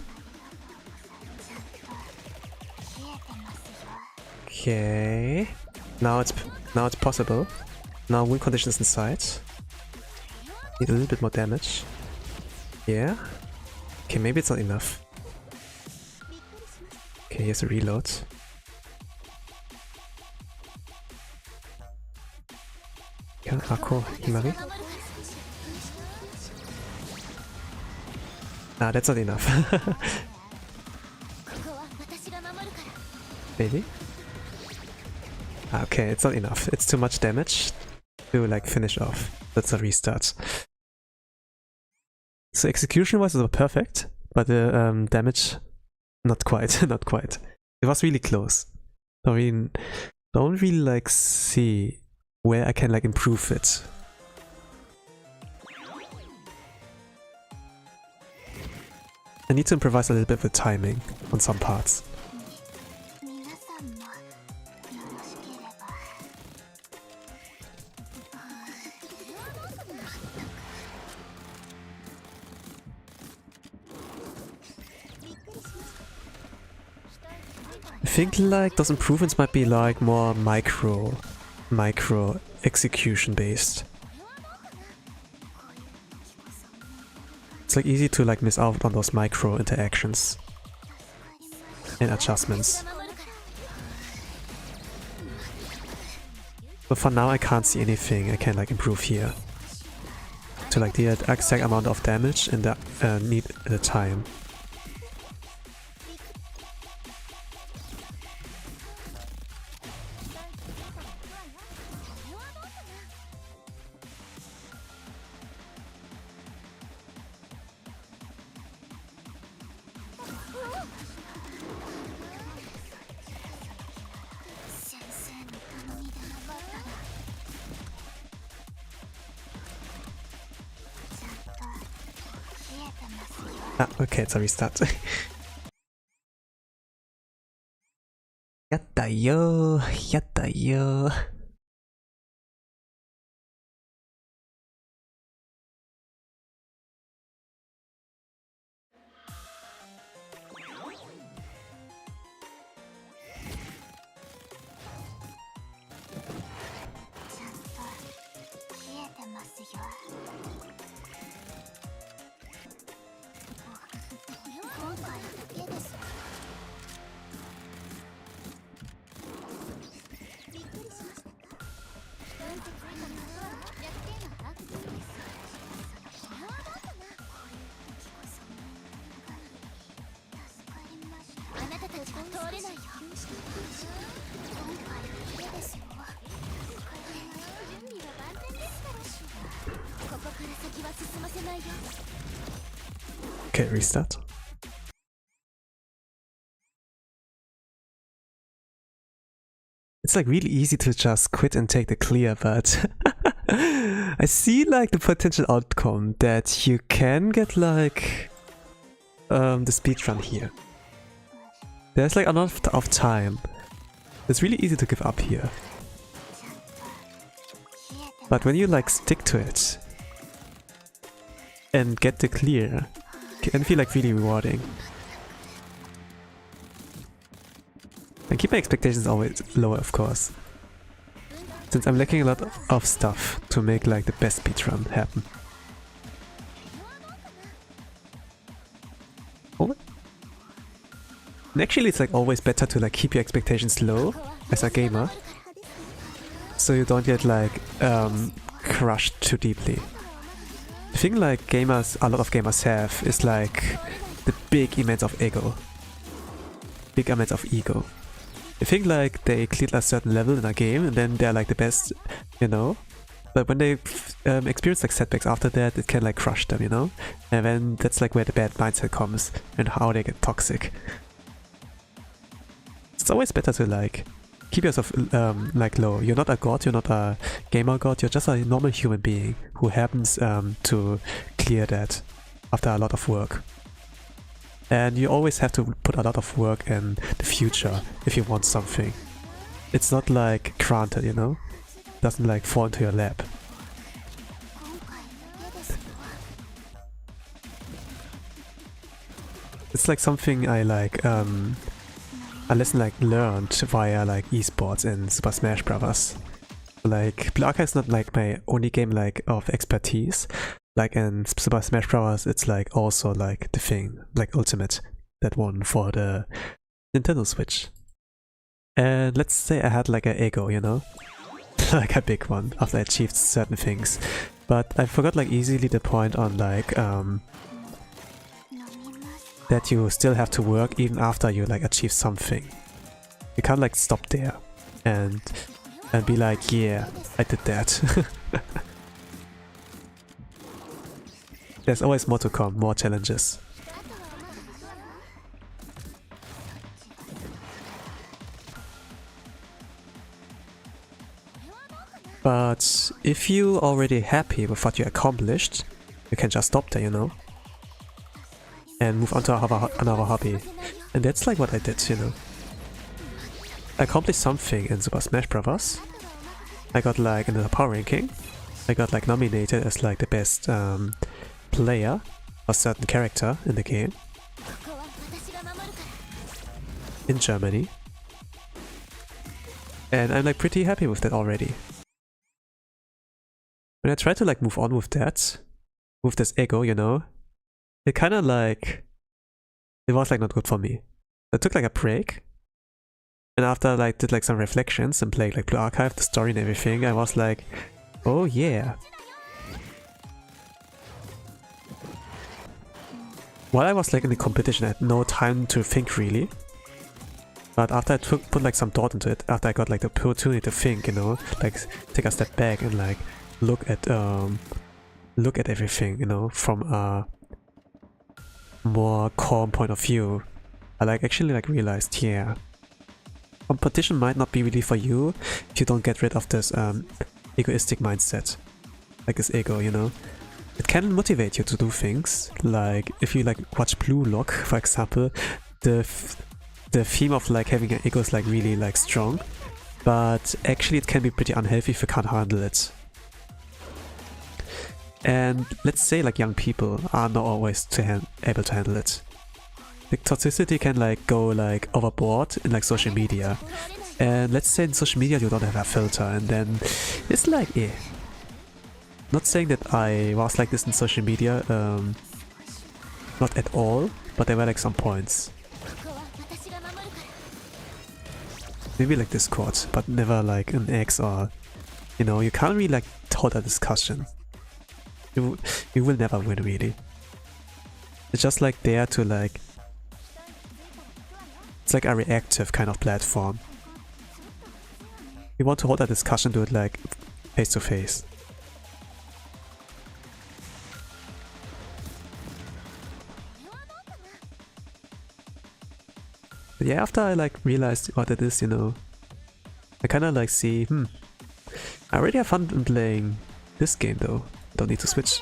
Okay, now it's possible. Now win conditions inside. Need a little bit more damage. Yeah. Okay, maybe it's not enough. Okay, here's a reload. Yeah, Akko, Himari. Ah, that's not enough. Maybe? Okay, it's not enough. It's too much damage to like finish off. That's a restart. So execution was perfect, but the damage not quite, not quite. It was really close. So I mean, don't really like see where I can like improve it. I need to improvise a little bit with timing on some parts. I think like those improvements might be like more micro execution based. It's like easy to like miss out on those micro interactions and adjustments. But for now I can't see anything I can like improve here. To like the exact amount of damage and the need the time. Ah, okay, it's a restart. Yatta yo, yatta yo. Okay, restart. It's like really easy to just quit and take the clear, but I see like the potential outcome that you can get like the speedrun here. There's like enough of time. It's really easy to give up here. But when you like stick to it and get the clear, it can feel like really rewarding. And keep my expectations always lower, of course, since I'm lacking a lot of stuff to make like the best speedrun happen. Oh. And actually it's like always better to like keep your expectations low as a gamer, so you don't get like crushed too deeply. The thing like a lot of gamers have is like the big immense of ego. Big amounts of ego. They think like they cleared a certain level in a game and then they're like the best, you know? But when they experience like setbacks after that, it can like crush them, you know? And then that's like where the bad mindset comes and how they get toxic. It's always better to like keep yourself like low. You're not a god, you're not a gamer god, you're just a normal human being who happens to clear that after a lot of work. And you always have to put a lot of work in the future if you want something. It's not like granted, you know? It doesn't like fall into your lap. It's like something I like a lesson like learned via like esports and Super Smash Bros. Like Blanca is not like my only game like of expertise. Like in Super Smash Bros. It's like also like the thing, like Ultimate, that one for the Nintendo Switch. And let's say I had like an ego, you know? Like a big one after I achieved certain things. But I forgot like easily the point on like that you still have to work even after you like achieve something. You can't like stop there and be like, yeah, I did that. There's always more to come, more challenges. But if you're already happy with what you accomplished, you can just stop there, you know? and move on to another hobby. And that's like what I did, you know. I accomplished something in Super Smash Bros. I got like in the power ranking, I got like nominated as like the best player of a certain character in the game in Germany. And I'm like pretty happy with that already. When I tried to like move on with that, with this ego, you know, it kind of like, it was like not good for me. I took like a break, and after I like did like some reflections and played like Blue Archive, the story and everything, I was like, oh yeah. While I was like in the competition, I had no time to think really. But after I put like some thought into it, after I got like the opportunity to think, you know, like take a step back and like look at everything, you know, from a more calm point of view, I like actually like realized, yeah, competition might not be really for you if you don't get rid of this egoistic mindset, like this ego, you know. It can motivate you to do things, like if you like watch Blue Lock, for example, the theme of like having an ego is like really like strong, but actually it can be pretty unhealthy if you can't handle it. And let's say like young people are not always able to handle it. The toxicity can like go like overboard in like social media. And let's say in social media you don't have a filter, and then it's like, eh. Not saying that I was like this in social media, not at all, but there were like some points. Maybe like Discord, but never like an X, or, you know, you can't really like hold a discussion. You will never win really. It's just like there to like, it's like a reactive kind of platform. You want to hold a discussion, do it like face to face. But yeah, after I like realized what it is, you know, I kind of like see, I already have fun in playing this game though. Don't need to switch.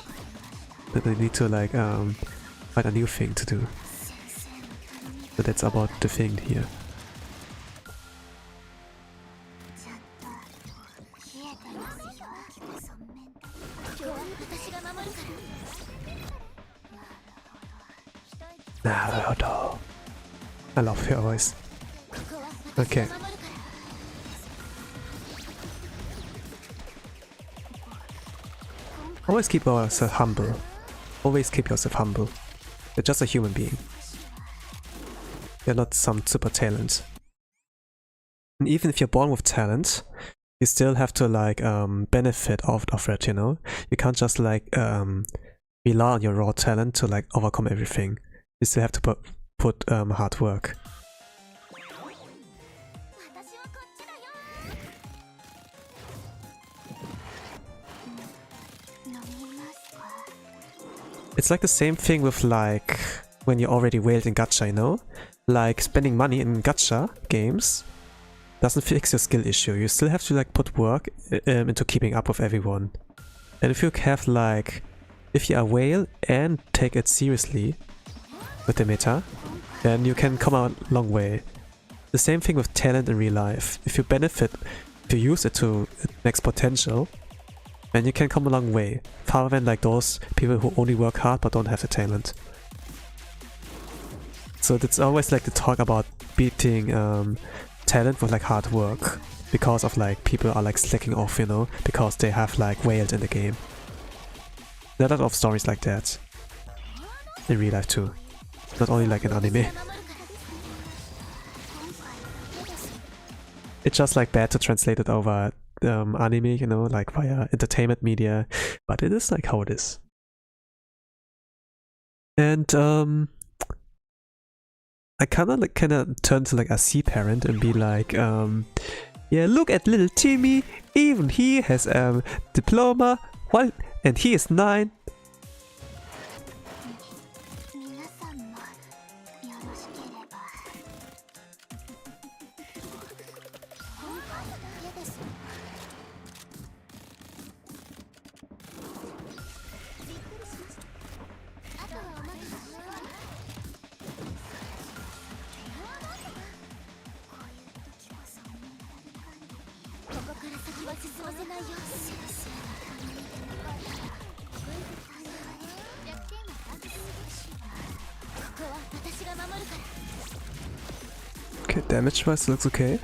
But I need to like find a new thing to do. So that's about the thing here. Naruto. I love her voice. Okay. Always keep yourself humble. Always keep yourself humble. You're just a human being. You're not some super talent. And even if you're born with talent, you still have to like benefit of it, you know? You can't just like rely on your raw talent to like overcome everything. You still have to put hard work. It's like the same thing with like when you already whaled in gacha, you know? Like spending money in gacha games doesn't fix your skill issue. You still have to like put work into keeping up with everyone. And if you have like, if you are whale and take it seriously with the meta, then you can come a long way. The same thing with talent in real life. If you benefit, if you use it to its max potential, then you can come a long way. Farther than like those people who only work hard but don't have the talent. So it's always like the talk about beating talent with like hard work, because of like people are like slacking off, you know, because they have like whaled in the game. There are a lot of stories like that in real life too, not only like in anime. It's just like bad to translate it over anime, you know, like via entertainment media, but it is like how it is. And I kinda turn to like a C parent and be like, yeah, look at little Timmy, even he has a diploma, and he is 9. Okay, damage wise looks okay.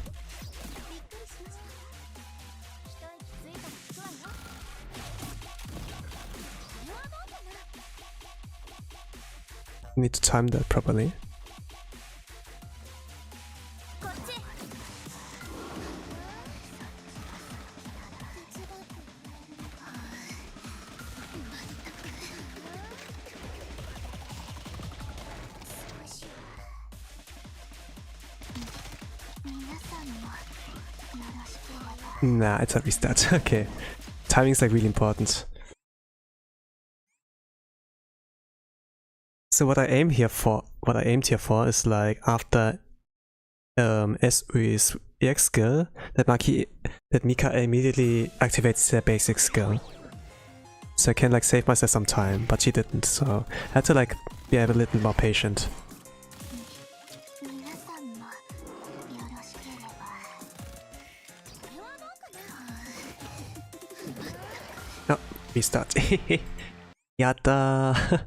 Need to time that properly. Nah, it's a restart. Okay. Timing is like really important. So what I aimed here for is like after SU's EX skill, that Mika immediately activates their basic skill. So I can like save myself some time, but she didn't, so I had to like be a little more patient. No, restart. Yatta!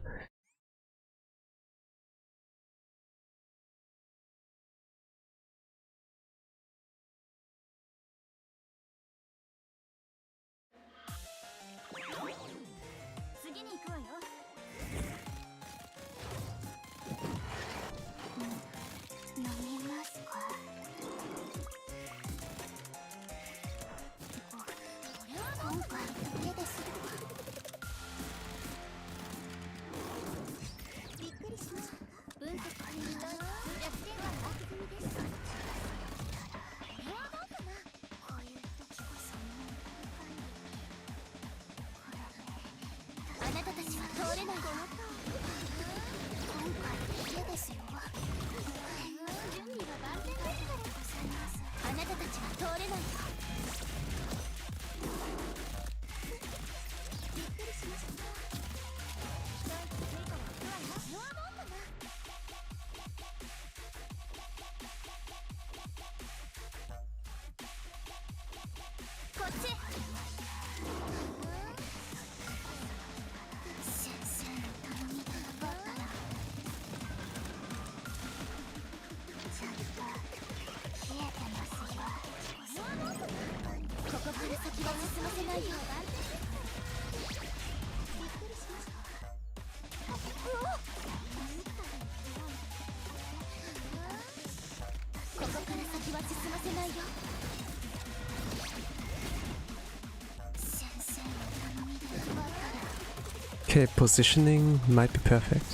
Okay, positioning might be perfect.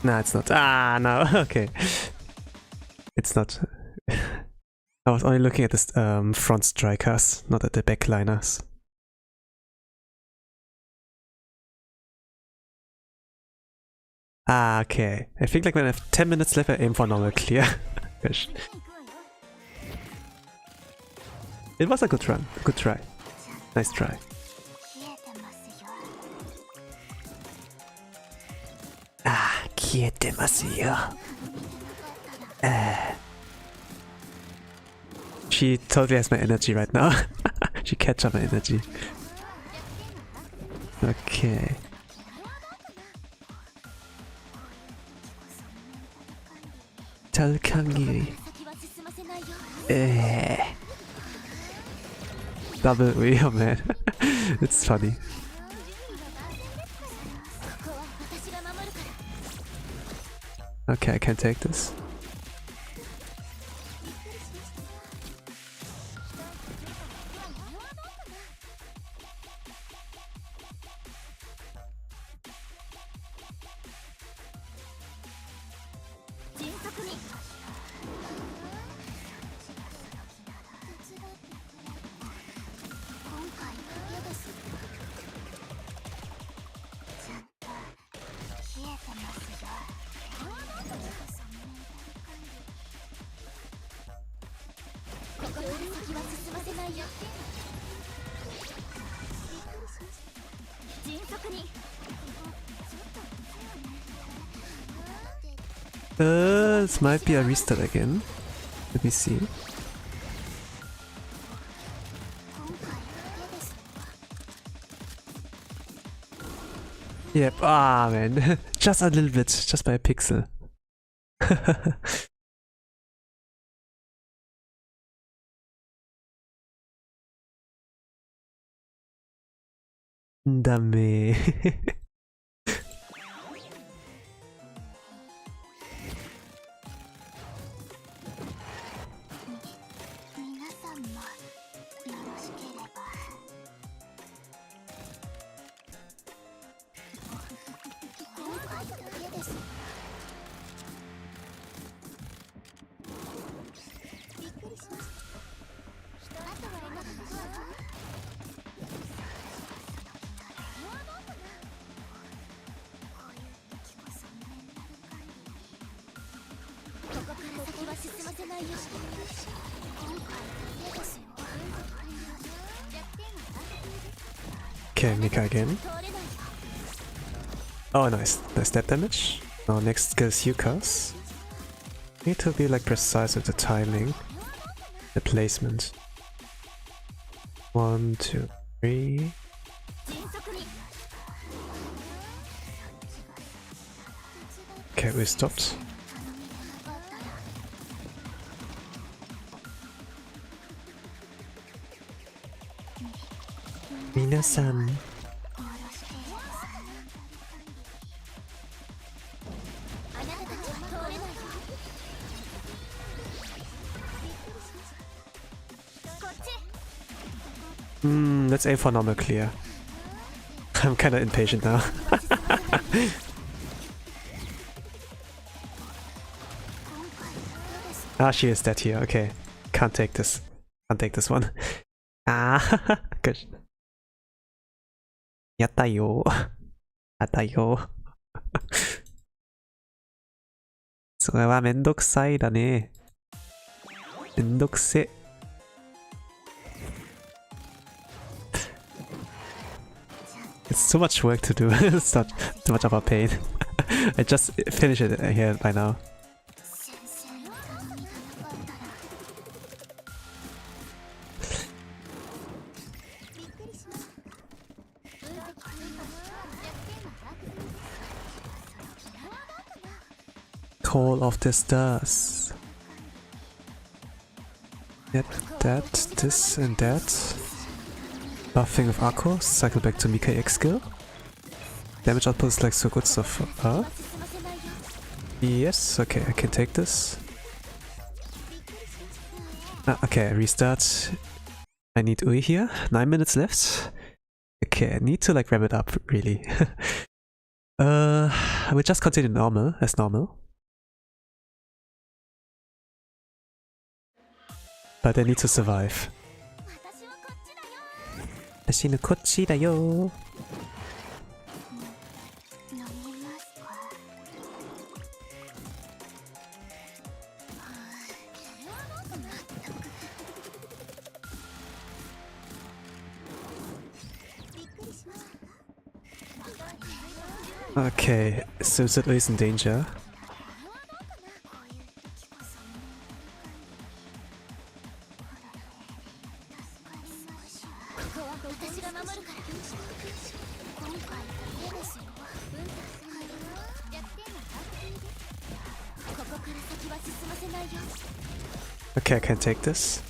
Nah, it's not. Ah, no, okay. It's not. I was only looking at the front strikers, not at the backliners. Ah, okay. I think like when I have 10 minutes left, I aim for normal clear. It was a good run. Good try. Nice try. Ah, kietemasu yo. She totally has my energy right now. She catch up my energy. Okay. Talkangiri. Double wheel, man. It's funny. Okay, I can take this. This might be a restart again. Let me see. Yep, ah man, just a little bit, just by a pixel. Dame. Okay, Mika again. Oh, nice. Nice step damage. Now next skill is Yuka's. Need to be like precise with the timing. The placement. 1, 2, 3. Okay, we stopped. Minasan. Let's aim for normal clear. I'm kinda impatient now. Ah, she is dead here. Okay. Can't take this. Can't take this one. Ah, good. Yatta yo. Yatta yo. それはめんどくさいだね。めんどくせ。It's too much work to do. It's not too much of a pain. I just finished it here by now. Call of the Stars. Get that, this and that. Buffing of Akko, cycle back to Mika X skill. Damage output is like so good so far. Yes, okay, I can take this. Okay, restart. I need Ui here. 9 minutes left. Okay, I need to like wrap it up, really. I will just continue normal, as normal. But I need to survive. 私のこっちだよ。Okay, so Zidlu is in danger. Okay, I can take this.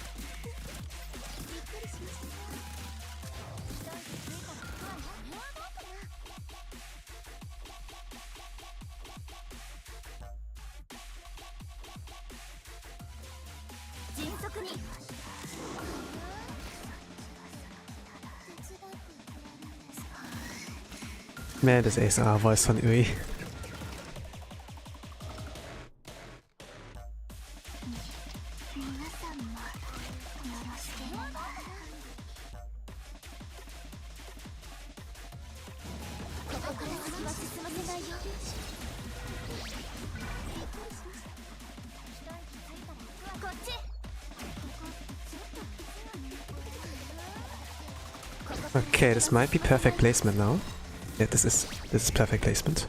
Man, this ASMR voice von Ui. Okay, this might be perfect placement now. Yeah, this is perfect placement.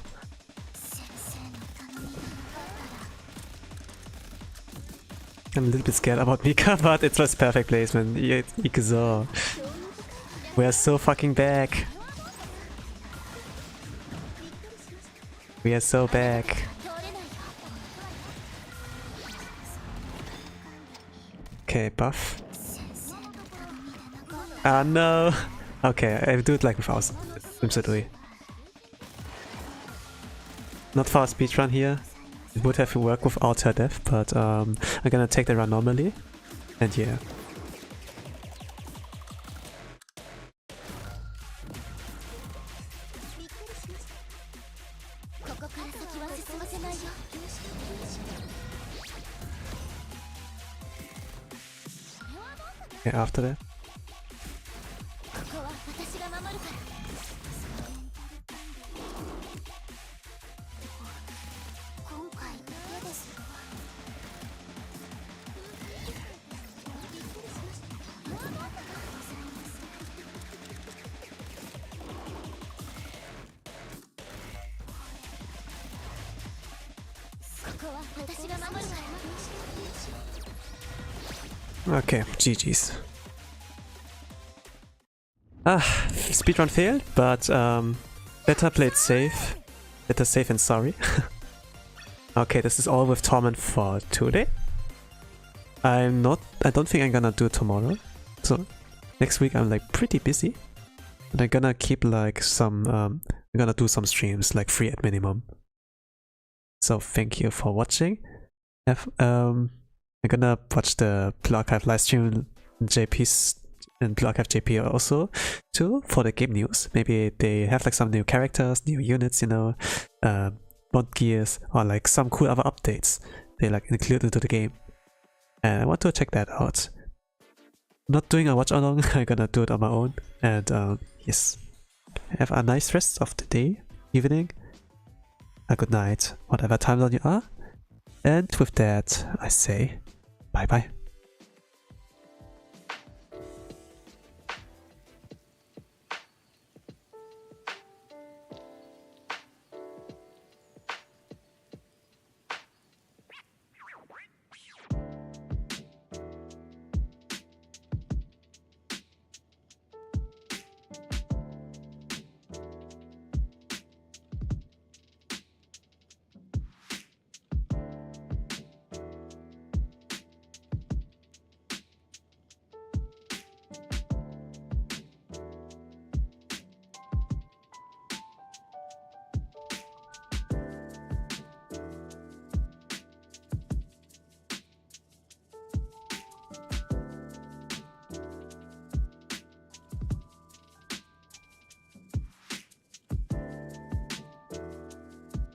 I'm a little bit scared about Mika, but it was perfect placement. Ikuzo. We are so fucking back. We are so back. Okay, buff. Ah, no! Okay, I do it like without Simsidui. Not for a speedrun here. It would have to work without her death, but I'm gonna take the run normally. And yeah. Okay, after that. Okay, GG's. Speedrun failed, but better played safe. Better safe and sorry. Okay, this is all with Torment for today. I don't think I'm gonna do it tomorrow. So next week I'm like pretty busy. And I'm gonna keep like some I'm gonna do some streams like 3 at minimum. So thank you for watching. I'm gonna watch the Blue Archive livestream JP's and Blue Archive JP also too for the game news. Maybe they have like some new characters, new units, you know, mod gears, or like some cool other updates they like include into the game. And I want to check that out. Not doing a watch along, I'm gonna do it on my own. And yes, have a nice rest of the day, evening, a good night, whatever time zone you are. And with that, I say bye bye.